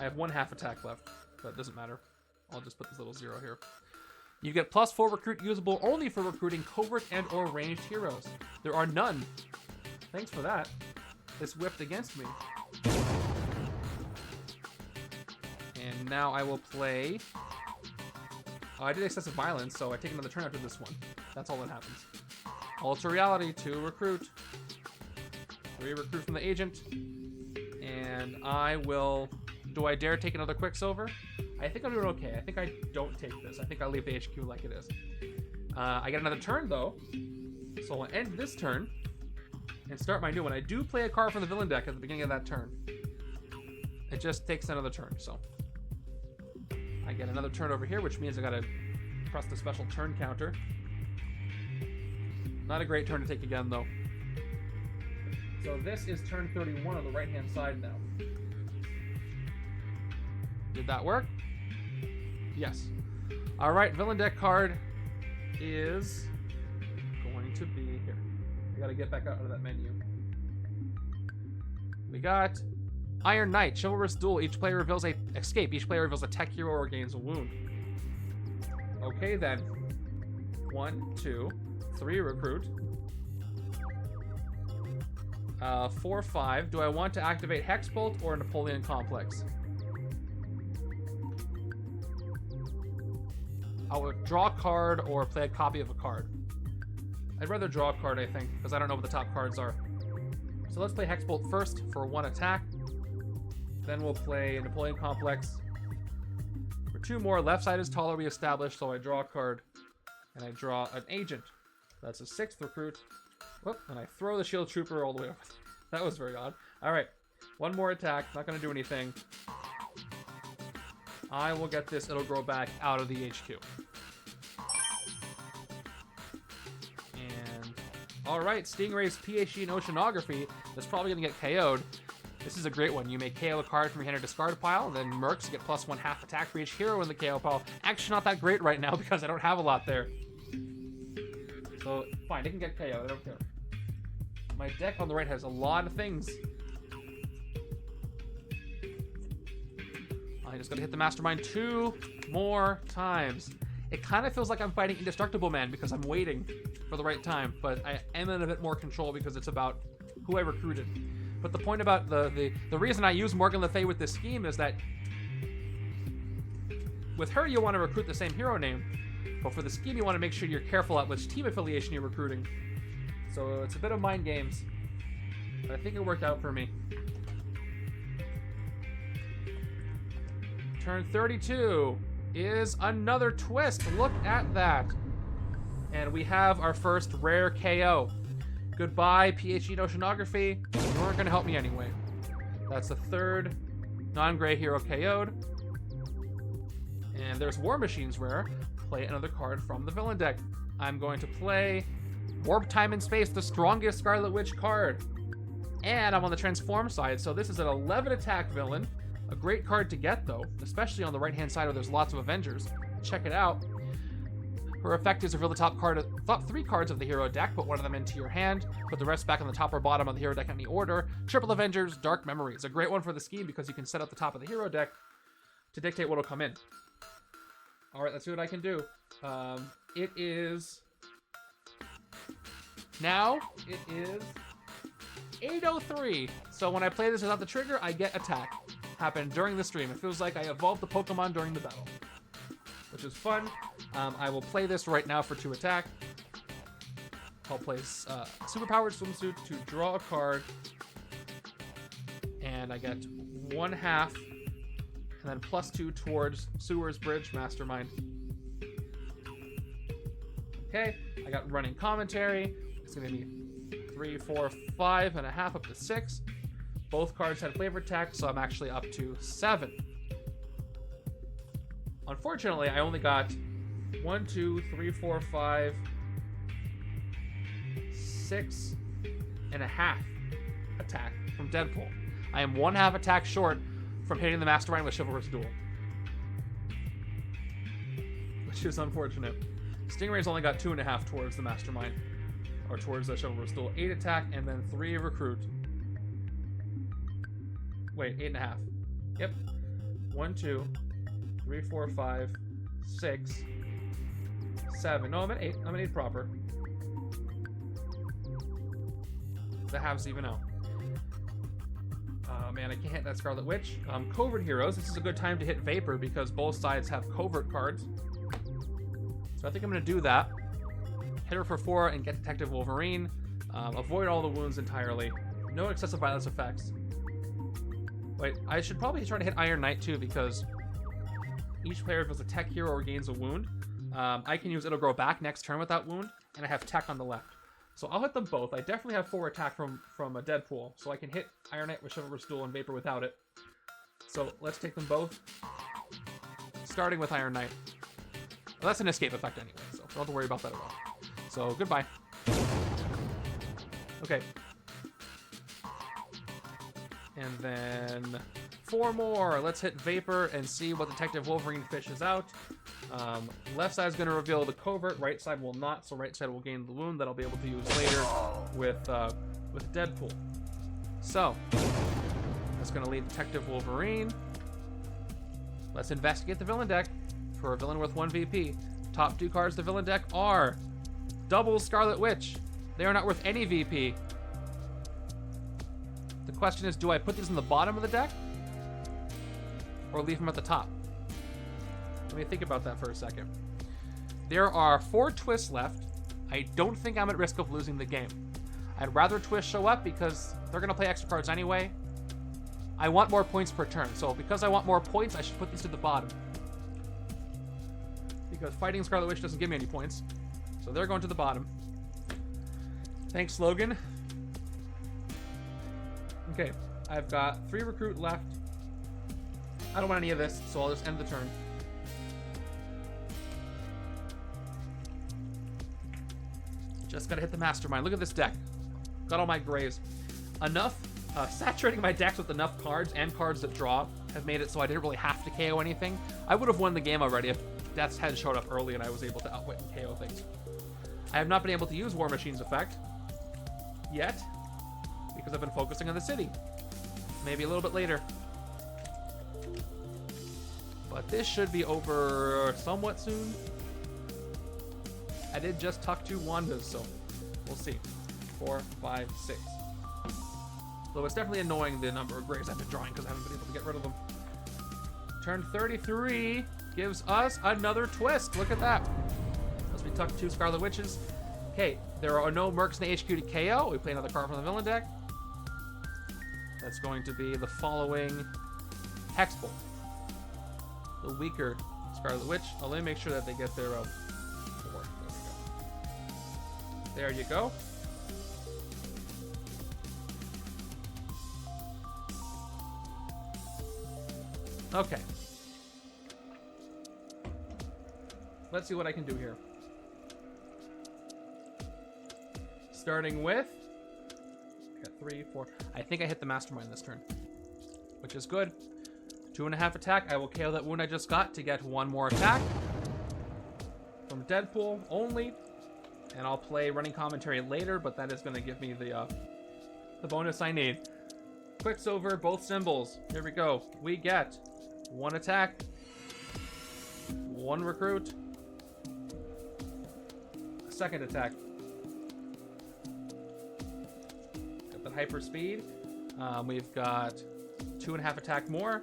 I have 1/2 attack left, but it doesn't matter. I'll just put this little 0 here. You get +4 recruit usable only for recruiting covert and or ranged heroes. There are none. Thanks for that. It's whipped against me. And now I will play... Oh, I did excessive violence, so I take another turn after this one. That's all that happens. Alter reality, 2 recruit. 3 recruit from the agent. And I will... Do I dare take another Quicksilver? I think I'm doing okay. I think I don't take this. I think I'll leave the HQ like it is. I get another turn, though. So I'll end this turn and start my new one. I do play a card from the villain deck at the beginning of that turn. It just takes another turn, so. I get another turn over here, which means I gotta press the special turn counter. Not a great turn to take again, though. So this is turn 31 on the right-hand side now. Did that work? Yes. All right, villain deck card is going to be here. I gotta get back out of that menu. We got Iron Knight, Chivalrous Duel. Each player reveals a escape. Each player reveals a tech hero or gains a wound. Okay then. 1, 2, 3 recruit. 4, 5. Do I want to activate Hex Bolt or Napoleon Complex? I would draw a card or play a copy of a card. I'd rather draw a card, I think, because I don't know what the top cards are. So let's play Hexbolt first for 1 attack. Then we'll play Napoleon Complex for 2 more. Left side is taller, we established, so I draw a card. And I draw an agent. That's a 6th recruit. Whoop, and I throw the Shield Trooper all the way over. That was very odd. Alright, 1 more attack, not going to do anything. I will get this, it'll grow back out of the HQ. And, alright, Stingray's PhD in Oceanography is probably going to get KO'd. This is a great one. You may KO a card from your hand or discard pile, and then Mercs get +1/2 attack for each hero in the KO pile. Actually, not that great right now because I don't have a lot there. So, fine, it can get KO, I don't care. My deck on the right has a lot of things. I just gotta hit the Mastermind 2 more times. It kind of feels like I'm fighting Indestructible Man because I'm waiting for the right time, but I am in a bit more control because it's about who I recruited. But the point about the reason I use Morgan Le Fay with this scheme is that with her you want to recruit the same hero name, but for the scheme you want to make sure you're careful at which team affiliation you're recruiting. So it's a bit of mind games, but I think it worked out for me. Turn 32 is another twist. Look at that. And we have our first rare KO. Goodbye, PhD in Oceanography. You weren't going to help me anyway. That's the 3rd non-gray hero KO'd. And there's War Machine's rare. Play another card from the villain deck. I'm going to play Warp Time and Space, the strongest Scarlet Witch card. And I'm on the transform side, so this is an 11 attack villain. A great card to get, though, especially on the right-hand side where there's lots of Avengers. Check it out. Her effect is reveal the top 3 cards of the hero deck, put one of them into your hand, put the rest back on the top or bottom of the hero deck in any order. Triple Avengers, Dark Memories. A great one for the scheme because you can set up the top of the hero deck to dictate what will come in. Alright, let's see what I can do. It is 8:03. So when I play this without the trigger, I get attack. Happened during the stream. It feels like I evolved the Pokemon during the battle, which is fun. I will play this right now for 2 attack. I'll play Superpowered Swimsuit to draw a card, and I get 1/2, and then +2 towards Sewer's Bridge Mastermind. Okay, I got running commentary. It's gonna be 3, 4, 5.5 up to 6. Both cards had flavor text, so I'm actually up to 7. Unfortunately, I only got 1, 2, 3, 4, 5, 6.5 attack from Deadpool. I am 1/2 attack short from hitting the Mastermind with Chivalrous Duel. Which is unfortunate. Stingray's only got 2.5 towards the Mastermind. Or towards the Chivalrous Duel. 8 attack and then 3 recruit. Wait, 8.5. Yep. 1, 2, 3, 4, 5, 6, 7. No, I'm at 8. I'm at 8 proper. The halves even out. Oh man, I can't hit that Scarlet Witch. Covert heroes. This is a good time to hit Vapor because both sides have covert cards. So I think I'm going to do that. Hit her for 4 and get Detective Wolverine. Avoid all the wounds entirely. No excessive violence effects. Wait, I should probably try to hit Iron Knight too because each player feels a tech hero or gains a wound. I can use It'll Grow Back next turn with that wound, and I have tech on the left. So I'll hit them both. I definitely have 4 attack from a Deadpool, so I can hit Iron Knight with Chivalrous Duel and Vapor without it. So let's take them both. Starting with Iron Knight. Well, that's an escape effect anyway, so don't have to worry about that at all. So goodbye. Okay. And then 4 more. Let's hit Vapor and see what Detective Wolverine fishes out. Left side is going to reveal the covert. Right side will not. So right side will gain the wound that I'll be able to use later with Deadpool. So that's going to lead Detective Wolverine. Let's investigate the villain deck for a villain with 1 VP. Top 2 cards of the villain deck are double Scarlet Witch. They are not worth any VP. The question is, do I put these in the bottom of the deck or leave them at the top? Let me think about that for a second. There are 4 twists left. I don't think I'm at risk of losing the game. I'd rather twists show up because they're going to play extra cards anyway. I want more points per turn, so because I want more points, I should put these to the bottom. Because fighting Scarlet Witch doesn't give me any points. So they're going to the bottom. Thanks, Logan. Okay, I've got 3 recruit left. I don't want any of this, so I'll just end the turn. Just gotta hit the Mastermind. Look at this deck. Got all my grays. Enough, saturating my decks with enough cards and cards that draw have made it so I didn't really have to KO anything. I would have won the game already if Death's Head showed up early and I was able to outwit and KO things. I have not been able to use War Machine's effect yet because I've been focusing on the city. Maybe a little bit later. But this should be over somewhat soon. I did just tuck 2 Wandas, so we'll see. 4, 5, 6. Though it's definitely annoying the number of grays I've been drawing because I haven't been able to get rid of them. Turn 33 gives us another twist. Look at that. As we tuck 2 Scarlet Witches. Okay, there are no Mercs in the HQ to KO. We play another card from the villain deck. That's going to be the following Hexbolt. The weaker Scarlet Witch. Let me make sure that they get their 4. There you go. Okay. Let's see what I can do here. Starting with... I got 3, 4... I think I hit the Mastermind this turn. Which is good. 2.5 attack. I will KO that wound I just got to get 1 more attack. From Deadpool only. And I'll play running commentary later, but that is going to give me the bonus I need. Quicksilver, both symbols. Here we go. We get 1 attack, 1 recruit, a 2nd attack. Got the hyper speed. We've got 2.5 attack more.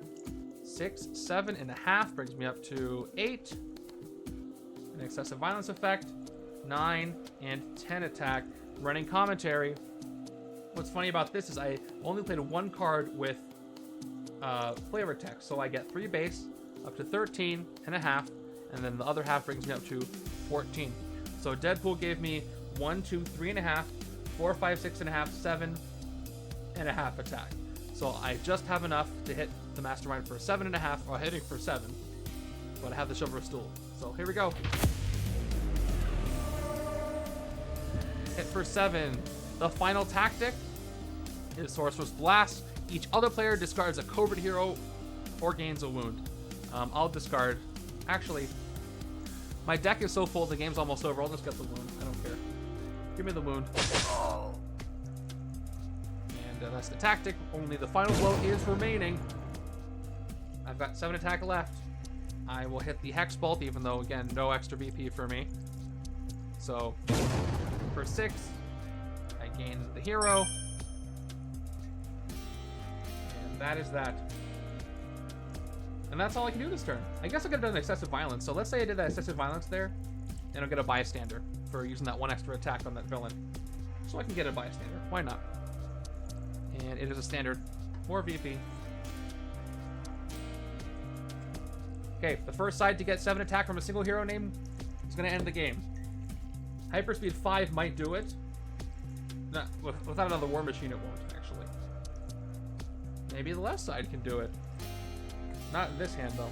6, 7.5 brings me up to 8. An excessive violence effect. 9 and 10 attack. Running commentary. What's funny about this is I only played 1 card with flavor text, so I get 3 base up to 13.5, and then the other half brings me up to 14. So Deadpool gave me 1, 2, 3.5, 4, 5, 6.5, 7.5 attack. So I just have enough to hit the Mastermind for 7.5, or hitting for 7, but I have the Chivalrous Duel. So here we go. Hit for 7. The final tactic is Sorcerer's Blast. Each other player discards a covert hero or gains a wound. I'll discard. Actually, my deck is so full the game's almost over. I'll just get the wound. I don't care. Give me the wound. And that's the tactic. Only the final blow is remaining. I've got 7 attack left. I will hit the Hex Bolt, even though, again, no extra VP for me. So, for 6, I gain the hero. And that is that. And that's all I can do this turn. I guess I could have done excessive violence. So let's say I did that excessive violence there, and I'll get a bystander for using that 1 extra attack on that villain. So I can get a bystander. Why not? And it is a standard. More VP. Okay, the first side to get 7 attack from a single hero name is going to end the game. Hyperspeed 5 might do it. Not, without another War Machine, it won't, actually. Maybe the left side can do it. Not in this hand, though.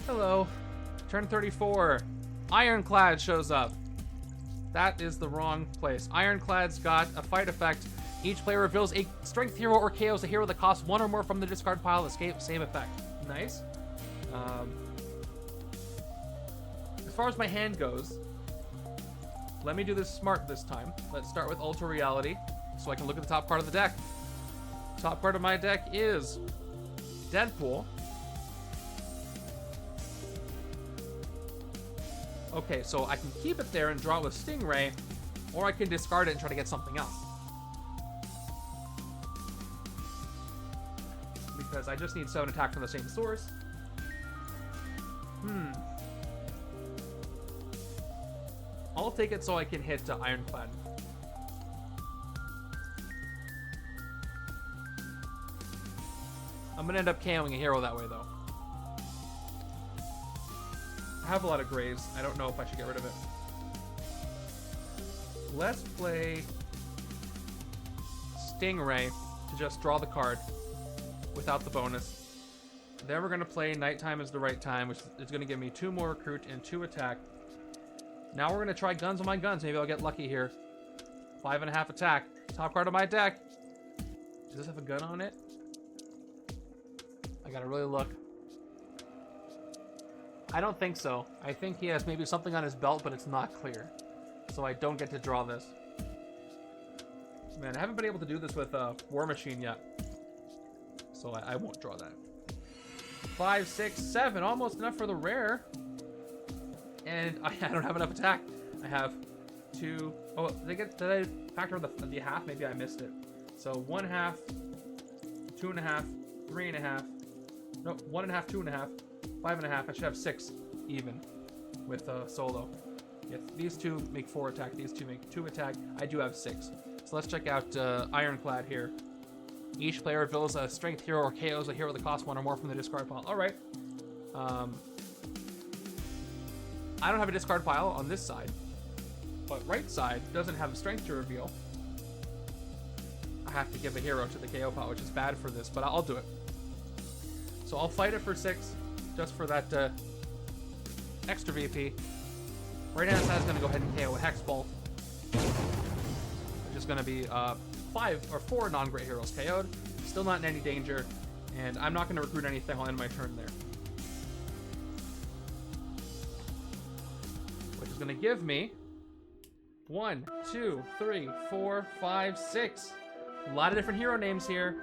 Hello. Turn 34. Ironclad shows up. That is the wrong place. Ironclad's got a fight effect. Each player reveals a strength hero or KOs a hero that costs 1 or more from the discard pile. Escape, same effect. Nice. As far as my hand goes, let me do this smart this time. Let's start with Ultra Reality so I can look at the top part of the deck. Top part of my deck is Deadpool. Okay, so I can keep it there and draw it with Stingray, or I can discard it and try to get something else. Because I just need 7 attack from the same source. I'll take it so I can hit Ironclad. I'm gonna end up KOing a hero that way, though. I have a lot of grays. I don't know if I should get rid of it. Let's play Stingray to just draw the card without the bonus. Then we're gonna play Nighttime is the Right Time, which is gonna give me 2 more recruit and 2 attack. Now we're gonna try guns on my guns. Maybe I'll get lucky here. 5.5 attack. Top card of my deck. Does this have a gun on it? I gotta really look. I don't think so. I think he has maybe something on his belt, but it's not clear. So I don't get to draw this. Man, I haven't been able to do this with War Machine yet. So I won't draw that. 5, 6, 7. Almost enough for the rare. And I don't have enough attack. I have 2. Oh, did I factor the half? Maybe I missed it. So 1/2, 2.5, 3.5. No, 1.5, 2.5, 5.5. I should have 6 even with solo. If these 2 make 4 attack, these 2 make 2 attack. I do have 6. So let's check out Ironclad here. Each player reveals a strength hero or KOs a hero that costs 1 or more from the discard pile. All right. I don't have a discard pile on this side, but right side doesn't have a strength to reveal. I have to give a hero to the KO pile, which is bad for this, but I'll do it. So I'll fight it for 6, just for that extra VP. Right hand side is going to go ahead and KO a Hex Bolt. Which is going to be 5 or 4 non-great heroes KO'd. Still not in any danger, and I'm not going to recruit anything. I'll end my turn there. Which is going to give me 1, 2, 3, 4, 5, 6. A lot of different hero names here.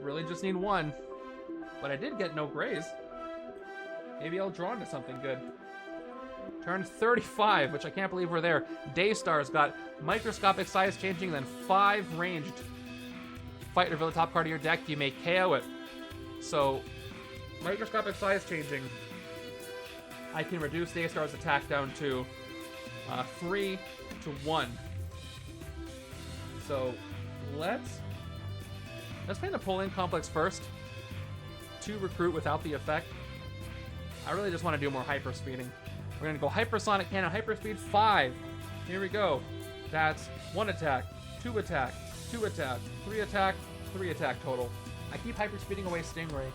Really just need 1. But I did get no grays. Maybe I'll draw into something good. Turn 35, which I can't believe we're there. Daystar's got microscopic size changing, then 5 ranged. Fight reveal the top card of your deck, you may KO it. So, microscopic size changing. I can reduce Daystar's attack down to 3 to 1. So, let's play Napoleon Complex first. To recruit without the effect. I really just want to do more hyperspeeding. We're going to go Hypersonic Cannon, Hyperspeed 5. Here we go. That's 1 attack, 2 attack, 2 attack, 3 attack, 3 attack total. I keep hyperspeeding away Stingray.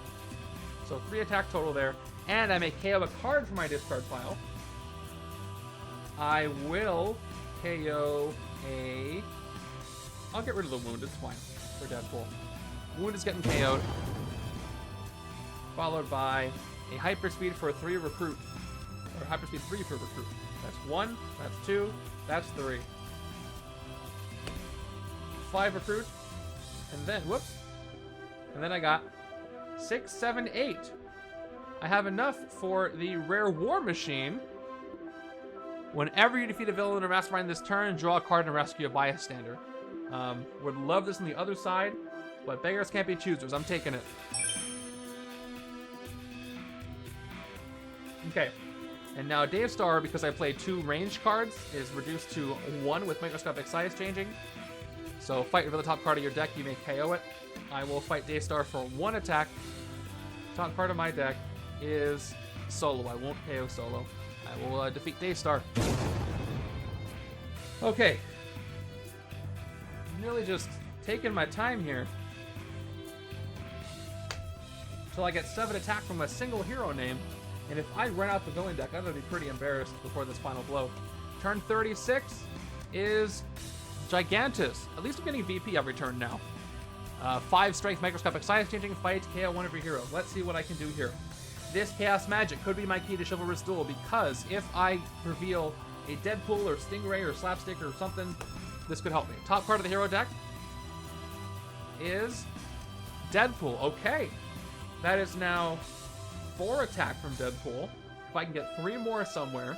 So 3 attack total there. And I may KO a card from my discard pile. I will KO a... I'll get rid of the wound, it's fine. for Deadpool. Wound is getting KO'd. Followed by a hyperspeed for 3 recruit. Or hyperspeed 3 for recruit. That's 1, that's 2, that's 3. 5 recruit. And then, whoops. And then I got 6, 7, 8. I have enough for the rare War Machine. Whenever you defeat a villain or Mastermind this turn, draw a card and rescue a bystander. Would love this on the other side, but beggars can't be choosers. I'm taking it. Okay. And now Daystar, because I played 2 range cards, is reduced to 1 with microscopic size changing. So fight reveal the top card of your deck, you may KO it. I will fight Daystar for 1 attack. Top card of my deck is Solo. I won't KO Solo. I will defeat Daystar. Okay. I'm really just taking my time here. Until I get 7 attack from a single hero name. And if I run out the villain deck, I'm going to be pretty embarrassed before this final blow. Turn 36 is Gigantus. At least I'm getting VP every turn now. 5 strength, microscopic size changing, fight, KO one of your heroes. Let's see what I can do here. This Chaos Magic could be my key to Chivalrous Duel, because if I reveal a Deadpool or Stingray or Slapstick or something, this could help me. Top card of the hero deck is Deadpool. Okay. That is now 4 attack from Deadpool. If I can get 3 more somewhere,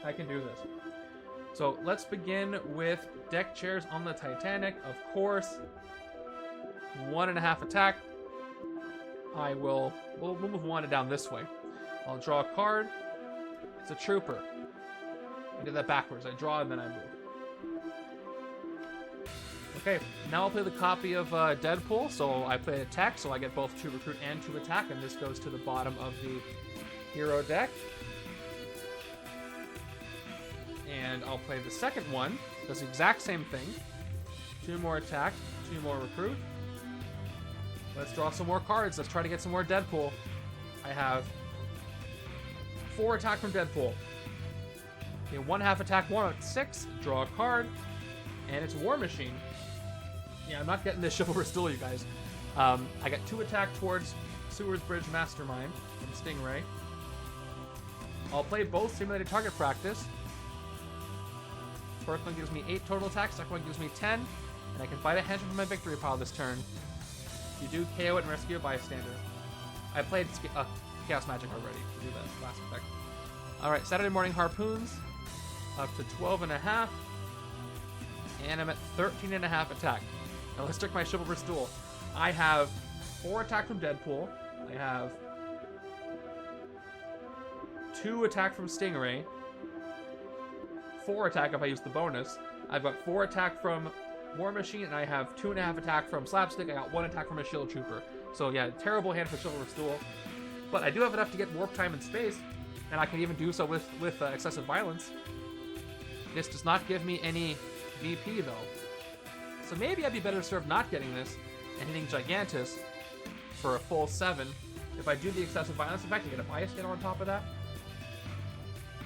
I can do this. So let's begin with deck chairs on the Titanic. Of course, 1.5 attack. We'll move Wanda down this way. I'll draw a card. It's a trooper. I did that backwards. I draw and then I move. Okay, now I'll play the copy of Deadpool. So I play attack, so I get both 2 recruit and 2 attack, and this goes to the bottom of the hero deck. And I'll play the second one. Does the exact same thing. 2 more attack, 2 more recruit. Let's draw some more cards. Let's try to get some more Deadpool. I have 4 attack from Deadpool. Okay, 1/2 attack, 1 at 6. Draw a card. And it's War Machine. Yeah, I'm not getting this Chivalrous Duel, you guys. I got 2 attack towards Sewers Bridge Mastermind and Stingray. I'll play both Simulated Target Practice. First one gives me 8 total attacks, second one gives me 10, and I can fight a henchman from my victory pile this turn. You do KO it and rescue a bystander. I played Chaos Magic already to do that last effect. Alright, Saturday Morning Harpoons, up to 12.5, and I'm at 13.5 attack. Now let's check my Chivalrous Duel. I have 4 attack from Deadpool, I have 2 attack from Stingray, 4 attack if I use the bonus. I've got 4 attack from War Machine, and I have 2.5 attack from Slapstick. I got 1 attack from a Shield Trooper. So yeah, terrible hand for Chivalrous Duel. But I do have enough to get Warp Time and Space, and I can even do so with Excessive Violence. This does not give me any VP though. So maybe I'd be better served not getting this and hitting Gigantus for a full 7. If I do the Excessive Violence effect, I get a bystander on top of that.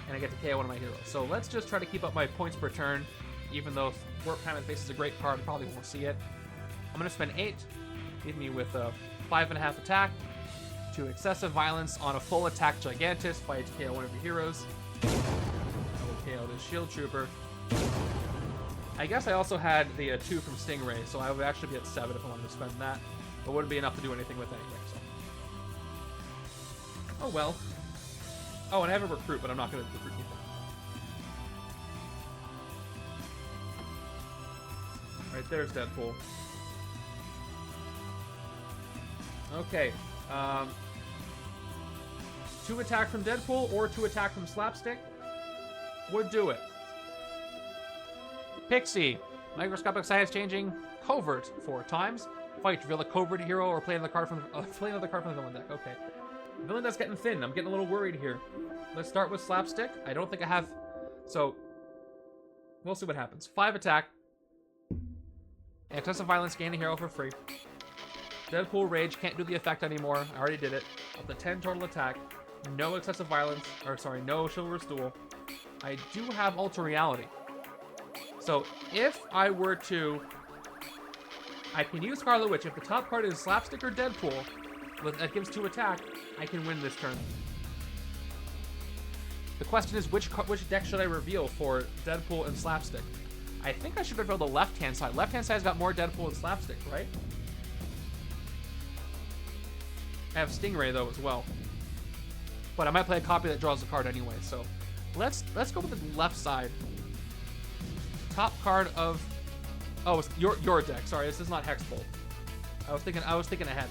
And I get to KO one of my heroes. So let's just try to keep up my points per turn, even though Warp Time and Space is a great card, I probably won't see it. I'm going to spend 8, leave me with a 5.5 attack, to Excessive Violence on a full attack Gigantus, fight to KO one of your heroes. I will KO this Shield Trooper. I guess I also had the 2 from Stingray, so I would actually be at 7 if I wanted to spend that. But wouldn't be enough to do anything with anything, so. Oh well. Oh, and I have a recruit, but I'm not going to recruit anything. Right, there's Deadpool. Okay. 2 attack from Deadpool or 2 attack from Slapstick would do it. Pixie. Microscopic size changing. Covert 4 times. Fight. Reveal a covert hero or play another card from the villain deck. Okay. The villain deck's getting thin. I'm getting a little worried here. Let's start with Slapstick. I don't think I have... So, we'll see what happens. 5 attack. Excessive Violence, gain a hero for free. Deadpool Rage, can't do the effect anymore. I already did it. Up to 10 total attack. No Excessive Violence, or sorry, no Chivalrous Duel. I do have Ultra Reality. So if I were to... I can use Scarlet Witch. If the top card is Slapstick or Deadpool, that gives 2 attack, I can win this turn. The question is, which deck should I reveal for Deadpool and Slapstick? I think I should reveal the left-hand side. Left-hand side's got more Deadpool and Slapstick, right? I have Stingray, though, as well. But I might play a copy that draws the card anyway, so... Let's go with the left side. Top card of... Oh, it's your deck. Sorry, this is not Hexbolt. I was thinking ahead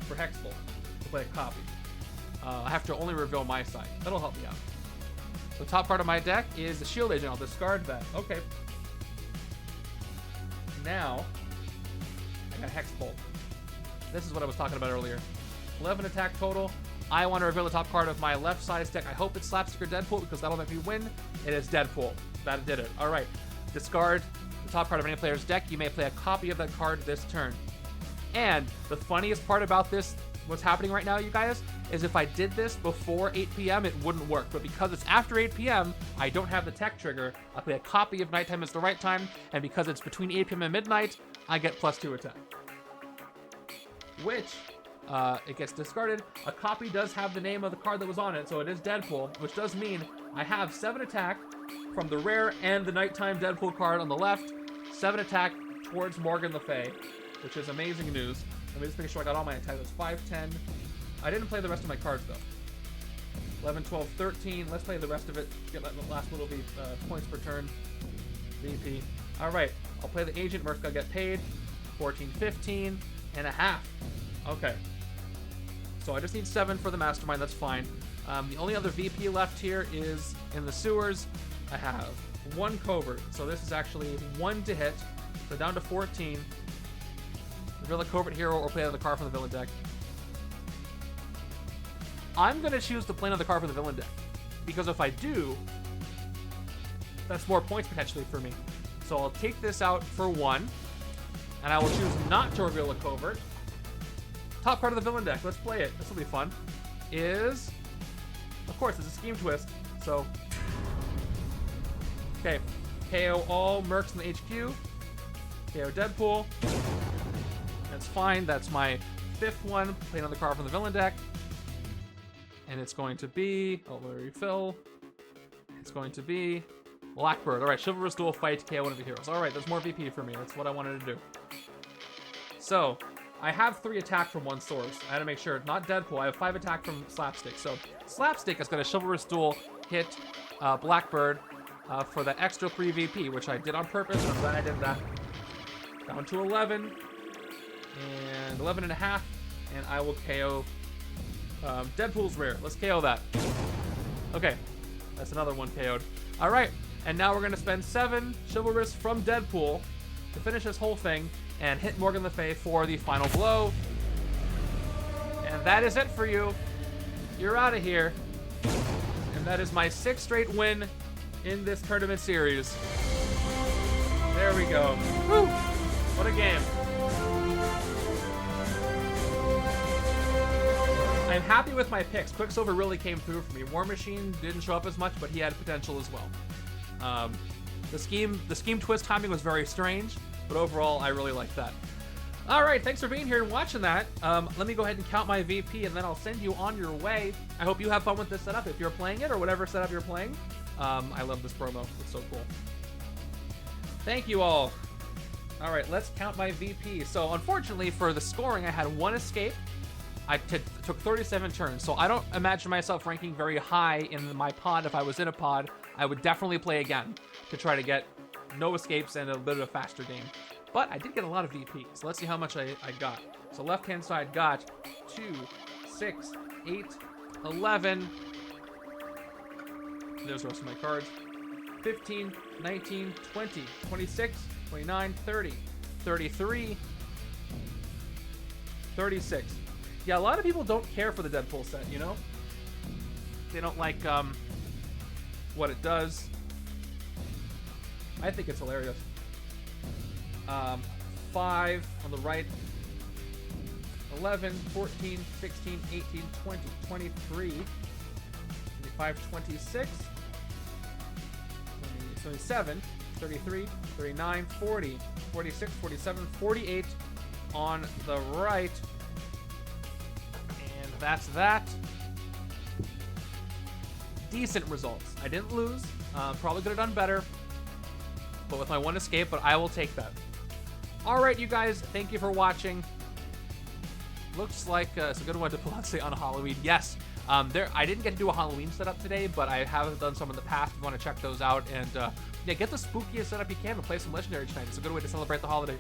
for Hexbolt to play a copy. I have to only reveal my side. That'll help me out. The top part of my deck is the Shield Agent. I'll discard that. Okay. Now, I got Hexbolt. This is what I was talking about earlier. 11 attack total. I want to reveal the top card of my left side's deck. I hope it's Slapstick or Deadpool because that'll make me win. It is Deadpool. That did it. All right. Discard the top card of any player's deck. You may play a copy of that card this turn. And the funniest part about this, what's happening right now, you guys, is if I did this before 8 p.m., it wouldn't work. But because it's after 8 p.m., I don't have the tech trigger. I play a copy of Nighttime is the right time. And because it's between 8 p.m. and midnight, I get +2 attack. Which... it gets discarded. A copy does have the name of the card that was on it, so it is Deadpool, which does mean I have 7 attack from the rare and the nighttime Deadpool card on the left, 7 attack towards Morgan Le Fay, which is amazing news. Let me just make sure I got all my attack. That's 5, 10. I didn't play the rest of my cards, though. 11, 12, 13. Let's play the rest of it. Get that last little bit points per turn. VP. All right. I'll play the Agent. Mercs gotta get paid. 14, 15 and a half. Okay. So I just need 7 for the Mastermind, that's fine. The only other VP left here is in the sewers. I have 1 covert, so this is actually 1 to hit. So down to 14. Reveal a covert hero or play another card from the villain deck. I'm going to choose to play another card from the villain deck. Because if I do, that's more points potentially for me. So I'll take this out for 1. And I will choose not to reveal a covert. Top card of the villain deck. Let's play it. This will be fun. Is, of course, it's a Scheme Twist. So, okay. KO all Mercs in the HQ. KO Deadpool. That's fine. That's my 5th one. Play another card from the villain deck. And it's going to be, oh, let me refill. It's going to be Blackbird. All right, Chivalrous Duel Fight, KO one of the heroes. All right, there's more VP for me. That's what I wanted to do. So, I have 3 attack from 1 source. I had to make sure, not Deadpool. I have 5 attack from Slapstick. So Slapstick is going to Chivalrous Duel hit Blackbird for the extra 3 VP, which I did on purpose, and I'm glad I did that. Down to 11, and 11 and a half, and I will KO Deadpool's rare. Let's KO that. Okay, that's another one KO'd. All right, and now we're going to spend 7 Chivalrous from Deadpool to finish this whole thing and hit Morgan Le Fay for the final blow. And that is it for you. You're out of here. And that is my 6th straight win in this tournament series. There we go. Woo! What a game. I'm happy with my picks. Quicksilver really came through for me. War Machine didn't show up as much, but he had potential as well. The scheme twist timing was very strange, but overall, I really like that. All right, thanks for being here and watching that. Let me go ahead and count my VP, and then I'll send you on your way. I hope you have fun with this setup if you're playing it or whatever setup you're playing. I love this promo. It's so cool. Thank you all. All right, let's count my VP. So unfortunately for the scoring, I had 1 escape. I took 37 turns, so I don't imagine myself ranking very high in my pod. If I was in a pod, I would definitely play again to try to get no escapes and a bit of a faster game. But I did get a lot of VP, so let's see how much I got. So left-hand side got 2, 6, 8, 11. There's the rest of my cards. 15, 19, 20, 26, 29, 30, 33, 36. Yeah, a lot of people don't care for the Deadpool set, you know? They don't like what it does. I think it's hilarious. 5 on the right. 11, 14, 16, 18, 20, 23, 25, 26, 27, 33, 39, 40, 46, 47, 48 on the right. And that's that. Decent results. I didn't lose. Probably could have done better. But with my one escape, but I will take that. All right, you guys, thank you for watching. Looks like it's a good one to pull out, say, on Halloween. Yes, I didn't get to do a Halloween setup today, but I have done some in the past. If you want to check those out, and yeah, get the spookiest setup you can and play some Legendary tonight. It's a good way to celebrate the holiday.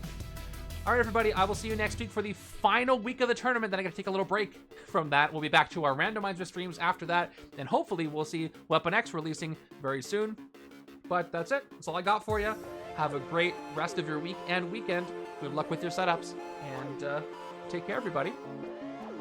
All right, everybody, I will see you next week for the final week of the tournament. Then I got to take a little break from that. We'll be back to our randomizer streams after that, and hopefully we'll see Weapon X releasing very soon. But that's it. That's all I got for you. Have a great rest of your week and weekend. Good luck with your setups, and take care, everybody.